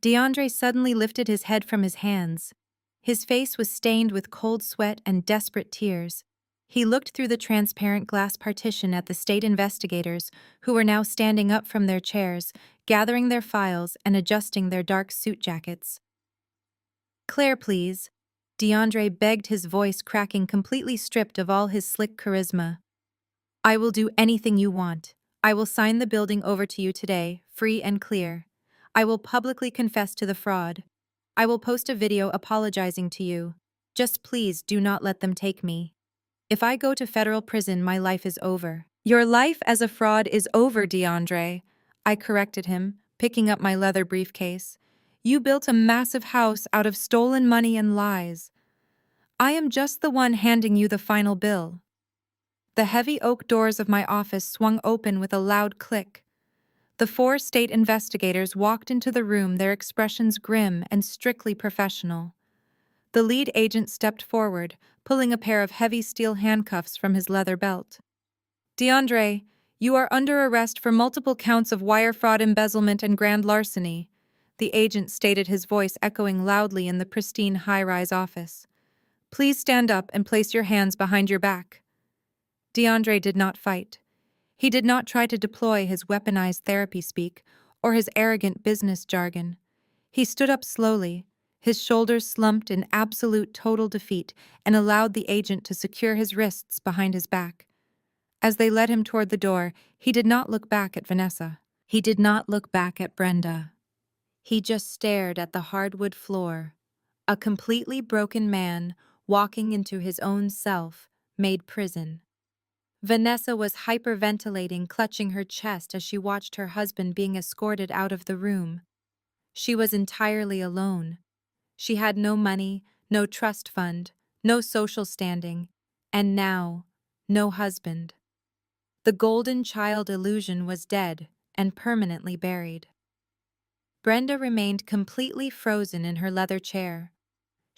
DeAndre suddenly lifted his head from his hands. His face was stained with cold sweat and desperate tears. He looked through the transparent glass partition at the state investigators, who were now standing up from their chairs, gathering their files and adjusting their dark suit jackets. "Claire, please," DeAndre begged, his voice cracking, completely stripped of all his slick charisma. "I will do anything you want. I will sign the building over to you today, free and clear. I will publicly confess to the fraud. I will post a video apologizing to you. Just please do not let them take me. If I go to federal prison, my life is over." "Your life as a fraud is over, DeAndre," I corrected him, picking up my leather briefcase. "You built a massive house out of stolen money and lies. I am just the one handing you the final bill." The heavy oak doors of my office swung open with a loud click. The 4 state investigators walked into the room, their expressions grim and strictly professional. The lead agent stepped forward, pulling a pair of heavy steel handcuffs from his leather belt. "DeAndre, you are under arrest for multiple counts of wire fraud, embezzlement, and grand larceny," the agent stated, his voice echoing loudly in the pristine high-rise office. "Please stand up and place your hands behind your back." DeAndre did not fight. He did not try to deploy his weaponized therapy speak or his arrogant business jargon. He stood up slowly, his shoulders slumped in absolute total defeat, and allowed the agent to secure his wrists behind his back. As they led him toward the door, he did not look back at Vanessa. He did not look back at Brenda. He just stared at the hardwood floor, a completely broken man walking into his own self-made prison. Vanessa was hyperventilating, clutching her chest as she watched her husband being escorted out of the room. She was entirely alone. She had no money, no trust fund, no social standing, and now, no husband. The golden child illusion was dead and permanently buried. Brenda remained completely frozen in her leather chair.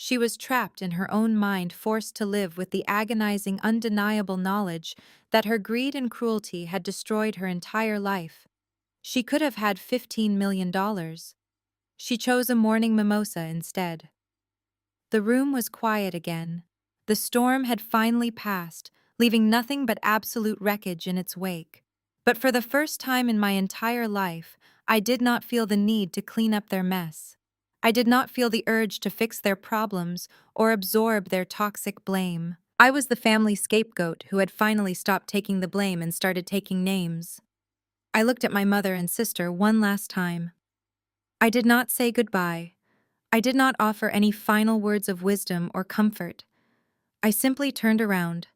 She was trapped in her own mind, forced to live with the agonizing, undeniable knowledge that her greed and cruelty had destroyed her entire life. She could have had $15 million. She chose a morning mimosa instead. The room was quiet again. The storm had finally passed, leaving nothing but absolute wreckage in its wake. But for the first time in my entire life, I did not feel the need to clean up their mess. I did not feel the urge to fix their problems or absorb their toxic blame. I was the family scapegoat who had finally stopped taking the blame and started taking names. I looked at my mother and sister one last time. I did not say goodbye. I did not offer any final words of wisdom or comfort. I simply turned around,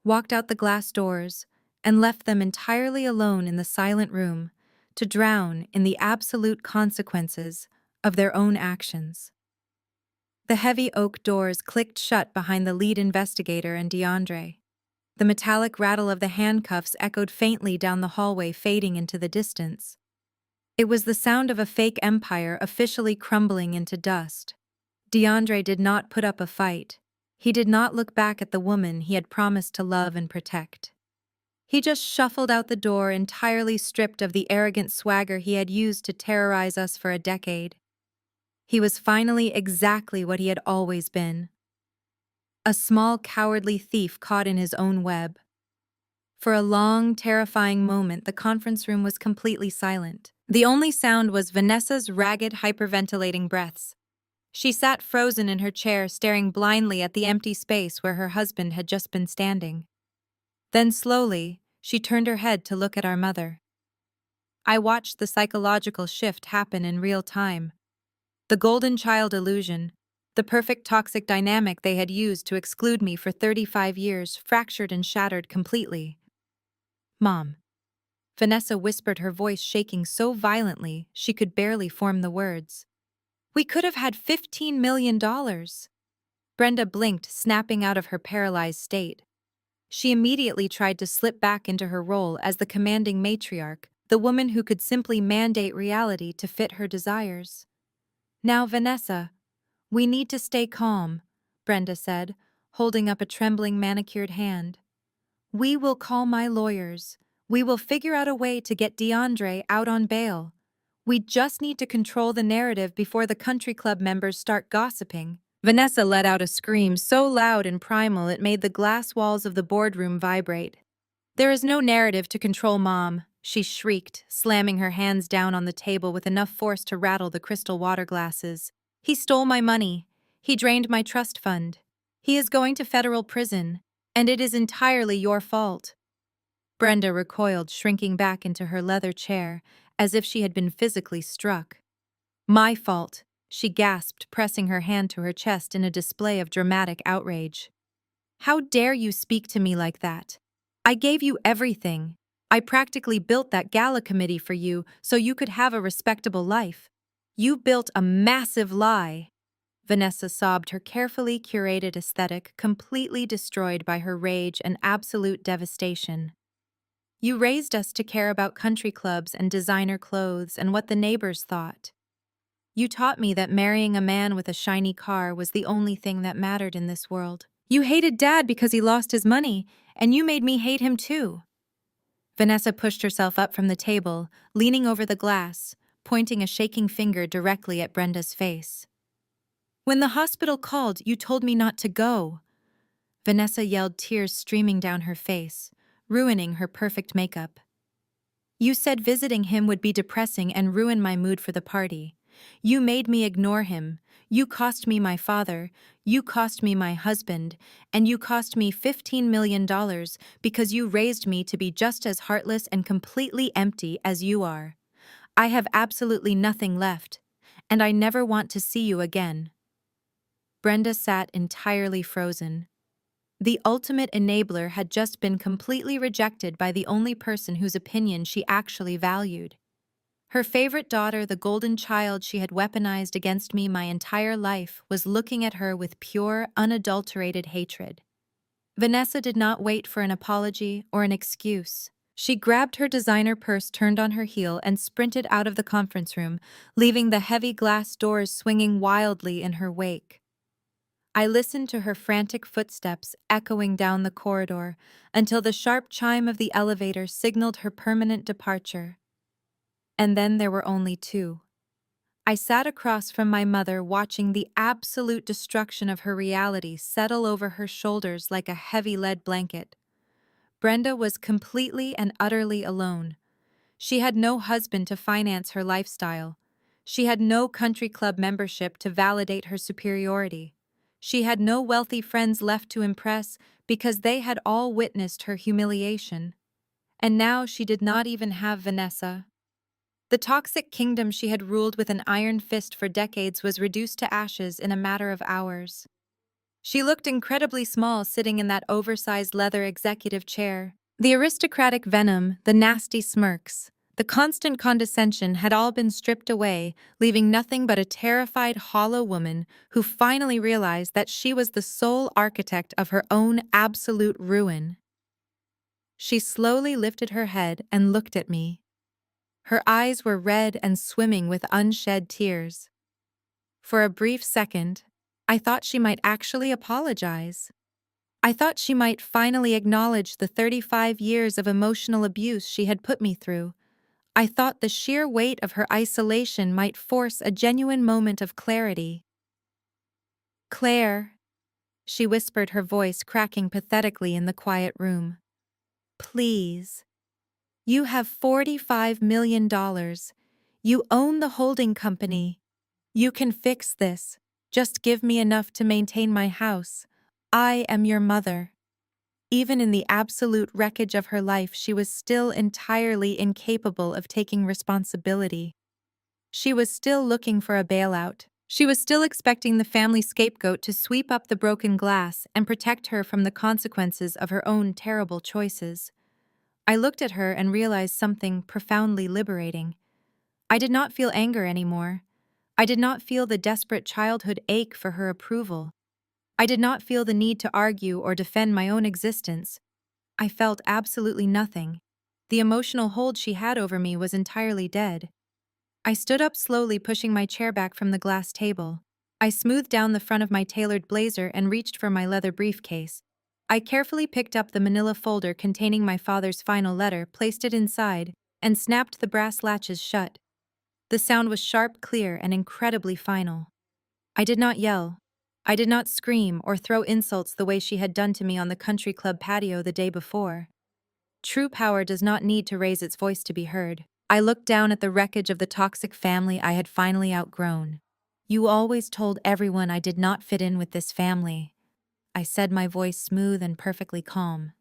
walked out the glass doors, and left them entirely alone in the silent room to drown in the absolute consequences of their own actions. The heavy oak doors clicked shut behind the lead investigator and DeAndre. The metallic rattle of the handcuffs echoed faintly down the hallway, fading into the distance. It was the sound of a fake empire officially crumbling into dust. DeAndre did not put up a fight. He did not look back at the woman he had promised to love and protect. He just shuffled out the door, entirely stripped of the arrogant swagger he had used to terrorize us for a decade. He was finally exactly what he had always been: a small, cowardly thief caught in his own web. For a long, terrifying moment, the conference room was completely silent. The only sound was Vanessa's ragged, hyperventilating breaths. She sat frozen in her chair, staring blindly at the empty space where her husband had just been standing. Then slowly, she turned her head to look at our mother. I watched the psychological shift happen in real time. The golden child illusion, the perfect toxic dynamic they had used to exclude me for 35 years, fractured and shattered completely. "Mom," Vanessa whispered, her voice shaking so violently she could barely form the words. "We could have had $15 million. Brenda blinked, snapping out of her paralyzed state. She immediately tried to slip back into her role as the commanding matriarch, the woman who could simply mandate reality to fit her desires. "Now, Vanessa, we need to stay calm," Brenda said, holding up a trembling, manicured hand. "We will call my lawyers. We will figure out a way to get DeAndre out on bail. We just need to control the narrative before the country club members start gossiping." Vanessa let out a scream so loud and primal it made the glass walls of the boardroom vibrate. "There is no narrative to control, Mom," she shrieked, slamming her hands down on the table with enough force to rattle the crystal water glasses. "He stole my money. He drained my trust fund. He is going to federal prison, and it is entirely your fault." Brenda recoiled, shrinking back into her leather chair, as if she had been physically struck. "My fault," she gasped, pressing her hand to her chest in a display of dramatic outrage. "How dare you speak to me like that? I gave you everything. I practically built that gala committee for you so you could have a respectable life. You built a massive lie." Vanessa sobbed, her carefully curated aesthetic completely destroyed by her rage and absolute devastation. "You raised us to care about country clubs and designer clothes and what the neighbors thought. You taught me that marrying a man with a shiny car was the only thing that mattered in this world. You hated Dad because he lost his money, and you made me hate him too." Vanessa pushed herself up from the table, leaning over the glass, pointing a shaking finger directly at Brenda's face. "When the hospital called, you told me not to go." Vanessa yelled, tears streaming down her face, ruining her perfect makeup. "You said visiting him would be depressing and ruin my mood for the party. You made me ignore him. You cost me my father. You cost me my husband. And you cost me $15 million because you raised me to be just as heartless and completely empty as you are. I have absolutely nothing left, and I never want to see you again." Brenda sat entirely frozen. The ultimate enabler had just been completely rejected by the only person whose opinion she actually valued. Her favorite daughter, the golden child she had weaponized against me my entire life, was looking at her with pure, unadulterated hatred. Vanessa did not wait for an apology or an excuse. She grabbed her designer purse, turned on her heel, and sprinted out of the conference room, leaving the heavy glass doors swinging wildly in her wake. I listened to her frantic footsteps echoing down the corridor until the sharp chime of the elevator signaled her permanent departure. And then there were only two. I sat across from my mother, watching the absolute destruction of her reality settle over her shoulders like a heavy lead blanket. Brenda was completely and utterly alone. She had no husband to finance her lifestyle. She had no country club membership to validate her superiority. She had no wealthy friends left to impress because they had all witnessed her humiliation. And now she did not even have Vanessa. The toxic kingdom she had ruled with an iron fist for decades was reduced to ashes in a matter of hours. She looked incredibly small sitting in that oversized leather executive chair. The aristocratic venom, the nasty smirks, the constant condescension had all been stripped away, leaving nothing but a terrified, hollow woman who finally realized that she was the sole architect of her own absolute ruin. She slowly lifted her head and looked at me. Her eyes were red and swimming with unshed tears. For a brief second, I thought she might actually apologize. I thought she might finally acknowledge the 35 years of emotional abuse she had put me through. I thought the sheer weight of her isolation might force a genuine moment of clarity. "Claire," she whispered, her voice cracking pathetically in the quiet room. "Please. You have $45 million. You own the holding company. You can fix this. Just give me enough to maintain my house. I am your mother." Even in the absolute wreckage of her life, she was still entirely incapable of taking responsibility. She was still looking for a bailout. She was still expecting the family scapegoat to sweep up the broken glass and protect her from the consequences of her own terrible choices. I looked at her and realized something profoundly liberating. I did not feel anger anymore. I did not feel the desperate childhood ache for her approval. I did not feel the need to argue or defend my own existence. I felt absolutely nothing. The emotional hold she had over me was entirely dead. I stood up slowly, pushing my chair back from the glass table. I smoothed down the front of my tailored blazer and reached for my leather briefcase. I carefully picked up the manila folder containing my father's final letter, placed it inside, and snapped the brass latches shut. The sound was sharp, clear, and incredibly final. I did not yell. I did not scream or throw insults the way she had done to me on the country club patio the day before. True power does not need to raise its voice to be heard. I looked down at the wreckage of the toxic family I had finally outgrown. "You always told everyone I did not fit in with this family," I said, my voice smooth and perfectly calm.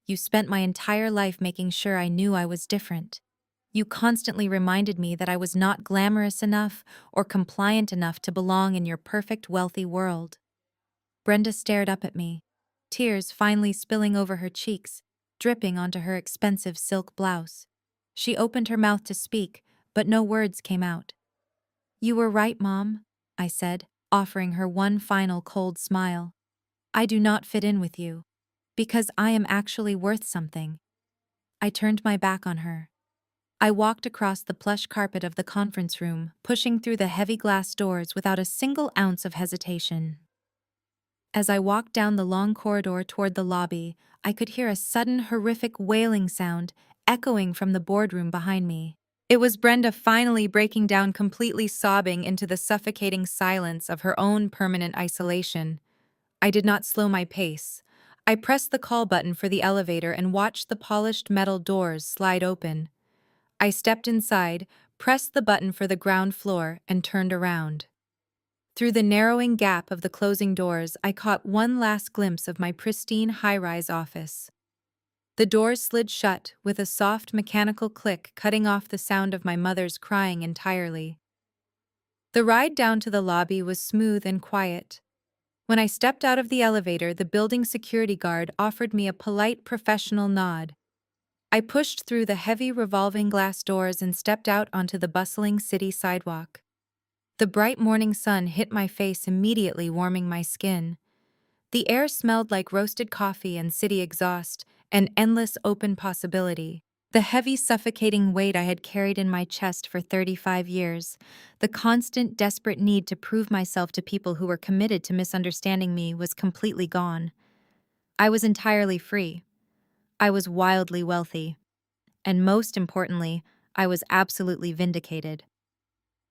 "You spent my entire life making sure I knew I was different. You constantly reminded me that I was not glamorous enough or compliant enough to belong in your perfect, wealthy world." Brenda stared up at me, tears finally spilling over her cheeks, dripping onto her expensive silk blouse. She opened her mouth to speak, but no words came out. "You were right, Mom," I said, offering her one final cold smile. "I do not fit in with you, because I am actually worth something." I turned my back on her. I walked across the plush carpet of the conference room, pushing through the heavy glass doors without a single ounce of hesitation. As I walked down the long corridor toward the lobby, I could hear a sudden, horrific wailing sound echoing from the boardroom behind me. It was Brenda finally breaking down, completely sobbing into the suffocating silence of her own permanent isolation. I did not slow my pace. I pressed the call button for the elevator and watched the polished metal doors slide open. I stepped inside, pressed the button for the ground floor, and turned around. Through the narrowing gap of the closing doors, I caught one last glimpse of my pristine high-rise office. The doors slid shut with a soft mechanical click, cutting off the sound of my mother's crying entirely. The ride down to the lobby was smooth and quiet. When I stepped out of the elevator, the building security guard offered me a polite, professional nod. I pushed through the heavy revolving glass doors and stepped out onto the bustling city sidewalk. The bright morning sun hit my face, immediately warming my skin. The air smelled like roasted coffee and city exhaust, an endless open possibility. The heavy, suffocating weight I had carried in my chest for 35 years, the constant, desperate need to prove myself to people who were committed to misunderstanding me was completely gone. I was entirely free. I was wildly wealthy. And most importantly, I was absolutely vindicated.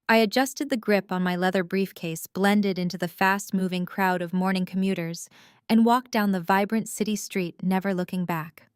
I adjusted the grip on my leather briefcase, blended into the fast-moving crowd of morning commuters, and walked down the vibrant city street, never looking back.